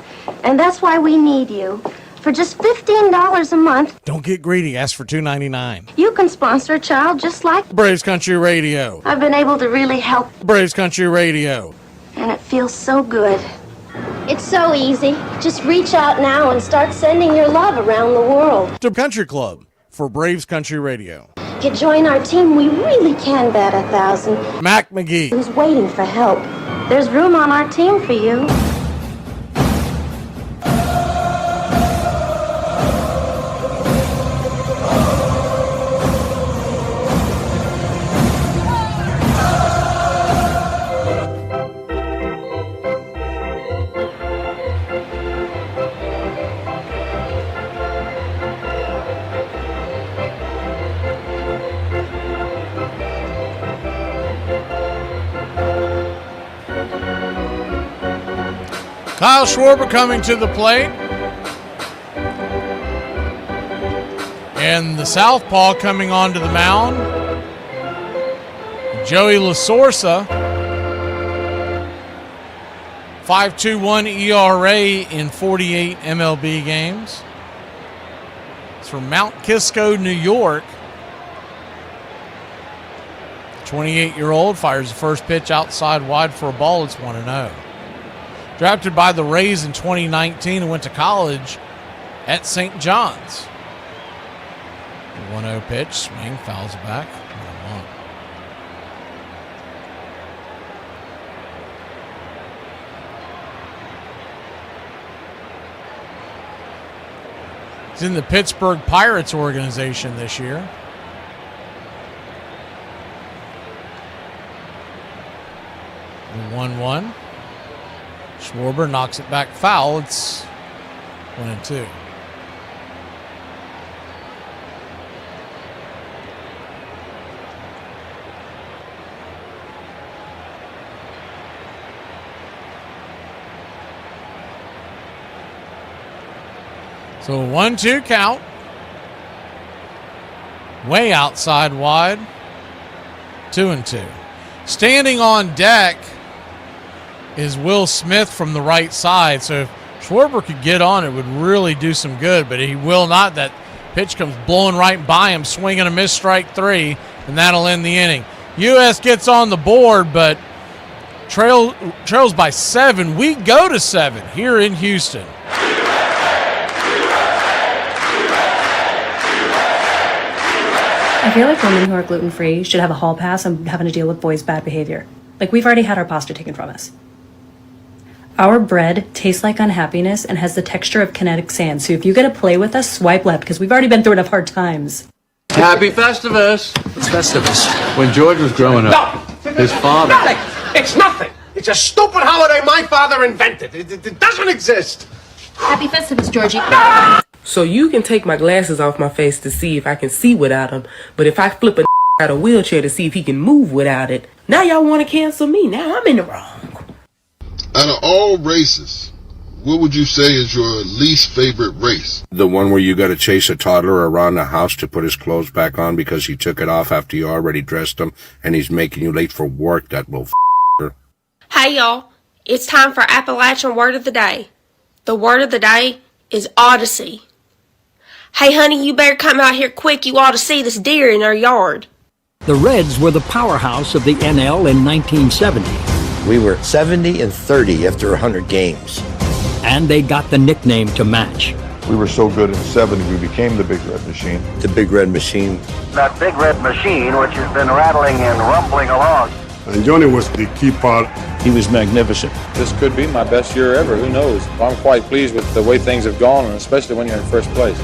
And that's why we need you. For just $15 a month, don't get greedy. Ask for $2.99. you can sponsor a child just like Braves Country Radio. I've been able to really help. Braves Country Radio. And it feels so good. It's so easy. Just reach out now and start sending your love around the world. The Country Club for Braves Country Radio. To join our team, we really can bat 1,000. Mac McGee. Who's waiting for help. There's room on our team for you. Kyle Schwarber coming to the plate. And the southpaw coming onto the mound, Joey LaSorsa. 5.21 ERA in 48 MLB games. It's from Mount Kisco, New York. 28-year-old fires the first pitch outside wide for a ball. It's 1-0. Drafted by the Rays in 2019 and went to college at St. John's. 1-0 pitch, swing, fouls it back. 1-1. He's in the Pittsburgh Pirates organization this year. The 1-1. Schwarber knocks it back foul. It's 1-2. So 1-2 count. Way outside wide. 2-2. Standing on deck is Will Smith from the right side. So if Schwarber could get on, it would really do some good, but he will not. That pitch comes blowing right by him, swinging a miss, strike 3, and that'll end the inning. U.S. gets on the board, but trails by 7. We go to 7 here in Houston. I feel like women who are gluten-free should have a hall pass on having to deal with boys' bad behavior. Like, we've already had our pasta taken from us. Our bread tastes like unhappiness and has the texture of kinetic sand, so if you get to play with us, swipe left, because we've already been through enough hard times. Happy Festivus! What's Festivus? When George was growing up, his father... Nothing! It's nothing! It's a stupid holiday my father invented. It doesn't exist! Happy Festivus, Georgie. So you can take my glasses off my face to see if I can see without them, but if I flip a out a wheelchair to see if he can move without it, now y'all want to cancel me. Now I'm in the wrong. Out of all races, what would you say is your least favorite race? The one where you got to chase a toddler around the house to put his clothes back on because he took it off after you already dressed him and he's making you late for work, that little f***er. Hey y'all, it's time for Appalachian Word of the Day. The word of the day is Odyssey. Hey honey, you better come out here quick. You ought to see this deer in our yard. The Reds were the powerhouse of the NL in 1970. We were 70-30 after 100 games. And they got the nickname to match. We were so good in the 70s, we became the Big Red Machine. The Big Red Machine. That Big Red Machine, which has been rattling and rumbling along. And Johnny was the key part. He was magnificent. This could be my best year ever. Who knows? I'm quite pleased with the way things have gone, and especially when you're in first place.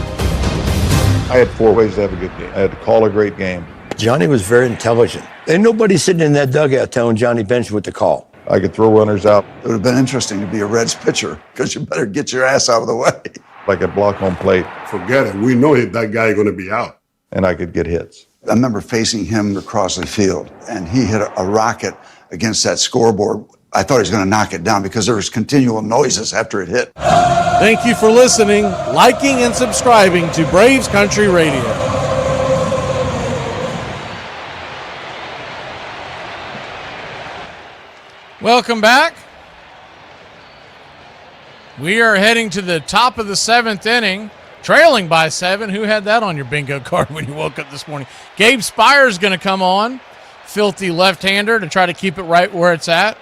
I had 4 ways to have a good game. I had to call a great game. Johnny was very intelligent. Ain't nobody sitting in that dugout telling Johnny Bench what to call. I could throw runners out. It would have been interesting to be a Reds pitcher, because you better get your ass out of the way. I could block home plate. Forget it. We know that guy going to be out. And I could get hits. I remember facing him across the field, and he hit a rocket against that scoreboard. I thought he was going to knock it down because there was continual noises after it hit. Thank you for listening, liking, and subscribing to Braves Country Radio. Welcome back. We are heading to the top of the 7th inning, trailing by 7. Who had that on your bingo card when you woke up this morning? Gabe Spire's going to come on, filthy left-hander, to try to keep it right where it's at.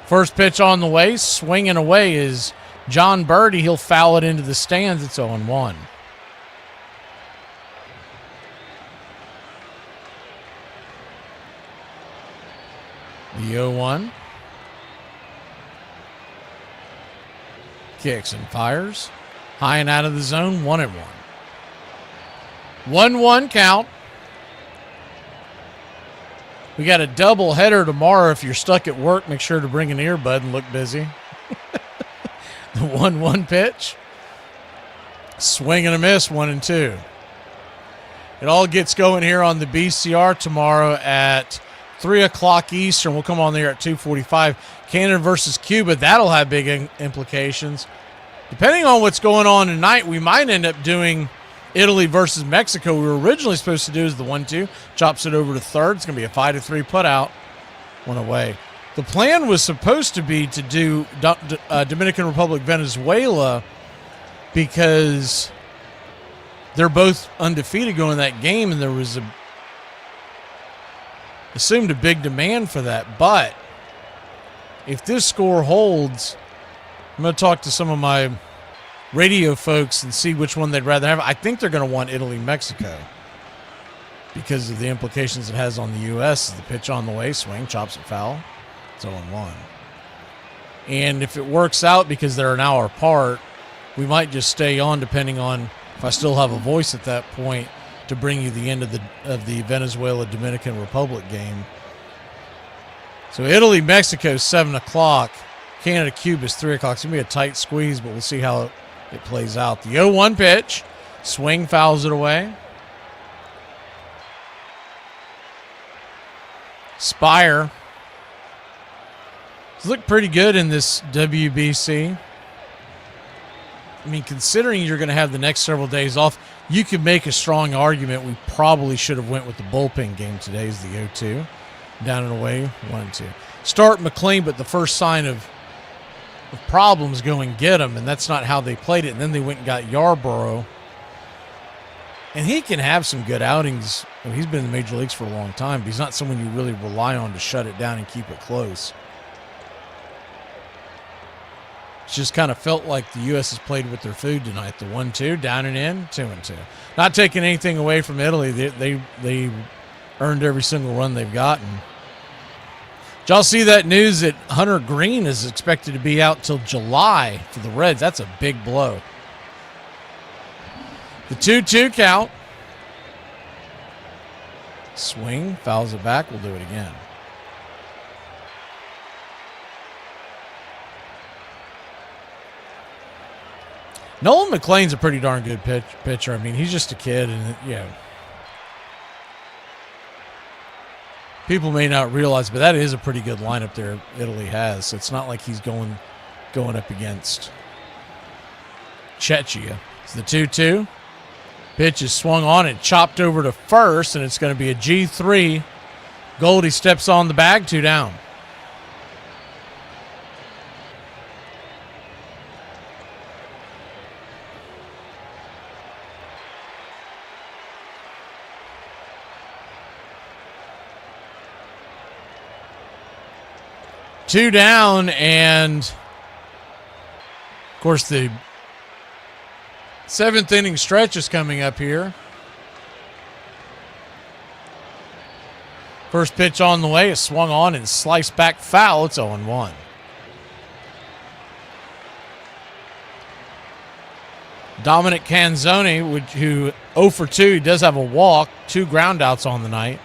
First pitch on the way, swinging away is John Birdie. He'll foul it into the stands. It's 0-1. The 0-1. Kicks and fires. High and out of the zone, 1-1. 1-1 count. We got a double header tomorrow. If you're stuck at work, make sure to bring an earbud and look busy. The 1-1 pitch. Swing and a miss, 1-2. It all gets going here on the BCR tomorrow at 3 o'clock Eastern. We'll come on there at 2:45. Canada versus Cuba. That'll have big implications. Depending on what's going on tonight, we might end up doing Italy versus Mexico. We were originally supposed to do is the 1-2. Chops it over to third. It's going to be a 5-3 putout. One away. The plan was supposed to be to do Dominican Republic, Venezuela, because they're both undefeated going that game, and there was assumed a big demand for that. But if this score holds, I'm going to talk to some of my radio folks and see which one they'd rather have. I think they're going to want Italy-Mexico because of the implications it has on the U.S. The pitch on the way, swing, chops it foul. It's 0-1. And if it works out because they're an hour apart, we might just stay on depending on if I still have a voice at that point to bring you the end of the Venezuela-Dominican Republic game. So Italy-Mexico, 7 o'clock. Canada-Cuba is 3 o'clock. It's going to be a tight squeeze, but we'll see how it plays out. The 0-1 pitch. Swing, fouls it away. Spire. It's looked pretty good in this WBC. I mean, considering you're going to have the next several days off, you could make a strong argument we probably should have went with the bullpen game today as the 0-2. Down and away, 1-2. Start McLean, but the first sign of problems go and get him, and that's not how they played it. And then they went and got Yarborough. And he can have some good outings. I mean, he's been in the major leagues for a long time, but he's not someone you really rely on to shut it down and keep it close. It's just kind of felt like the U.S. has played with their food tonight. The 1-2, down and in, 2-2. Not taking anything away from Italy. They earned every single run they've gotten. Did y'all see that news that Hunter Green is expected to be out till July for the Reds? That's a big blow. The 2-2 count. Swing, fouls it back. We'll do it again. Nolan McLean's a pretty darn good pitcher. I mean, he's just a kid, and people may not realize, but that is a pretty good lineup there Italy has. So it's not like he's going up against Czechia. It's the 2-2. Pitch is swung on and chopped over to first, and it's going to be a G3. Goldie steps on the bag, 2 down. Two down, and of course the 7th inning stretch is coming up here. First pitch on the way is swung on and sliced back foul. It's 0-1. Dominic Canzoni, who 0 for 2, he does have a walk, 2 ground outs on the night.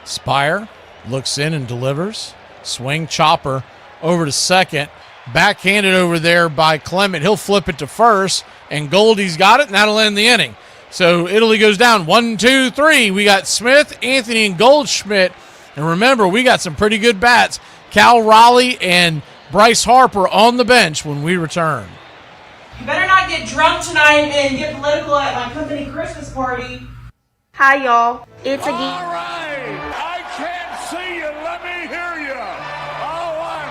Spire looks in and delivers. Swing, chopper over to second. Backhanded over there by Clement. He'll flip it to first, and Goldie's got it, and that'll end the inning. So Italy goes down 1, 2, 3. We got Smith, Anthony, and Goldschmidt. And remember, we got some pretty good bats. Cal Raleigh and Bryce Harper on the bench when we return. You better not get drunk tonight and get political at my company Christmas party. Hi, y'all. It's a All right. I can't see you. Let me hear you. A 1,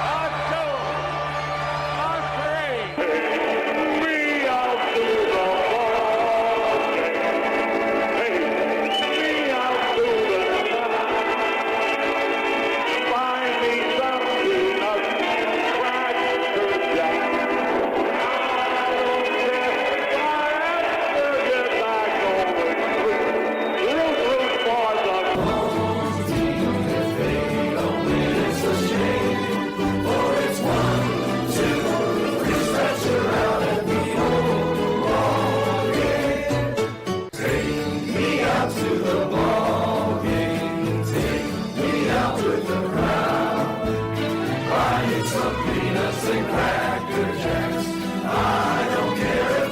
a 2, a 3. Me out to the ball game. Me out to the night. Find me something of Cracker Jack. I don't care if I have to get back over. Root for the Some peanuts and Cracker Jacks. I don't care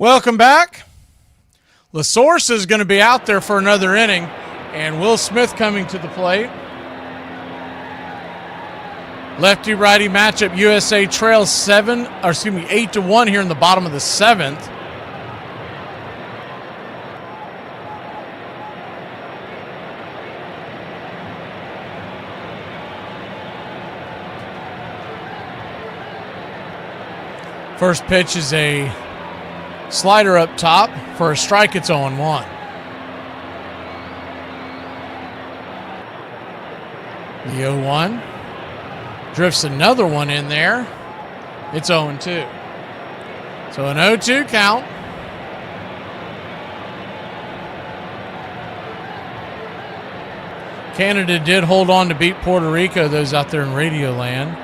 Welcome back. LaSource is going to be out there for another inning, and Will Smith coming to the plate. Lefty-righty matchup. USA trails 8-1 here in the bottom of the 7th. First pitch is a slider up top for a strike. It's 0-1. The 0-1 drifts another one in there. It's 0-2. So an 0-2 count. Canada did hold on to beat Puerto Rico, those out there in Radio Land.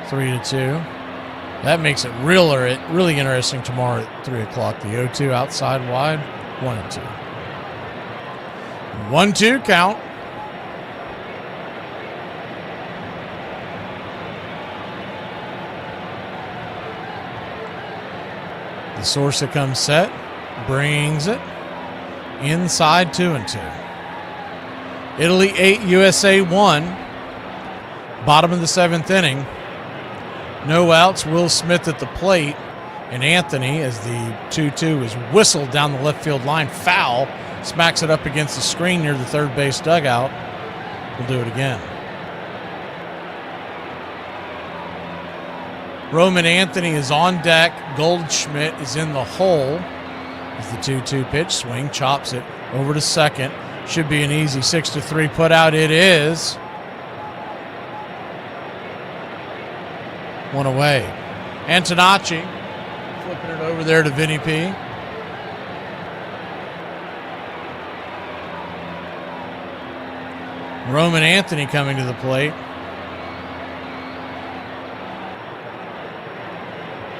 3-2. That makes it really interesting tomorrow at 3 o'clock. The 0-2 outside wide, 1-2. 1-2 count. The source that comes set, brings it inside 2-2. Italy 8, USA 1. Bottom of the 7th inning. No outs, Will Smith at the plate, and Anthony, as the 2-2 is whistled down the left field line, foul, smacks it up against the screen near the third base dugout. We'll do it again. Roman Anthony is on deck. Goldschmidt is in the hole. As the 2-2 pitch, swing, chops it over to second. Should be an easy 6-3 put out. It is. One away. Antonacci flipping it over there to Vinny P. Roman Anthony coming to the plate.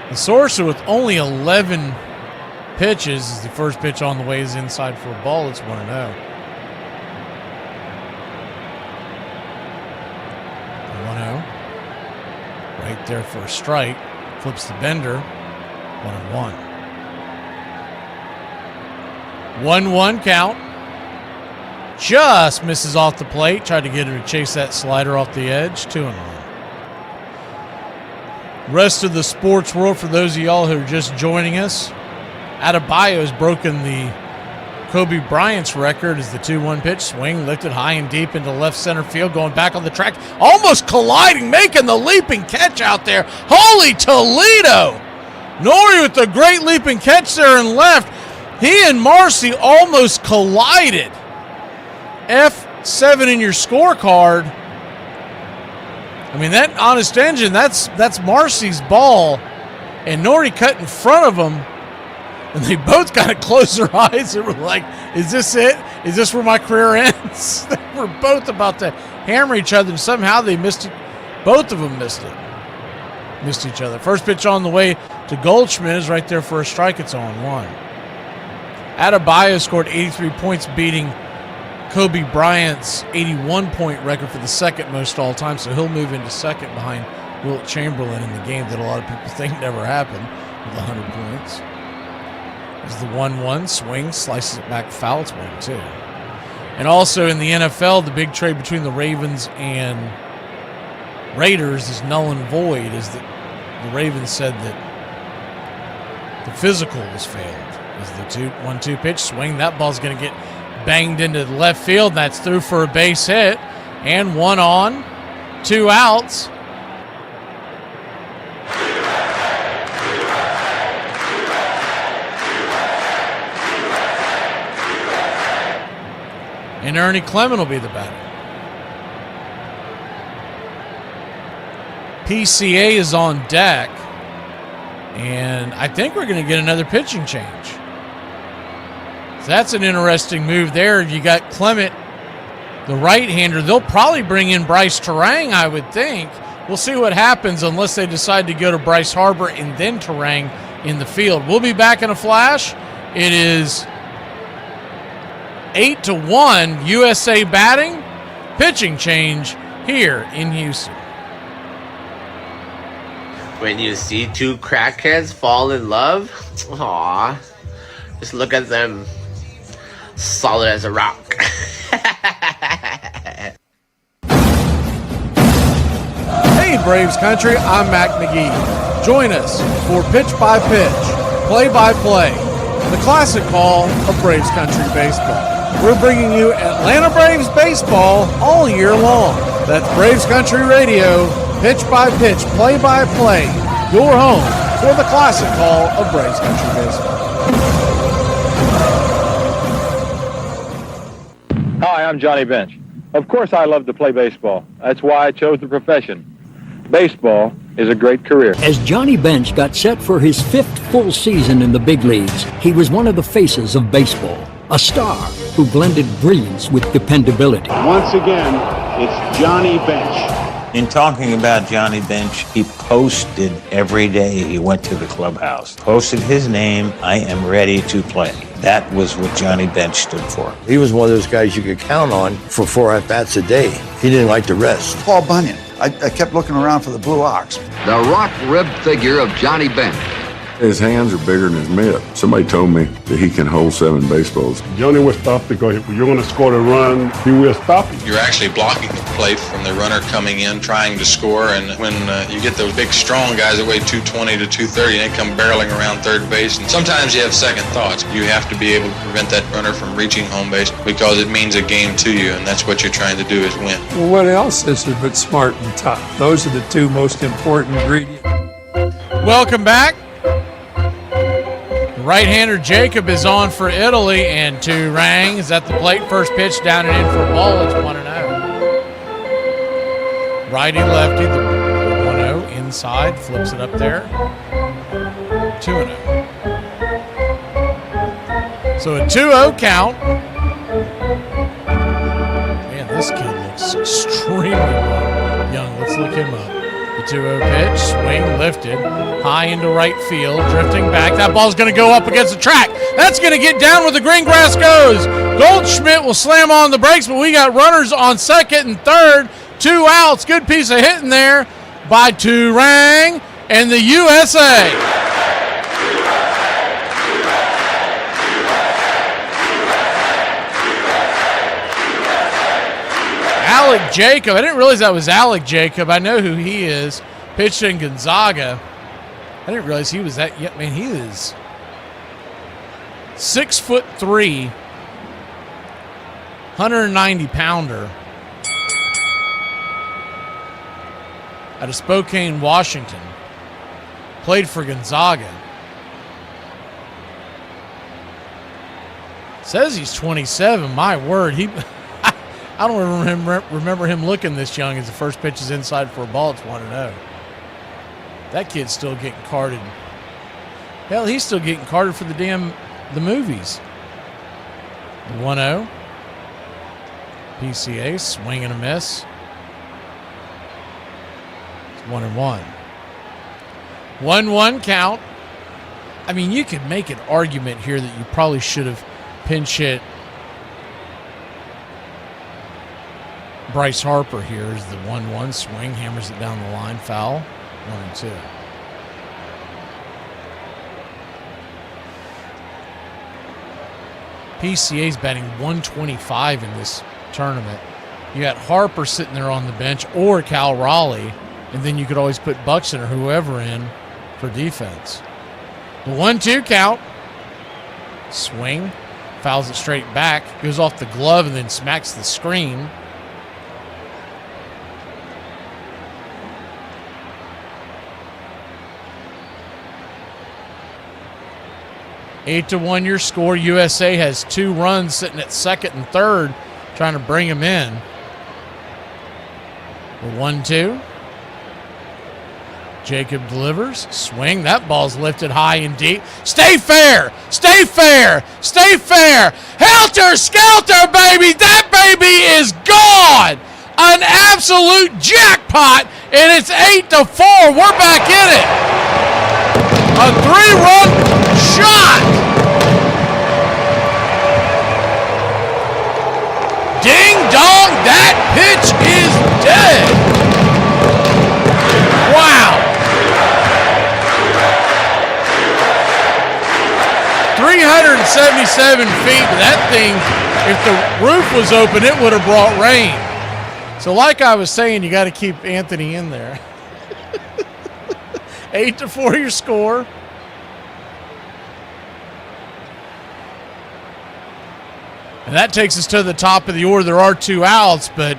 The Sorcerer with only 11 pitches is the first pitch on the way is inside for a ball. It's 1-0. 1-0. Right there for a strike. Flips the bender. 1-1. 1-1 count. Just misses off the plate. Tried to get her to chase that slider off the edge. 2-1. Rest of the sports world, for those of y'all who are just joining us, Adebayo has broken the Kobe Bryant's record as the 2-1 pitch swing, lifted high and deep into left center field, going back on the track, almost colliding, making the leaping catch out there. Holy Toledo! Nori with the great leaping catch there in left. He and Marcy almost collided. F7 in your scorecard. I mean, that Honest Engine, that's Marcy's ball, and Nori cut in front of him, and they both kind of closed their eyes and were like, is this it? Is this where my career ends? They were both about to hammer each other, and somehow they missed it. Both of them missed it. Missed each other. First pitch on the way to Goldschmidt is right there for a strike. It's 0-1. Adebayo scored 83 points, beating Kobe Bryant's 81-point record for the second most all time, so he'll move into second behind Wilt Chamberlain in the game that a lot of people think never happened with 100 points. There's the 1-1 swing, slices it back foul. It's 1-2. And also in the NFL, the big trade between the Ravens and Raiders is null and void, as the Ravens said that the physical was failed. As the 1-2 pitch swing, that ball's going to get banged into the left field. That's through for a base hit. And 1 on, 2 outs. And Ernie Clement will be the batter. PCA is on deck. And I think we're going to get another pitching change. So that's an interesting move there. You got Clement, the right-hander. They'll probably bring in Bryce Terang, I would think. We'll see what happens unless they decide to go to Bryce Harper and then Terang in the field. We'll be back in a flash. It is 8-1 USA batting. Pitching change here in Houston. When you see two crackheads fall in love, aw, just look at them, solid as a rock. Hey Braves Country, I'm Mac McGee. Join us for Pitch by Pitch, Play by Play, the classic call of Braves Country baseball. We're bringing you Atlanta Braves baseball all year long. That's Braves Country Radio, Pitch by Pitch, Play by Play, your home for the classic call of Braves Country baseball. Hi, I'm Johnny Bench. Of course I love to play baseball. That's why I chose the profession. Baseball is a great career. As Johnny Bench got set for his 5th full season in the big leagues, he was one of the faces of baseball, a star who blended brilliance with dependability. Once again, it's Johnny Bench. In talking about Johnny Bench, he posted every day he went to the clubhouse. Posted his name, I am ready to play. That was what Johnny Bench stood for. He was one of those guys you could count on for 4 at-bats a day. He didn't like to rest. Paul Bunyan. I kept looking around for the blue ox. The rock-ribbed figure of Johnny Bench. His hands are bigger than his mitt. Somebody told me that he can hold 7 baseballs. Johnny will stop because if you're going to score the run, he will stop you. You're actually blocking the play from the runner coming in, trying to score. And when you get those big, strong guys that weigh 220 to 230, and they come barreling around third base, and sometimes you have second thoughts. You have to be able to prevent that runner from reaching home base because it means a game to you, and that's what you're trying to do is win. Well, what else is there but smart and tough? Those are the 2 most important ingredients. Welcome back. Right-hander Jacob is on for Italy, and 2 rangs at the plate. First pitch down and in for a ball. It's 1-0. Righty-lefty, the 1-0 inside, flips it up there. 2-0. So a 2-0 count. Man, this kid looks extremely young. Let's look him up. The 2-0 pitch, swing lifted, high into right field, drifting back. That ball's going to go up against the track. That's going to get down where the green grass goes. Goldschmidt will slam on the brakes, but we got runners on second and third. 2 outs. Good piece of hitting there by Turang and the USA. Alec Jacob. I didn't realize that was Alec Jacob. I know who he is. Pitched in Gonzaga. I didn't realize he was that yet. Man, he is 6'3", 190-pounder out of Spokane, Washington. Played for Gonzaga. Says he's 27. My word, I don't remember him looking this young as the first pitch is inside for a ball. It's 1-0. That kid's still getting carded. Hell, he's still getting carded for the movies. The 1-0. PCA, swing and a miss. It's 1-1. 1-1 count. I mean, you could make an argument here that you probably should have pinch hit Bryce Harper. Here is the 1-1 swing, hammers it down the line, foul. 1-2. PCA's batting 125 in this tournament. You got Harper sitting there on the bench or Cal Raleigh, and then you could always put Buxton or whoever in for defense. The 1-2 count. Swing, fouls it straight back, goes off the glove and then smacks the screen. Eight to 1 your score. USA has 2 runs sitting at second and third, trying to bring them in. The 1-2. Jacob delivers. Swing. That ball's lifted high and deep. Stay fair. Stay fair. Stay fair. Helter Skelter, baby. That baby is gone. An absolute jackpot. And it's 8-4. We're back in it. A 3-run shot. Ding dong. That pitch is dead. Wow. 377 feet. That thing, if the roof was open, it would have brought rain. So like I was saying, you got to keep Anthony in there. 8-4 your score. And that takes us to the top of the order. There are 2 outs, but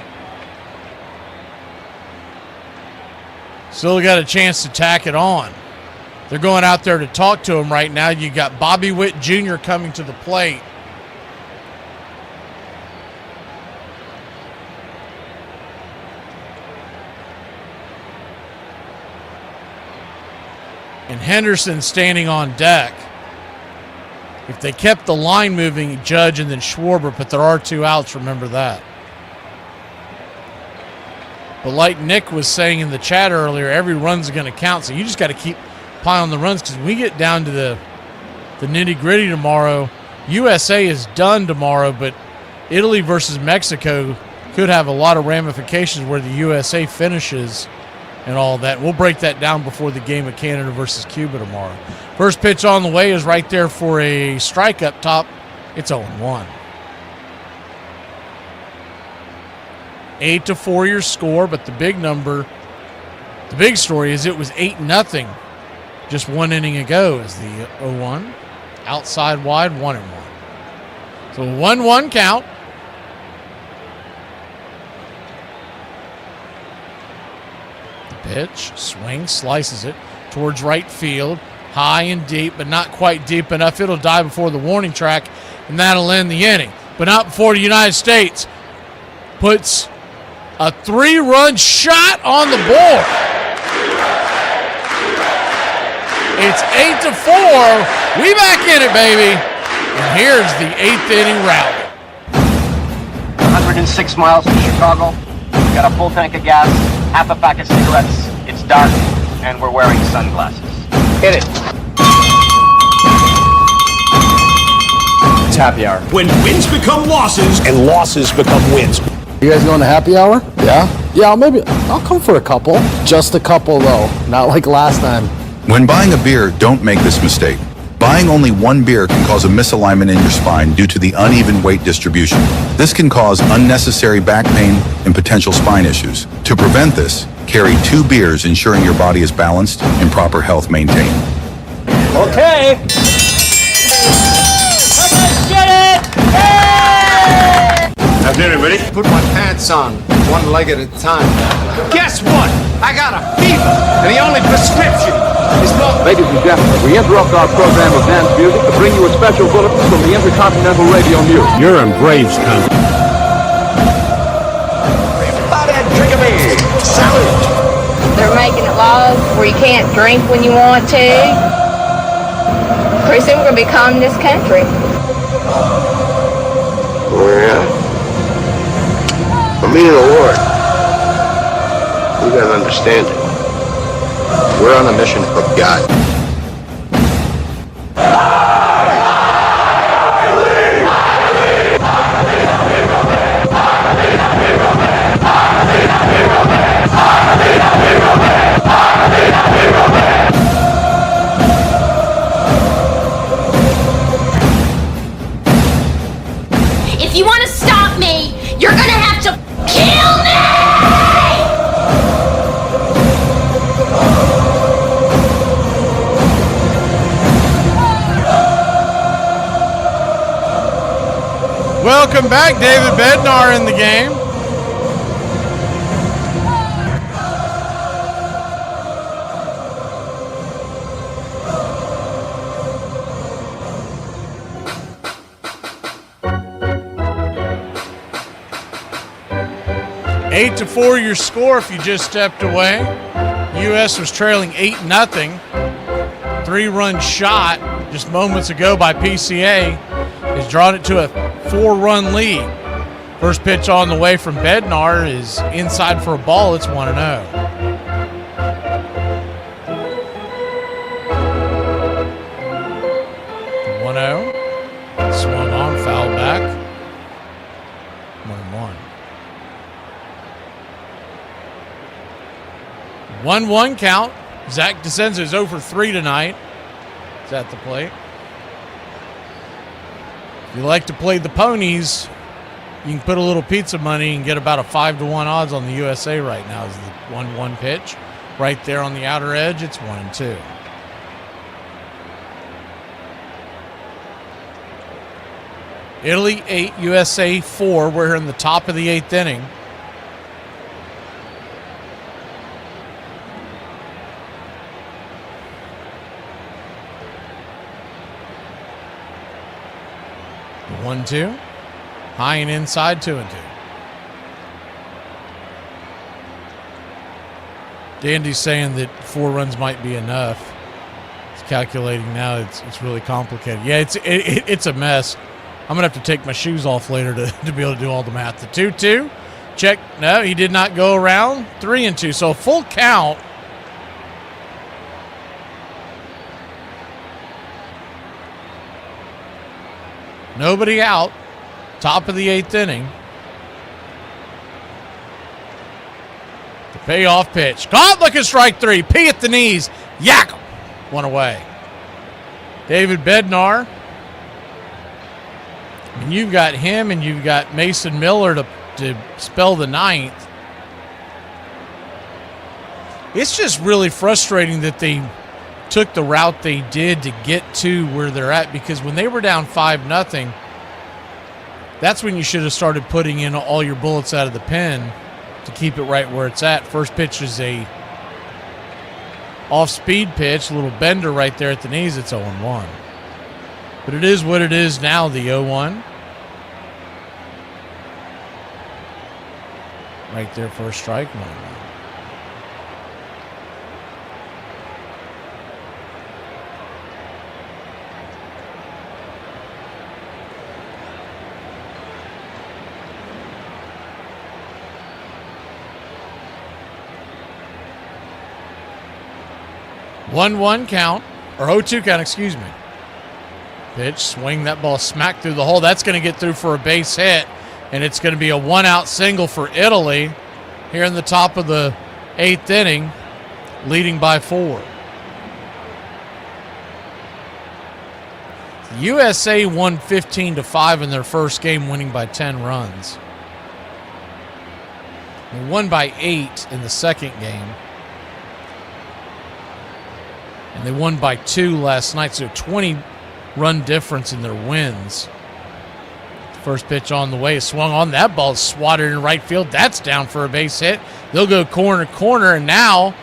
still got a chance to tack it on. They're going out there to talk to him right now. You got Bobby Witt Jr. coming to the plate. And Henderson standing on deck. If they kept the line moving, Judge and then Schwarber, but there are 2 outs, remember that. But like Nick was saying in the chat earlier, every run's going to count, so you just got to keep piling the runs, because when we get down to the nitty-gritty tomorrow, USA is done tomorrow, but Italy versus Mexico could have a lot of ramifications where the USA finishes and all that. We'll break that down before the game of Canada versus Cuba tomorrow. First pitch on the way is right there for a strike up top. It's 0-1. 8-4 your score, but the big story is it was 8-0 just 1 inning ago as the 0-1. Outside wide, 1-1. So 1-1 count. The pitch, swing, slices it towards right field. High and deep, but not quite deep enough. It'll die before the warning track, and that'll end the inning. But not before the United States puts a 3-run shot on the board. It's 8-4. We back in it, baby. And here's the 8th inning rally. 106 miles from Chicago. We've got a full tank of gas, half a pack of cigarettes. It's dark, and we're wearing sunglasses. Hit it. It's happy hour. When wins become losses and losses become wins. You guys going to happy hour? Yeah? Yeah, I'll come for a couple. Just a couple, though. Not like last time. When buying a beer, don't make this mistake. Buying only one beer can cause a misalignment in your spine due to the uneven weight distribution. This can cause unnecessary back pain and potential spine issues. To prevent this, carry 2 beers, ensuring your body is balanced and proper health maintained. Okay. Let's get it! Hey! How's dinner, buddy? Put my pants on, one leg at a time. Guess what? I got a fever, and the only prescription is more. Ladies and gentlemen, we interrupt our program of dance music to bring you a special bulletin from the Intercontinental Radio News. You're in Braves country. Everybody drink a beer. Salute. They're making it laws where you can't drink when you want to. Pretty soon we're going to be communist country. Yeah. For me and the Lord, we gotta understand it. We're on a mission from God. If you want to stop me, you're gonna have to kill me! Welcome back, David Bednar in the game. Eight to 4 your score if you just stepped away. U.S. was trailing 8-0. 3-run shot just moments ago by PCA has drawn it to a 4-run lead. First pitch on the way from Bednar is inside for a ball. It's 1-0. 1-0. Swung on, foul back. 1-1. 1-1 count. Zach DeCenzo is 0 for 3 tonight. Is at the plate. If you like to play the ponies, you can put a little pizza money and get about a 5-1 odds on the USA right now. Is the 1-1 pitch right there on the outer edge? It's 1-2. Italy 8, USA 4. We're here in the top of the 8th inning. The 1-2. High and inside, 2-2. Dandy's saying that 4 runs might be enough. He's calculating now. It's really complicated. Yeah, it's a mess. I'm going to have to take my shoes off later to be able to do all the math. The 2-2. Check. No, he did not go around. 3-2. So a full count. Nobody out. Top of the 8th inning. The payoff pitch. Caught looking strike 3. P at the knees. Yak him. 1 away. David Bednar. And you've got him and you've got Mason Miller to spell the 9th. It's just really frustrating that they took the route they did to get to where they're at, because when they were down 5-0, that's when you should have started putting in all your bullets out of the pen to keep it right where it's at. First pitch is a off-speed pitch, a little bender right there at the knees. It's 0-1. But it is what it is now, the 0-1. Right there for a strike. 1-1. One count, or 0-2 count, excuse me. Pitch, swing, that ball smacked through the hole. That's going to get through for a base hit, and it's going to be a 1-out single for Italy here in the top of the 8th inning, leading by 4. USA won 15-5 in their first game, winning by 10 runs. They won by 8 in the second game. And they won by 2 last night, so 20-run difference in their wins. First pitch on the way, swung on. That ball swatted in right field. That's down for a base hit. They'll go corner, and now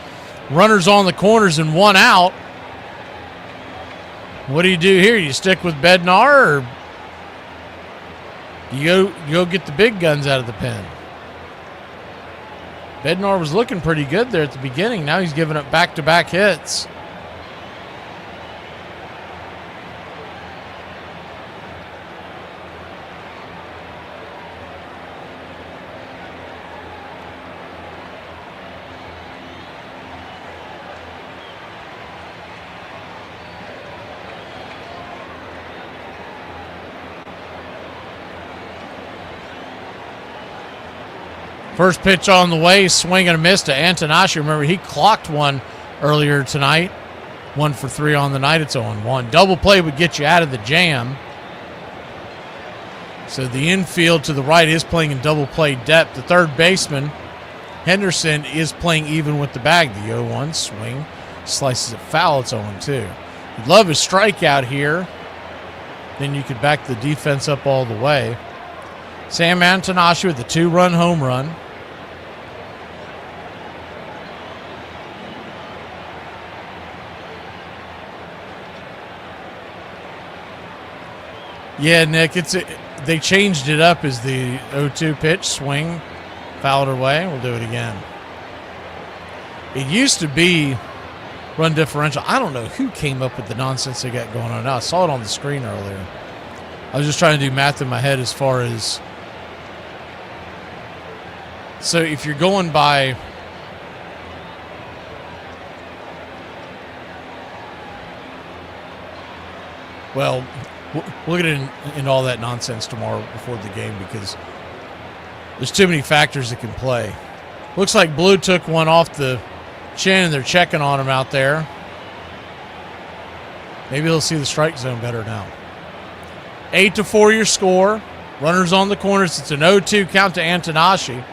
runners on the corners and 1 out. What do you do here? You stick with Bednar, or you go get the big guns out of the pen? Bednar was looking pretty good there at the beginning. Now he's giving up back-to-back hits. First pitch on the way, swing and a miss to Antonashi. Remember, he clocked one earlier tonight. 1 for 3 on the night. It's 0-1. Double play would get you out of the jam. So the infield to the right is playing in double play depth. The third baseman, Henderson, is playing even with the bag. The 0-1 swing slices it foul. It's 0-2. You'd love a strikeout here. Then you could back the defense up all the way. Sam Antonashi with the 2-run home run. Yeah, Nick, they changed it up as the 0-2 pitch, swing, fouled away. We'll do it again. It used to be run differential. I don't know who came up with the nonsense they got going on now. I saw it on the screen earlier. I was just trying to do math in my head as far as... So if you're going by... Well... We'll get into all that nonsense tomorrow before the game, because there's too many factors that can play. Looks like Blue took one off the chin, and they're checking on him out there. Maybe he'll see the strike zone better now. 8-4 your score. Runners on the corners. It's an 0-2 count to Antanashi.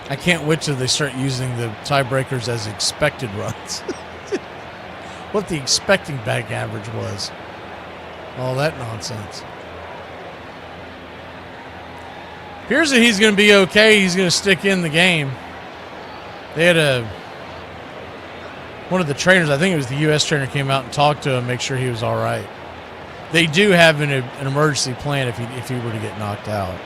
I can't wait till they start using the tiebreakers as expected runs. What the expecting batting average was. All that nonsense. Appears that he's going to be okay. He's going to stick in the game. They had one of the trainers, I think it was the U.S. trainer, came out and talked to him, make sure he was all right. They do have an emergency plan if he were to get knocked out.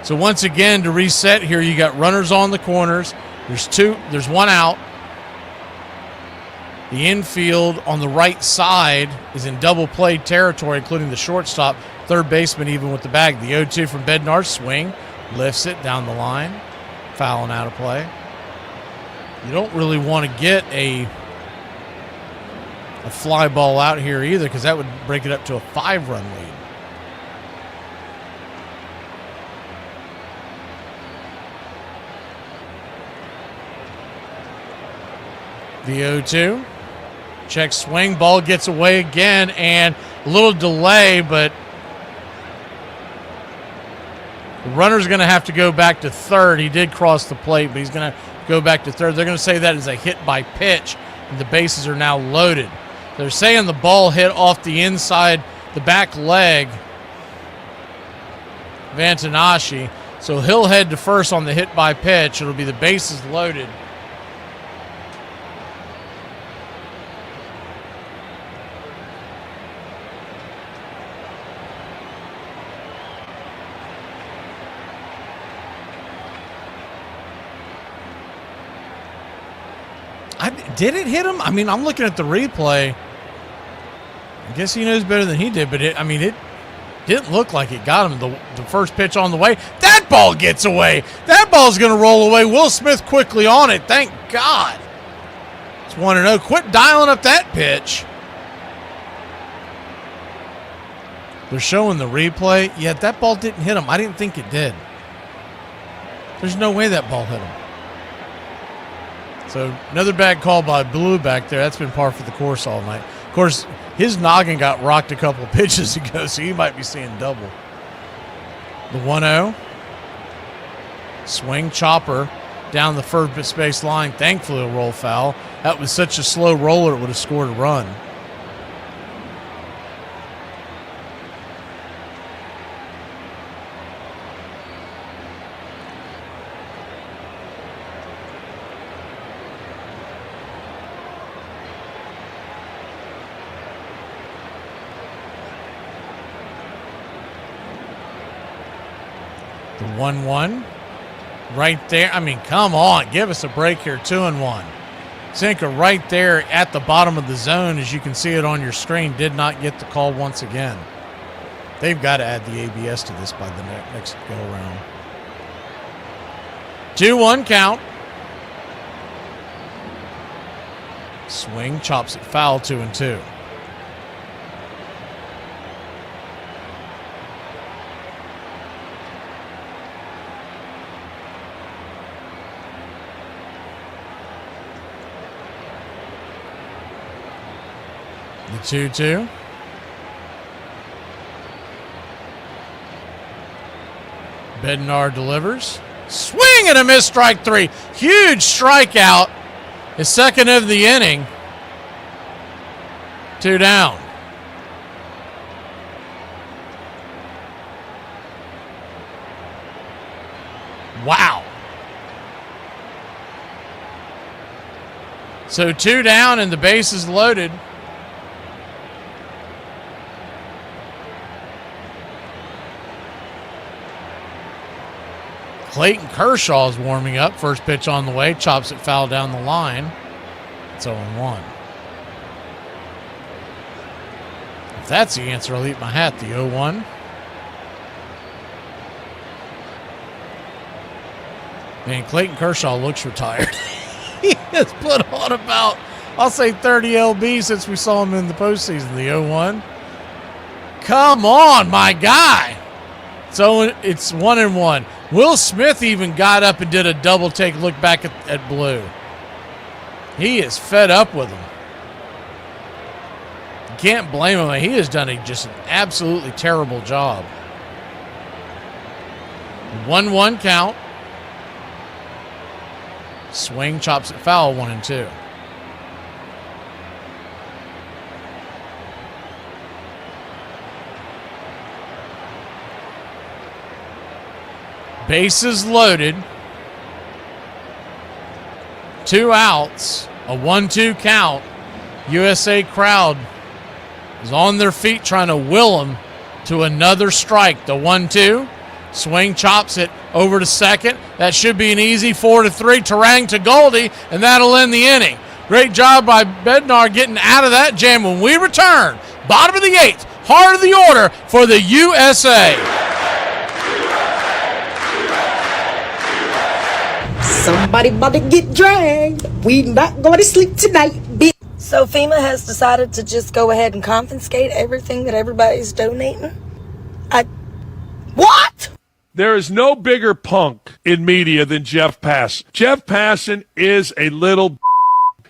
So once again, to reset here, you got runners on the corners. There's one out. The infield on the right side is in double play territory, including the shortstop, third baseman even with the bag. The 0-2 from Bednar, swing, lifts it down the line, fouling out of play. You don't really want to get a fly ball out here either, because that would break it up to a 5-run lead. The 0-2. Check swing. Ball gets away again, and a little delay, but the runner's going to have to go back to third. He did cross the plate, but he's going to go back to third. They're going to say that is a hit by pitch, and the bases are now loaded. They're saying the ball hit off the inside, the back leg of Antanashi, so he'll head to first on the hit by pitch. It'll be the bases loaded. Did it hit him? I mean, I'm looking at the replay. I guess he knows better than he did, but it didn't look like it got him. The first pitch on the way. That ball gets away. That ball's going to roll away. Will Smith quickly on it. Thank God. It's 1-0. Quit dialing up that pitch. They're showing the replay. Yeah, that ball didn't hit him. I didn't think it did. There's no way that ball hit him. So another bad call by Blue back there. That's been par for the course all night. Of course, his noggin got rocked a couple of pitches ago, so he might be seeing double. The 1-0. Swing, chopper down the first base line. Thankfully, a roll foul. That was such a slow roller, it would have scored a run. The 1-1 right there. I mean, come on, give us a break here. 2-1. Sinker right there at the bottom of the zone, as you can see it on your screen, did not get the call once again. They've got to add the ABS to this by the next go around. 2-1 count. Swing, chops it foul. 2-2. The 2-2. Bednar delivers. Swing and a miss, strike 3. Huge strikeout. His second of the inning. 2 down. Wow. So 2 down and the base is loaded. Clayton Kershaw is warming up. First pitch on the way. Chops it foul down the line. It's 0-1. If that's the answer, I'll eat my hat. The 0-1. Man, Clayton Kershaw looks retired. He has put on about, I'll say 30 LB since we saw him in the postseason. The 0-1. Come on, my guy. So it's 1-1. Will Smith even got up and did a double take look back at Blue. He is fed up with him. You can't blame him. He has done just an absolutely terrible job. 1-1 count. Swing, chops it foul, 1-2. Bases loaded. 2 outs. A 1-2 count. USA crowd is on their feet trying to will him to another strike. The 1-2. Swing, chops it over to second. That should be an easy 4-3. Terang to Goldie, and that'll end the inning. Great job by Bednar getting out of that jam. When we return, bottom of the 8th, heart of the order for the USA. Somebody about to get dragged. We not going to sleep tonight, bitch. So FEMA has decided to just go ahead and confiscate everything that everybody's donating? What? There is no bigger punk in media than Jeff Passan. Jeff Passan is a little.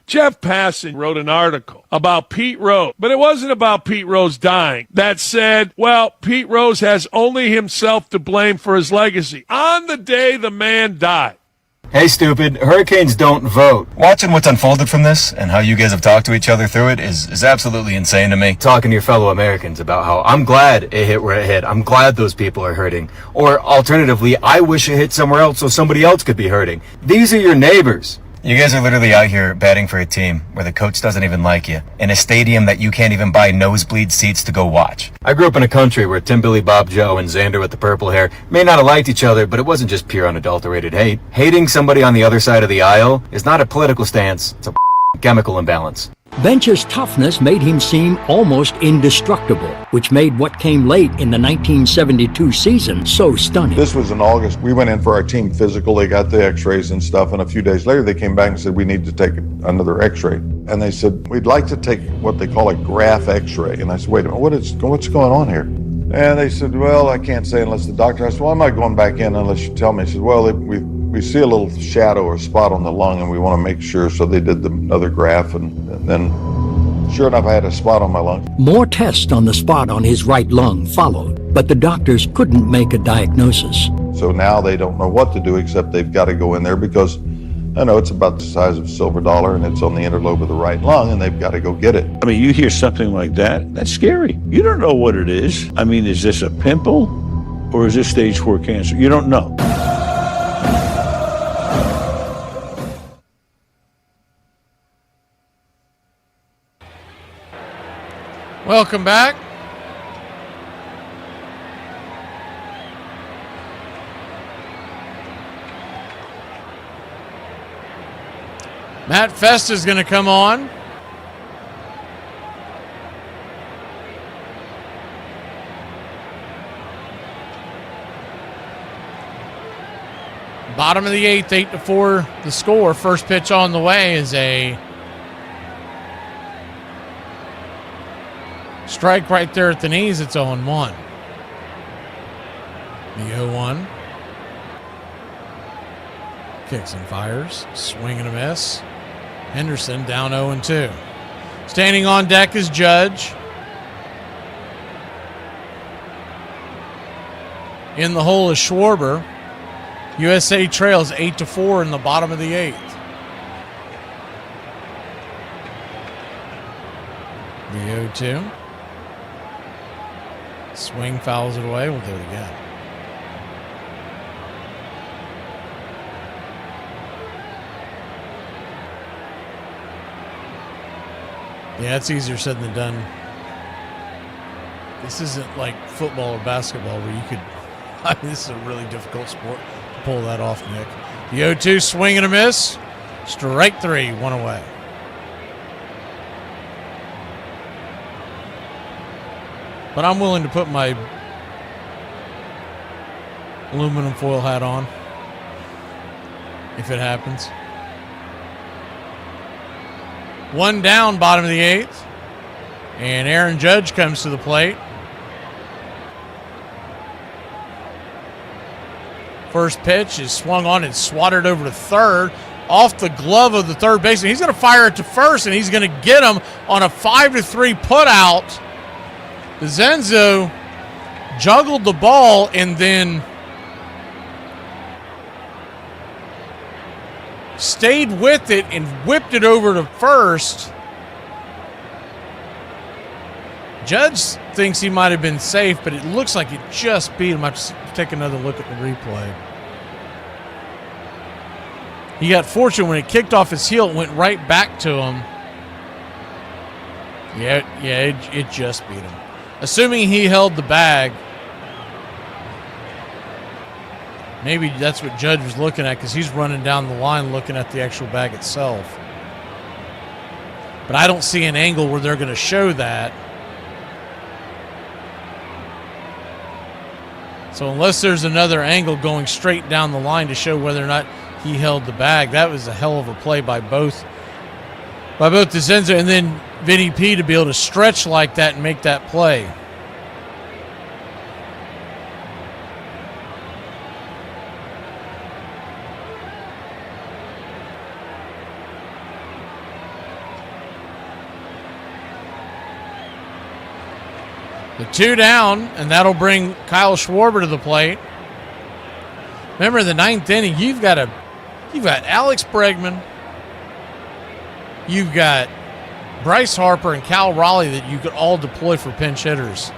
Jeff Passan wrote an article about Pete Rose, but it wasn't about Pete Rose dying. That said, well, Pete Rose has only himself to blame for his legacy. On the day the man died. Hey, stupid. Hurricanes don't vote. Watching what's unfolded from this and how you guys have talked to each other through it is absolutely insane to me. Talking to your fellow Americans about how I'm glad it hit where it hit. I'm glad those people are hurting. Or alternatively, I wish it hit somewhere else so somebody else could be hurting. These are your neighbors. You guys are literally out here batting for a team where the coach doesn't even like you, in a stadium that you can't even buy nosebleed seats to go watch. I grew up in a country where Tim, Billy, Bob, Joe, and Xander with the purple hair may not have liked each other, but it wasn't just pure unadulterated hate. Hating somebody on the other side of the aisle is not a political stance, it's a chemical imbalance. Bench's toughness made him seem almost indestructible, which made what came late in the 1972 season so stunning. This was in August. We went in for our team physical. They got the x-rays and stuff, and a few days later they came back and said, we need to take another x-ray. And they said, we'd like to take what they call a graph x-ray. And I said, wait a minute, what's going on here? And they said, well, I can't say unless the doctor. I said, well, I'm not going back in unless you tell me. He said, well, we see a little shadow or spot on the lung, and we want to make sure. So they did another graph, and then sure enough, I had a spot on my lung. More tests on the spot on his right lung followed, but the doctors couldn't make a diagnosis. So now they don't know what to do, except they've got to go in there because I know it's about the size of a silver dollar, and it's on the interlobe of the right lung, and they've got to go get it. I mean, you hear something like that, that's scary. You don't know what it is. I mean, is this a pimple or is this stage 4 cancer? You don't know. Welcome back. Matt Festa is going to come on. Bottom of the 8th, 8-4 the score. First pitch on the way is a strike right there at the knees. It's 0-1. The 0-1. Kicks and fires. Swing and a miss. Henderson down 0-2. Standing on deck is Judge. In the hole is Schwarber. USA trails 8-4 in the bottom of the 8th. The 0-2. Swing fouls it away. We'll do it again. Yeah, it's easier said than done. This isn't like football or basketball where you could. I mean, this is a really difficult sport to pull that off, Nick. The 0-2 swing and a miss. Strike 3, one away. But I'm willing to put my aluminum foil hat on if it happens. One down, bottom of the 8th. And Aaron Judge comes to the plate. First pitch is swung on and swatted over to third, off the glove of the third baseman. He's going to fire it to first, and he's going to get him on a 5-3 putout. DeZenzo juggled the ball and then stayed with it and whipped it over to first. Judge thinks he might have been safe, but it looks like it just beat him. I have to take another look at the replay. He got fortunate when it kicked off his heel, it went right back to him. It just beat him. Assuming he held the bag. Maybe that's what Judge was looking at, because he's running down the line looking at the actual bag itself. But I don't see an angle where they're going to show that. So unless there's another angle going straight down the line to show whether or not he held the bag, that was a hell of a play by both DeZenzo and then Vinny P to be able to stretch like that and make that play. The 2 down, and that'll bring Kyle Schwarber to the plate. Remember, in the 9th inning, you've got Alex Bregman, you've got Bryce Harper and Cal Raleigh that you could all deploy for pinch hitters.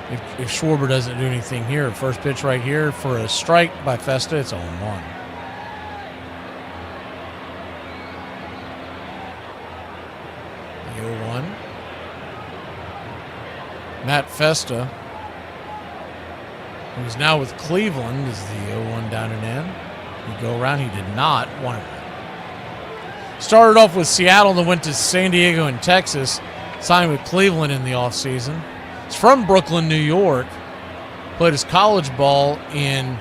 If Schwarber doesn't do anything here, first pitch right here for a strike by Festa, it's 0-1. The 0-1. Matt Festa, who's now with Cleveland, is the 0-1 down and in. You go around, he did not want it. Started off with Seattle, then went to San Diego and Texas, signed with Cleveland in the offseason. He's from Brooklyn, New York. Played his college ball in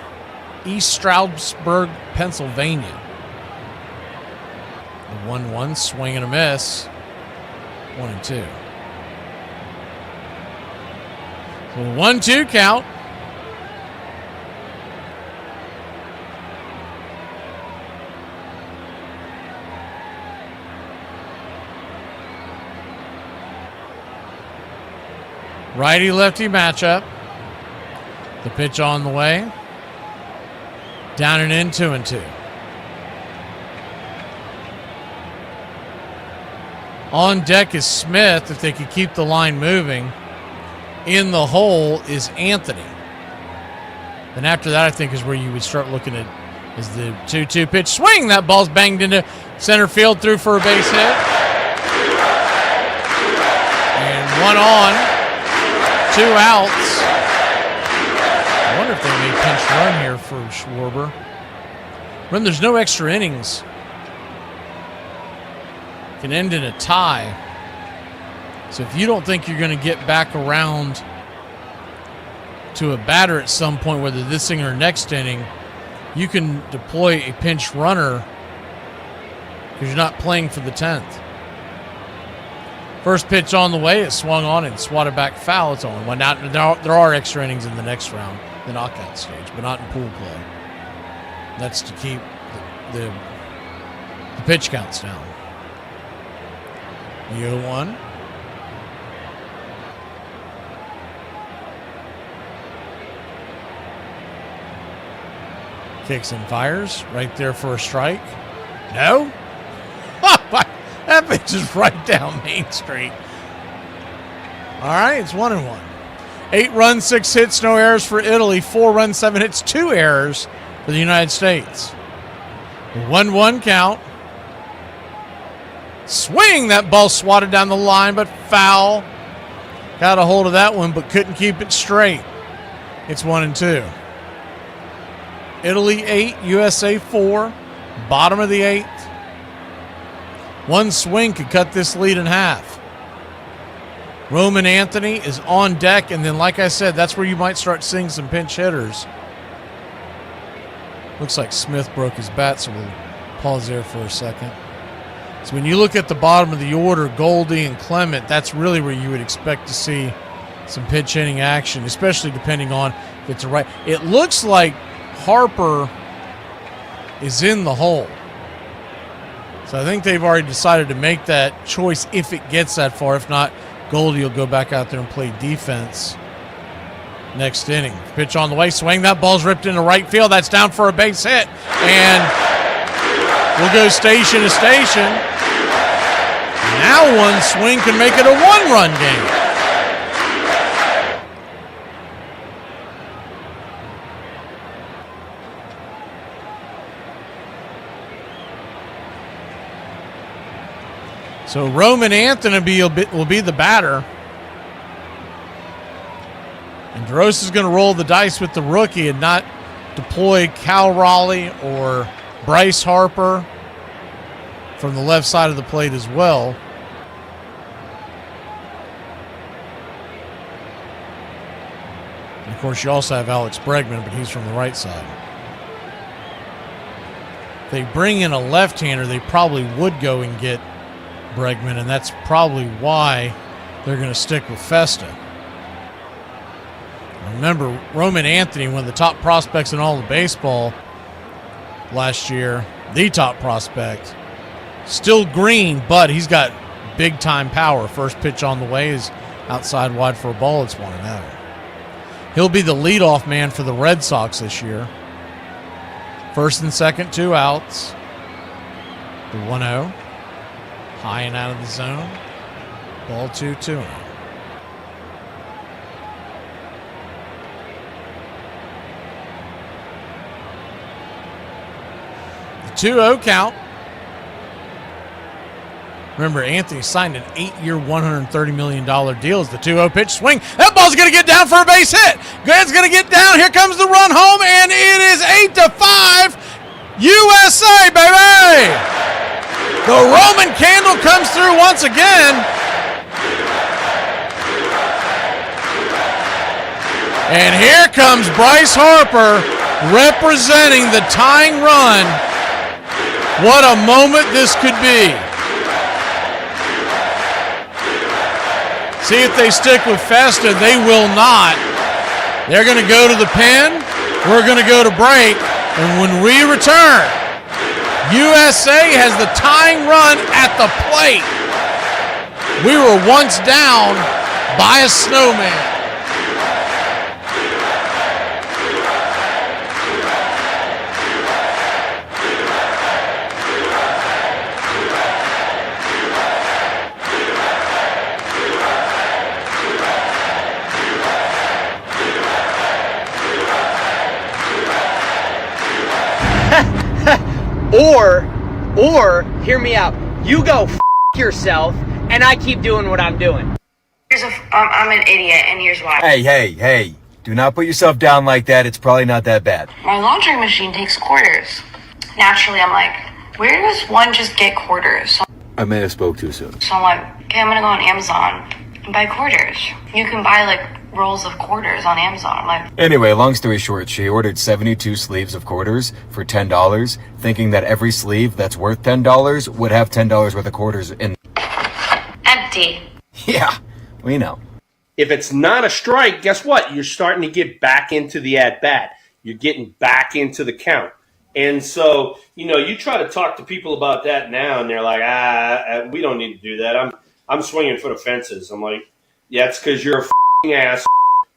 East Stroudsburg, Pennsylvania. The 1-1, swing and a miss. 1-2. So 1-2 count. Righty-lefty matchup. The pitch on the way. Down and in, 2-2. On deck is Smith, if they could keep the line moving. In the hole is Anthony. Then after that, I think, is where you would start looking at is the 2-2 pitch swing. That ball's banged into center field, through for a base hit. And 1 on, 2 outs. I wonder if they may pinch run here for Schwarber. Remember, there's no extra innings. Can end in a tie. So if you don't think you're going to get back around to a batter at some point, whether this inning or next inning, you can deploy a pinch runner because you're not playing for the 10th. First pitch on the way, it swung on and swatted back foul. It's only 1 out. There are extra innings in the next round, the knockout stage, but not in pool play. That's to keep the pitch counts down. The 0-1. Kicks and fires right there for a strike. No? That pitch is right down Main Street. All right, it's 1-1. 8 runs, 6 hits, no errors for Italy. 4 runs, 7 hits, 2 errors for the United States. 1-1 count. Swing, that ball swatted down the line, but foul. Got a hold of that one, but couldn't keep it straight. It's 1-2. Italy 8, USA 4, bottom of the 8th. One swing could cut this lead in half. Roman Anthony is on deck, and then, like I said, that's where you might start seeing some pinch hitters. Looks like Smith broke his bat, so we'll pause there for a second. So when you look at the bottom of the order, Goldie and Clement, that's really where you would expect to see some pinch hitting action, especially depending on if it's a right. It looks like Harper is in the hole. So I think they've already decided to make that choice if it gets that far. If not, Goldie will go back out there and play defense next inning. Pitch on the way, swing. That ball's ripped into right field. That's down for a base hit. And we'll go station to station. Now one swing can make it a one-run game. So Roman Anthony will be the batter. And DeRosa is going to roll the dice with the rookie and not deploy Cal Raleigh or Bryce Harper from the left side of the plate as well. And of course, you also have Alex Bregman, but he's from the right side. If they bring in a left-hander, they probably would go and get Bregman, and that's probably why they're going to stick with Festa. Remember, Roman Anthony, one of the top prospects in all of baseball last year, the top prospect, still green, but he's got big-time power. First pitch on the way is outside wide for a ball. It's 1-0. He'll be the leadoff man for the Red Sox this year. First and second, 2 outs. The 1-0. High and out of the zone. Ball 2-2. The 2-0 count. Remember, Anthony signed an 8-year, $130 million deal as the 2-0 pitch swing. That ball's going to get down for a base hit. Glenn's going to get down. Here comes the run home, and it is 8-5. USA, baby! The Roman candle comes through once again. And here comes Bryce Harper representing the tying run. What a moment this could be. See if they stick with Festa. They will not. They're going to go to the pen. We're going to go to break. And when we return, USA has the tying run at the plate. We were once down by a snowman. Or, hear me out, you go f*** yourself, and I keep doing what I'm doing. I'm an idiot, and here's why. Hey, do not put yourself down like that. It's probably not that bad. My laundry machine takes quarters. Naturally, I'm like, where does one just get quarters? So I may have spoke too soon. I'm like, okay, I'm gonna go on Amazon and buy quarters. You can buy, like, rolls of quarters on Amazon. I'm like, Anyway, long story short, she ordered 72 sleeves of quarters for $10, thinking that every sleeve that's worth $10 would have $10 worth of quarters in. empty. Yeah, we know. If it's not a strike, guess what? You're starting to get back into the at-bat. You're getting back into the count. And so, you try to talk to people about that now, and they're like, we don't need to do that. I'm swinging for the fences. I'm like, yeah, it's because you're a f***ing ass.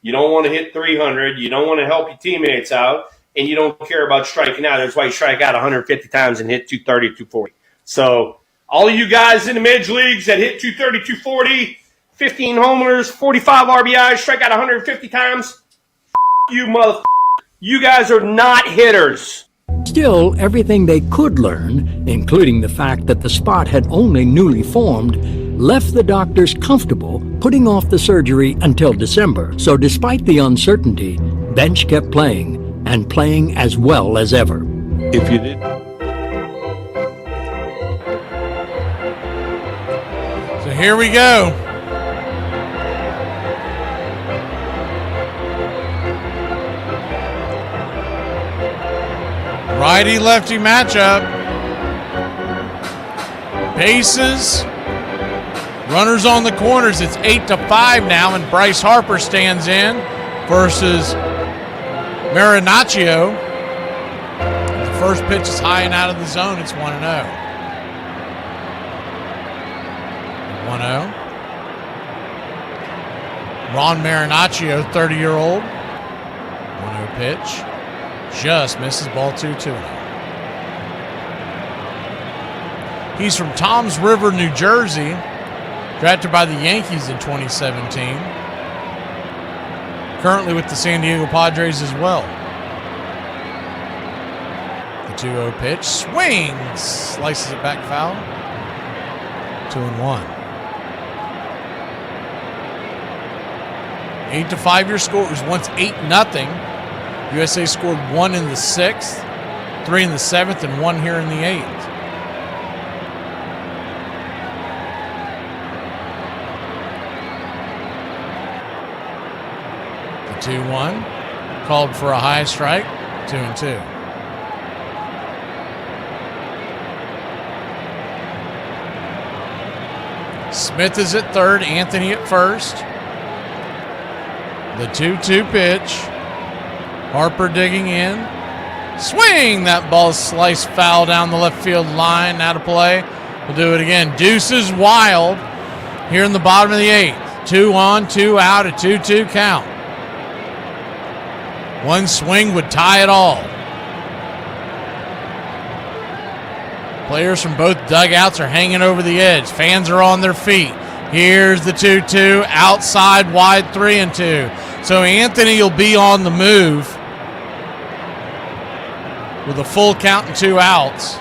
You don't want to hit 300. You don't want to help your teammates out, and you don't care about striking out. That's why you strike out 150 times and hit 230, 240. So all of you guys in the major leagues that hit 230, 240, 15 homers, 45 RBIs, strike out 150 times, you motherfucker. You guys are not hitters. Still, everything they could learn, including the fact that the spot had only newly formed, left the doctors comfortable putting off the surgery until December. So despite the uncertainty, Bench kept playing, and playing as well as ever. If you did. So here we go. Righty-lefty matchup. Bases. Runners on the corners. It's 8-5 now, and Bryce Harper stands in versus Marinaccio. first pitch is high and out of the zone. It's 1-0. 1-0. Ron Marinaccio, 30-year-old. 1-0 pitch. Just misses, ball 2-2. He's from Toms River, New Jersey. Drafted by the Yankees in 2017. Currently with the San Diego Padres as well. The 2-0 pitch. Swings. Slices it back foul. 2-1. 8-5 your score. It was once 8-0. USA scored 1 in the 6th, 3 in the 7th, and 1 here in the 8th. The 2-1 called for a high strike. 2-2. Smith is at third, Anthony at first. The 2-2 pitch. Harper digging in. Swing! That ball sliced foul down the left field line. Out of play. We'll do it again. Deuces wild here in the bottom of the 8th. 2 on, 2 out, a 2-2 count. One swing would tie it all. Players from both dugouts are hanging over the edge. Fans are on their feet. Here's the 2-2. Outside, wide, 3-2. So Anthony will be on the move with a full count and 2 outs.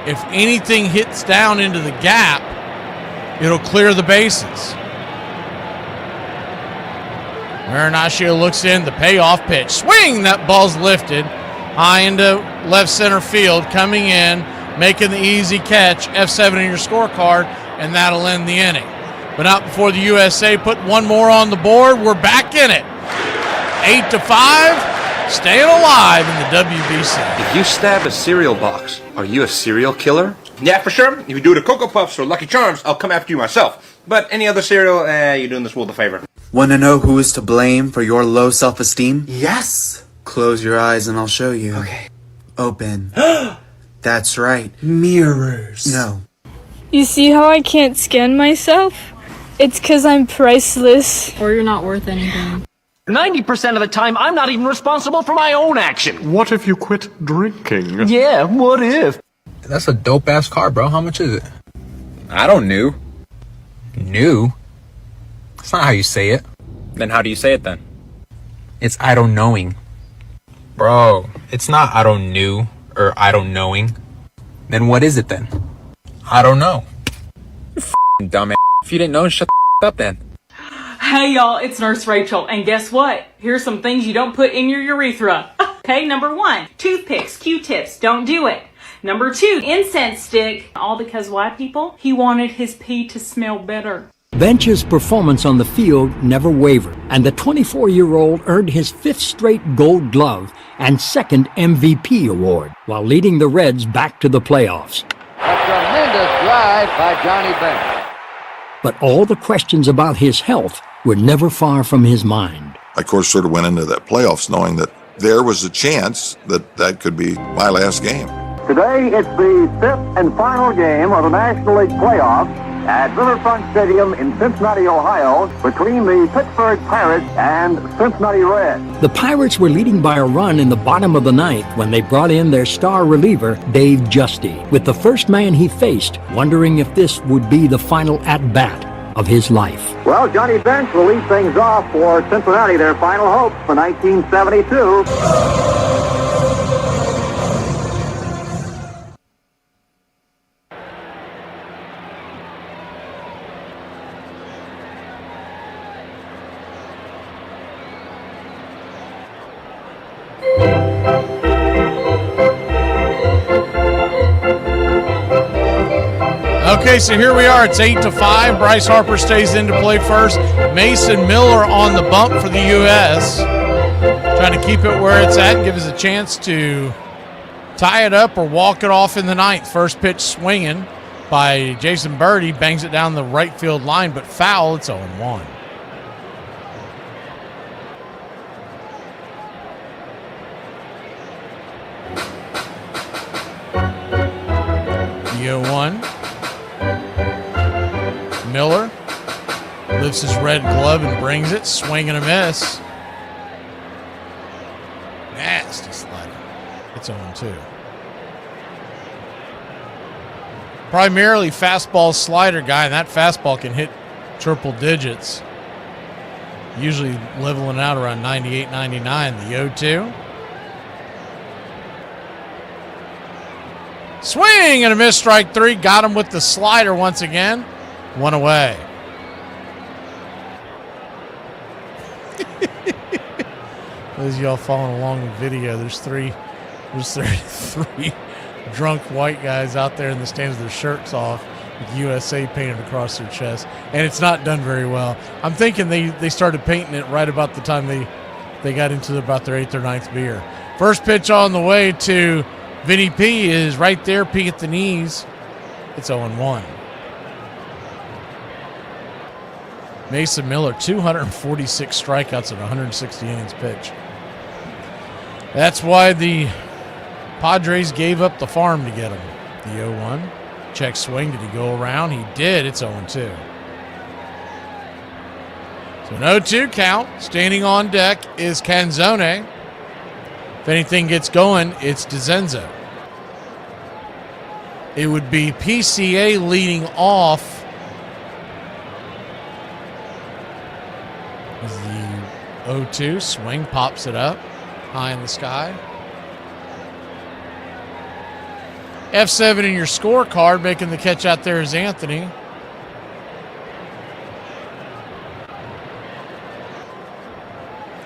If anything hits down into the gap, it'll clear the bases. Marinaccio looks in, the payoff pitch. Swing! That ball's lifted high into left center field. Coming in, making the easy catch. F7 in your scorecard, and that'll end the inning. But not before the USA put one more on the board. We're back in it. 8-5. Staying alive in the WBC. If you stab a cereal box, are you a serial killer? Yeah, for sure. If you do the Cocoa Puffs or Lucky Charms, I'll come after you myself. But any other cereal, you're doing this world a favor. Want to know who is to blame for your low self-esteem? Yes. Close your eyes and I'll show you. Okay. Open. That's right. Mirrors. No. You see how I can't scan myself? It's because I'm priceless. Or you're not worth anything. 90% of the time, I'm not even responsible for my own action. What if you quit drinking? Yeah, what if? That's a dope-ass car, bro. How much is it? I don't know. New? That's not how you say it. Then how do you say it then? It's I don't knowing. Bro, it's not I don't knew or I don't knowing. Then what is it then? I don't know. You dumbass. If you didn't know, shut the up then. Hey y'all, it's Nurse Rachel, and guess what? Here's some things you don't put in your urethra. Okay, number 1, toothpicks, Q-tips, don't do it. Number 2, incense stick. All because why, people? He wanted his pee to smell better. Bench's performance on the field never wavered, and the 24-year-old earned his 5th straight Gold Glove and 2nd MVP award, while leading the Reds back to the playoffs. A tremendous drive by Johnny Bench. But all the questions about his health were never far from his mind. I, of course, sort of went into that playoffs knowing that there was a chance that that could be my last game. Today, it's the 5th and final game of the National League playoffs at Riverfront Stadium in Cincinnati, Ohio, between the Pittsburgh Pirates and Cincinnati Reds. The Pirates were leading by a run in the bottom of the 9th when they brought in their star reliever, Dave Justy, with the first man he faced wondering if this would be the final at-bat of his life. Well, Johnny Bench will lead things off for Cincinnati, their final hope for 1972. Okay, so here we are. It's 8-5. Bryce Harper stays into play first. Mason Miller on the bump for the U.S. Trying to keep it where it's at and give us a chance to tie it up or walk it off in the 9th. First pitch swinging by Jason Birdie. Bangs it down the right field line, but foul. It's 0-1. 0-1. Miller lifts his red glove and brings it. Swing and a miss. Nasty slider. It's 0-2. Primarily fastball slider guy, and that fastball can hit triple digits. Usually leveling out around 98, 99. The 0-2. Swing and a miss, strike 3. Got him with the slider once again. 1 away. Those of y'all following along the video, there's three drunk white guys out there in the stands with their shirts off with USA painted across their chest, and it's not done very well. I'm thinking they started painting it right about the time they got into about their 8th or 9th beer. First pitch on the way to Vinny P is right there, P at the knees. It's 0-1. Mason Miller, 246 strikeouts and 160 innings pitched. That's why the Padres gave up the farm to get him. The 0-1. Check swing. Did he go around? He did. It's 0-2. So an 0-2 count. Standing on deck is Canzone. If anything gets going, it's DeZenzo. It would be PCA leading off as the 0-2 swing pops it up high in the sky. F7 in your scorecard, making the catch out there is Anthony.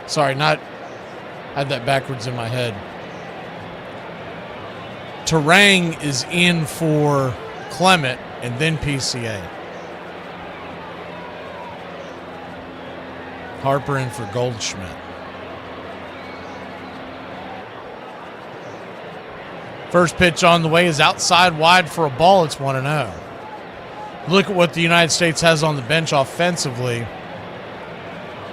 Sorry, I had that backwards in my head. Terang is in for Clement and then PCA. Harper in for Goldschmidt. First pitch on the way is outside wide for a ball. It's 1-0. Look at what the United States has on the bench offensively.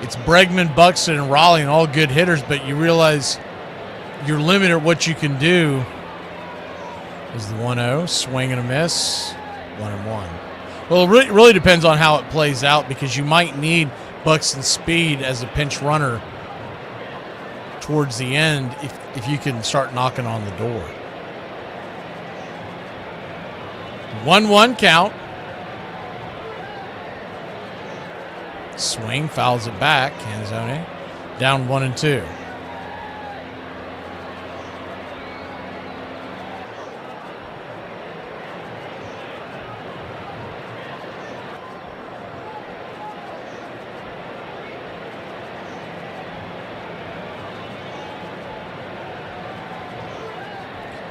It's Bregman, Buxton, and Raleigh, and all good hitters, but you realize you're limited at what you can do. Is the 1-0, swing and a miss, 1-1. Well, it really depends on how it plays out, because you might need Buxton's speed as a pinch runner towards the end if you can start knocking on the door. 1-1 count. Swing, fouls it back. Canzone down 1-2.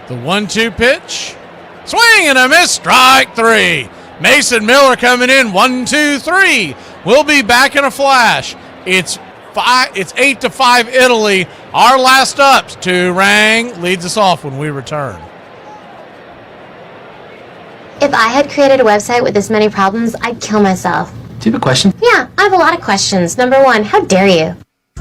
The 1-2 pitch. Swing and a miss. Strike 3. Mason Miller coming in. 1-2-3. We'll be back in a flash. It's 8-5 Italy. Our last ups. Terang leads us off when we return. If I had created a website with this many problems, I'd kill myself. Do you have a question? Yeah, I have a lot of questions. Number 1, how dare you?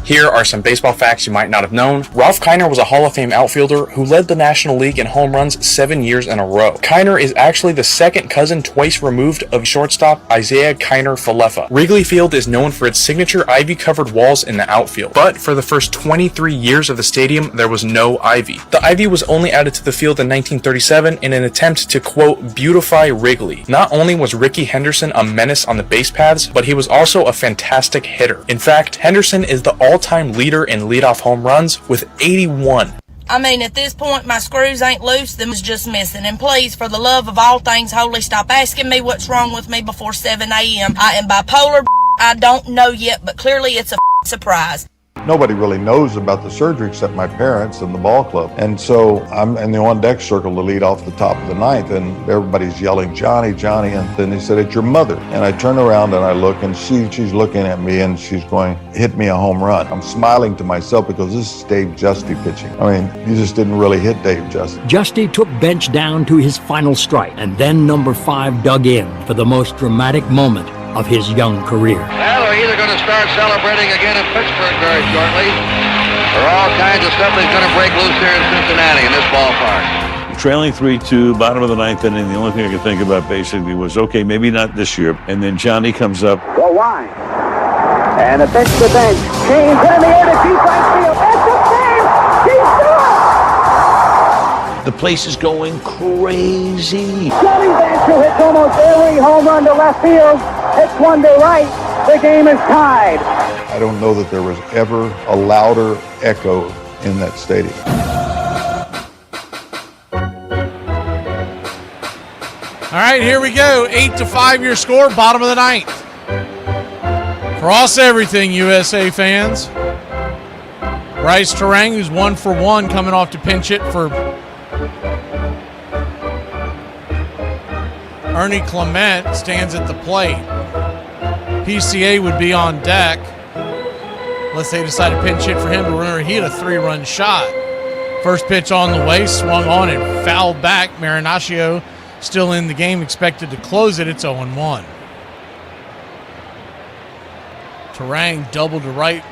Here are some baseball facts you might not have known. Ralph Kiner was a Hall of Fame outfielder who led the National League in home runs 7 years in a row. Kiner is actually the second cousin twice removed of shortstop Isaiah Kiner Falefa. Wrigley Field is known for its signature ivy-covered walls in the outfield, but for the first 23 years of the stadium, there was no ivy. The ivy was only added to the field in 1937 in an attempt to, quote, beautify Wrigley. Not only was Rickey Henderson a menace on the base paths, but he was also a fantastic hitter. In fact, Henderson is the all-time leader in leadoff home runs with 81. I mean, at this point, my screws ain't loose, them is just missing. And please, for the love of all things holy, stop asking me what's wrong with me before 7 a.m. I am bipolar. I don't know yet, but clearly it's a surprise. Nobody really knows about the surgery except my parents and the ball club. And so I'm in the on-deck circle to lead off the top of the ninth, and everybody's yelling, Johnny, Johnny. And then they said, it's your mother. And I turn around and I look, and she's looking at me, and she's going, hit me a home run. I'm smiling to myself because this is Dave Justy pitching. I mean, you just didn't really hit Dave Justy. Justy took bench down to his final strike, and then number 5 dug in for the most dramatic moment of his young career. Well, they're either going to start celebrating again in Pittsburgh very shortly, or all kinds of stuff is going to break loose here in Cincinnati in this ballpark. trailing 3-2, bottom of the ninth inning. The only thing I could think about basically was, okay, maybe not this year. And then Johnny comes up. Go wide. And a bench to bench. James hit in the air to deep right field. That's the save. He's done. The place is going crazy. Johnny Bench, who hits almost every home run to left field, hits one to right. The game is tied. I don't know that there was ever a louder echo in that stadium. All right, here we go. 8-5 your score, bottom of the ninth. Cross everything, USA fans. Bryce Terang, who's 1 for 1, coming off to pinch hit for Ernie Clement, stands at the plate. PCA would be on deck unless they decide to pinch hit for him. But remember, he had a 3-run shot. First pitch on the way, swung on and fouled back. Marinaccio still in the game, expected to close it. It's 0-1. Terang double to right.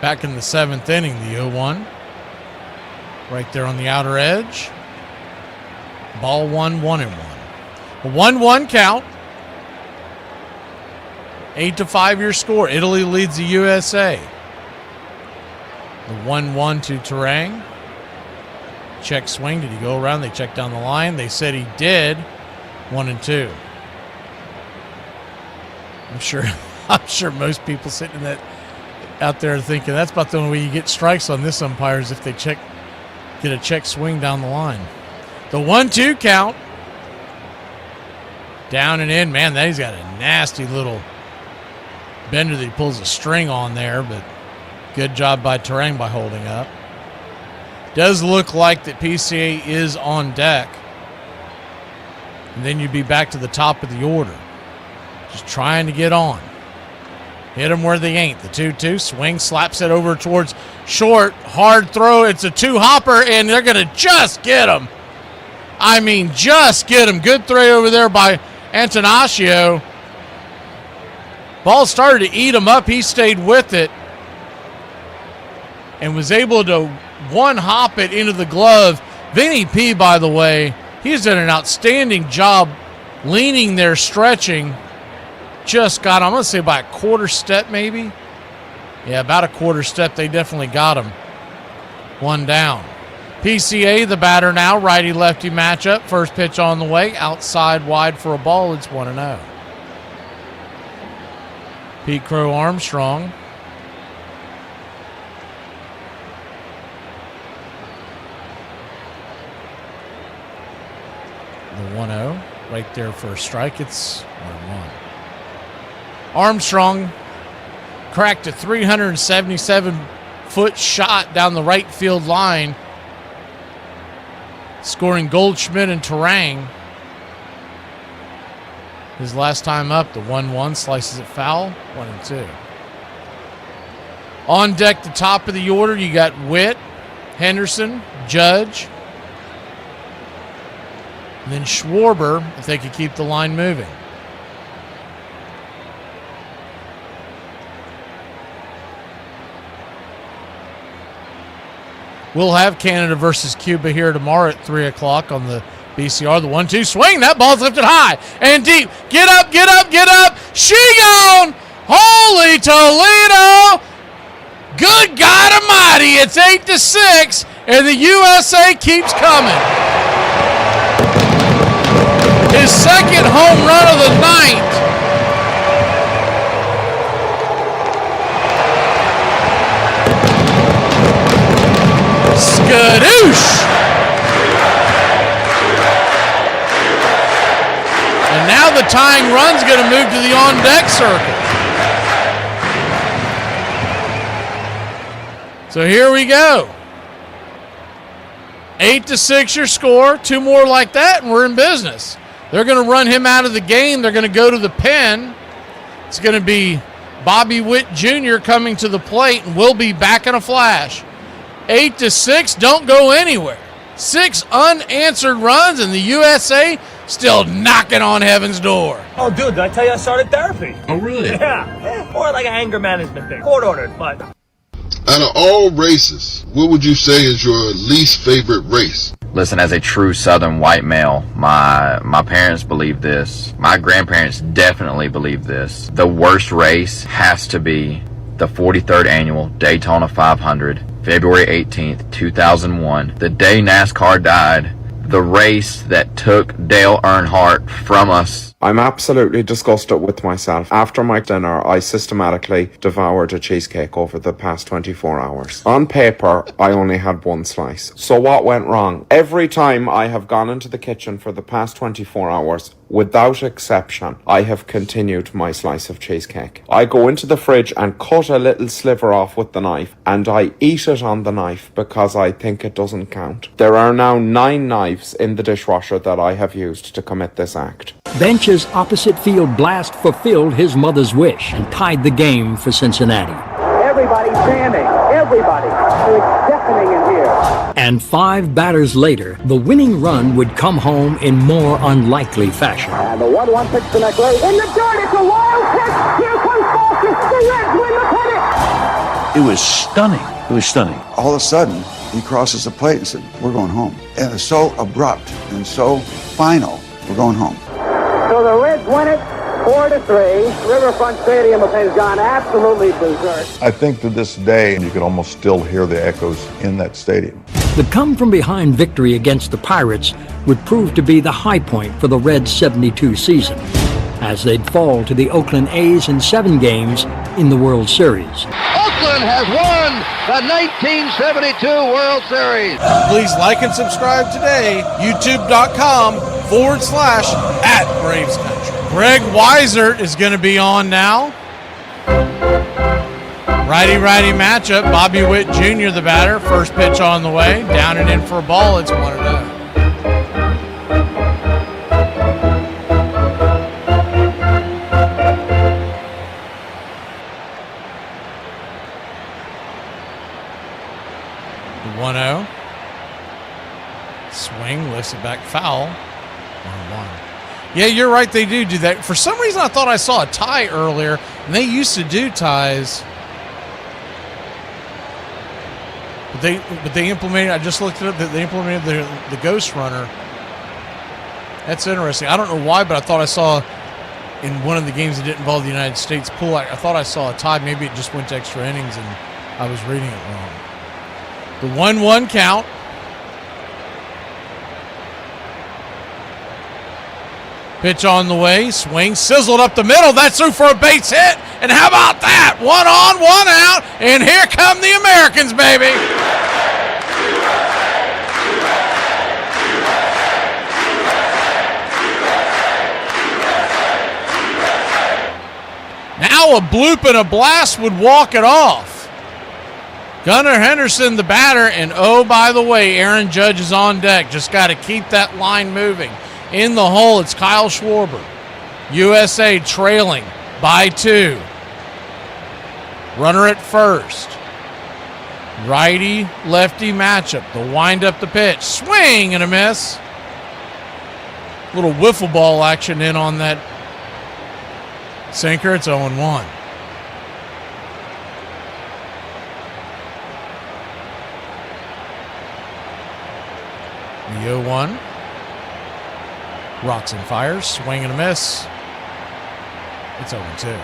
Back in the 7th inning, the 0-1. Right there on the outer edge. Ball 1-1-1. A 1-1 count. 8-5 your score. Italy leads the USA. The 1-1 to Terang. Check swing. Did he go around? They checked down the line. They said he did. 1-2. I'm sure most people sitting in that out there are thinking that's about the only way you get strikes on this umpire is if they get a check swing down the line. The 1-2 count. Down and in. Man, he's got a nasty little bender that he pulls a string on there, but good job by Terang by holding up. Does look like that PCA is on deck. And then you'd be back to the top of the order. Just trying to get on. Hit them where they ain't. The 2-2 swing, slaps it over towards short. Hard throw. It's a 2-hopper, and they're going to just get him. I mean, just get him. Good throw over there by Antonaccio. Ball started to eat him up. He stayed with it and was able to one-hop it into the glove. Vinny P, by the way, he's done an outstanding job leaning there, stretching. Just got him, I'm going to say by a quarter step maybe. Yeah, about a quarter step. They definitely got him. One down. PCA, the batter now. Righty-lefty matchup. First pitch on the way. Outside wide for a ball. It's 1-0. Pete Crow Armstrong. The 1-0. Right there for a strike. It's 1-1. Armstrong cracked a 377-foot shot down the right field line, scoring Goldschmidt and Terang. His last time up, the 1-1 slices it foul, 1-2. On deck, the top of the order, you got Witt, Henderson, Judge, and then Schwarber, if they could keep the line moving. We'll have Canada versus Cuba here tomorrow at 3 o'clock on the BCR. The 1-2 swing. That ball's lifted high and deep. Get up, get up, get up. She gone. Holy Toledo. Good God Almighty. It's 8-6, and the USA keeps coming. His second home run of the night. Skadoosh! And now the tying run's going to move to the on-deck circle. So here we go. 8-6 your score. 2 more like that, and we're in business. They're going to run him out of the game. They're going to go to the pen. It's going to be Bobby Witt Jr. coming to the plate, and we'll be back in a flash. 8-6, don't go anywhere. 6 unanswered runs, and the USA still knocking on heaven's door. Oh, dude, did I tell you I started therapy? Oh, really? Yeah. More like an anger management thing. Court ordered, but... Out of all races, what would you say is your least favorite race? Listen, as a true Southern white male, my parents believe this. My grandparents definitely believe this. The worst race has to be the 43rd annual Daytona 500, February 18th, 2001. The day NASCAR died, the race that took Dale Earnhardt from us. I'm absolutely disgusted with myself. After my dinner, I systematically devoured a cheesecake over the past 24 hours. On paper, I only had one slice. So what went wrong? Every time I have gone into the kitchen for the past 24 hours, without exception, I have continued my slice of cheesecake. I go into the fridge and cut a little sliver off with the knife, and I eat it on the knife because I think it doesn't count. There are now 9 knives in the dishwasher that I have used to commit this act. Bench's opposite field blast fulfilled his mother's wish and tied the game for Cincinnati. Everybody standing. Everybody. It's deafening in here. And 5 batters later, the winning run would come home in more unlikely fashion. And the 1-1 pitch to McLeod. In the dirt, it's a wild pitch. Here comes Foster. The Reds win the pennant. It was stunning. It was stunning. All of a sudden, he crosses the plate and said, "We're going home." And it was so abrupt and so final. We're going home. So the Reds win it 4-3. Riverfront Stadium has gone absolutely berserk. I think to this day, you can almost still hear the echoes in that stadium. The come-from-behind victory against the Pirates would prove to be the high point for the Reds' 72 season, as they'd fall to the Oakland A's in 7 games in the World Series. Oakland has won the 1972 World Series. Please like and subscribe today. YouTube.com/@BravesCountry. Greg Weisert is going to be on now. Righty-righty matchup. Bobby Witt Jr., the batter. First pitch on the way. Down and in for a ball. It's 1-0. The 1-0. Swing, lifts it back foul. 1-1. Yeah, you're right. They do that. For some reason, I thought I saw a tie earlier, and they used to do ties. But they implemented. I just looked it up. They implemented the ghost runner. That's interesting. I don't know why, but I thought I saw in one of the games that didn't involve the United States pool. I thought I saw a tie. Maybe it just went to extra innings, and I was reading it wrong. The 1-1 count. Pitch on the way, swing, sizzled up the middle. That's through for a base hit. And how about that? 1 on, 1 out, and here come the Americans, baby. Now a bloop and a blast would walk it off. Gunnar Henderson, the batter, and oh, by the way, Aaron Judge is on deck. Just got to keep that line moving. In the hole, it's Kyle Schwarber. USA trailing by 2. Runner at first. Righty-lefty matchup. They'll wind up the pitch. Swing and a miss. Little wiffle ball action in on that sinker. It's 0-1. The 0-1. Rocks and fires, swing and a miss. It's 0-2.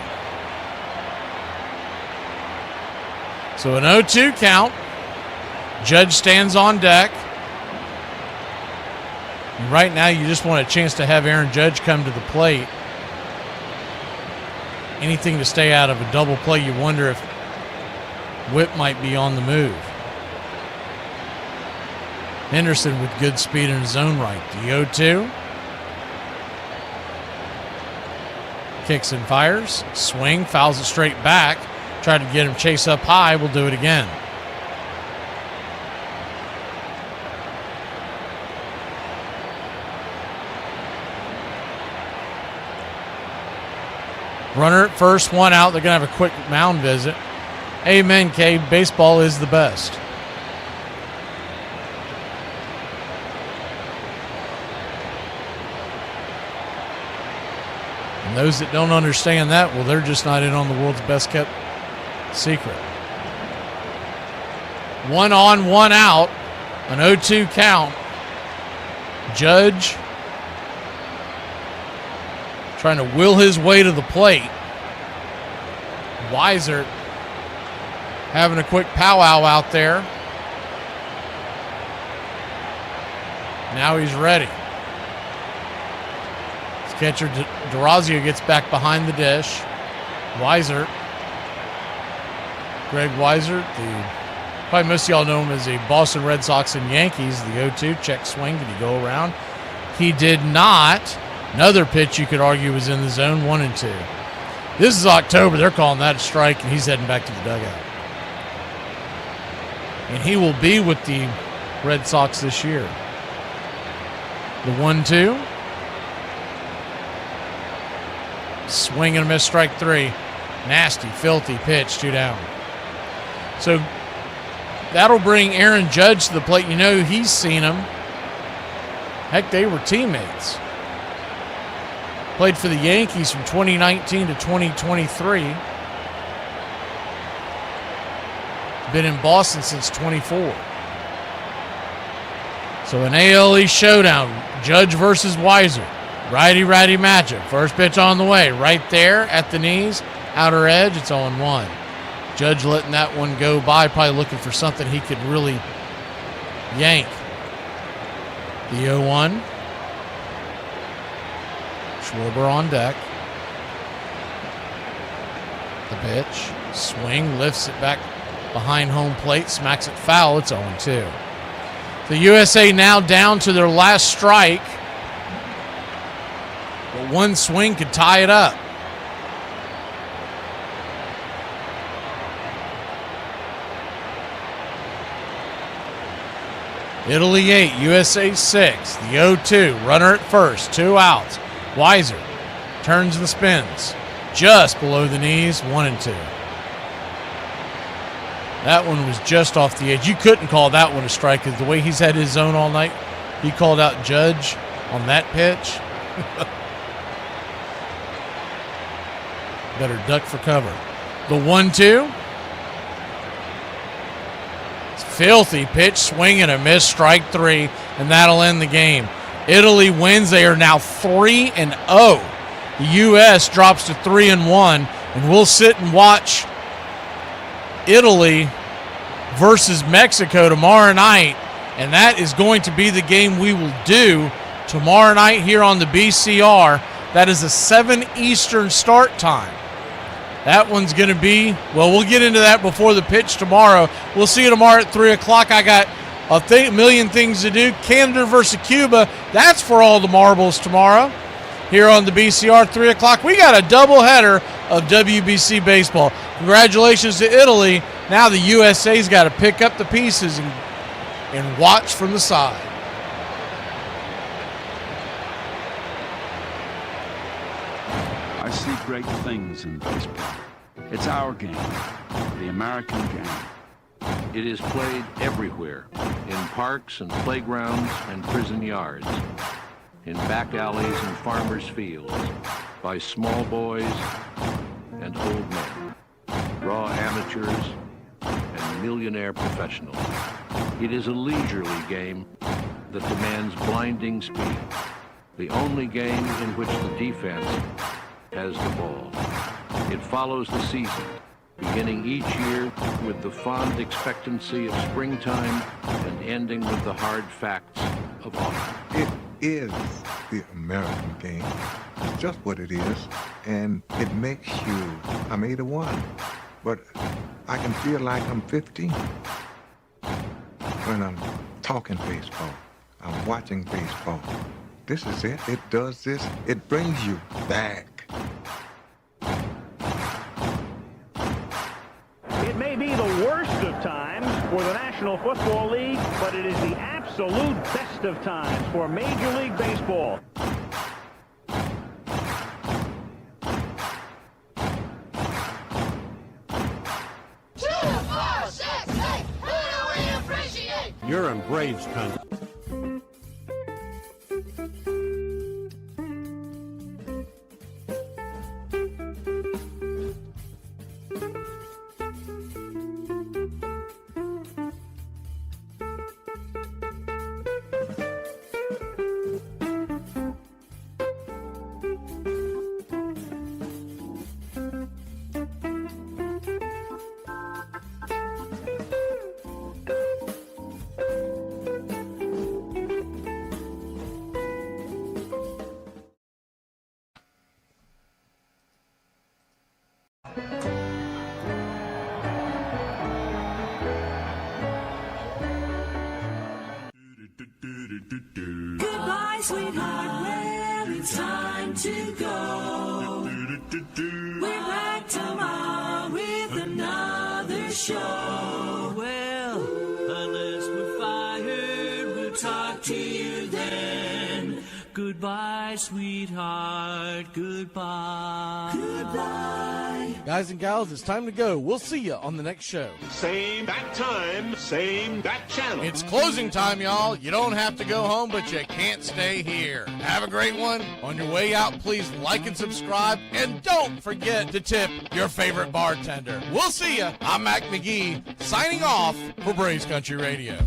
So an 0-2 count. Judge stands on deck. And right now you just want a chance to have Aaron Judge come to the plate. Anything to stay out of a double play, you wonder if Whip might be on the move. Henderson with good speed in his own right. The 0-2. Kicks and fires. Swing. Fouls it straight back. Tried to get him chase up high. We'll do it again. Runner at first, 1 out. They're going to have a quick mound visit. Amen, Cade. Baseball is the best. those that don't understand that, well, they're just not in on the world's best kept secret. 1 on, 1 out, an 0-2 count. Judge trying to will his way to the plate. Weiser having a quick powwow out there. Now he's ready. His catcher D'Orazio gets back behind the dish. Weiser, Greg Weiser, probably most of y'all know him as the Boston Red Sox and Yankees. The 0-2 check swing. Did he go around? He did not. Another pitch you could argue was in the zone, 1-2. This is October. They're calling that a strike, and he's heading back to the dugout. And he will be with the Red Sox this year. The 1-2. Swing and a miss, strike 3. Nasty, filthy pitch, 2 down. So that'll bring Aaron Judge to the plate. You know, he's seen him. Heck, they were teammates. Played for the Yankees from 2019 to 2023. Been in Boston since 24. So an AL East showdown, Judge versus Weiser. Righty-righty matchup. First pitch on the way. Right there at the knees. Outer edge, it's 0-1. Judge letting that one go by, probably looking for something he could really yank. The 0-1. Schwarber on deck. The pitch. Swing, lifts it back behind home plate, smacks it foul. It's 0-2. The USA now down to their last strike. But one swing could tie it up. Italy 8, USA 6. The 0-2, runner at first, 2 outs. Weiser turns and spins. Just below the knees, 1-2. That one was just off the edge. You couldn't call that one a strike because the way he's had his zone all night, he called out Judge on that pitch. Better duck for cover. The 1-2. Filthy pitch, swing and a miss, strike 3, and that'll end the game. Italy wins. They are now 3-0. The U.S. drops to 3-1, and we'll sit and watch Italy versus Mexico tomorrow night, and that is going to be the game we will do tomorrow night here on the BCR. That is a 7 Eastern start time. That one's going to be, well, we'll get into that before the pitch tomorrow. We'll see you tomorrow at 3 o'clock. I got a million things to do. Canada versus Cuba, that's for all the marbles tomorrow here on the BCR, 3 o'clock. We got a doubleheader of WBC baseball. Congratulations to Italy. Now the USA's got to pick up the pieces and watch from the side. I see great things in baseball. It's our game, the American game. It is played everywhere, in parks and playgrounds and prison yards, in back alleys and farmers' fields, by small boys and old men, raw amateurs and millionaire professionals. It is a leisurely game that demands blinding speed, the only game in which the defense has the ball. It follows the season, beginning each year with the fond expectancy of springtime and ending with the hard facts of autumn. It is the American game. It's just what it is, and it makes you, I'm 81, but I can feel like I'm 15 when I'm talking baseball, I'm watching baseball. This is it. It does this. It brings you back. It may be the worst of times for the National Football League, but it is the absolute best of times for Major League Baseball. You're in Braves country. sweetheart, well, it's time to go. We're back tomorrow with another show. Well, unless we're fired, we'll talk to you then. Goodbye, sweetheart, goodbye. Goodbye. Guys and gals, it's time to go. We'll see you on the next show. Same bat time, same bat channel. It's closing time, y'all. You don't have to go home, but you can't stay here. Have a great one. On your way out, please like and subscribe, and don't forget to tip your favorite bartender. We'll see you. I'm Mac McGee, signing off for Braves Country Radio.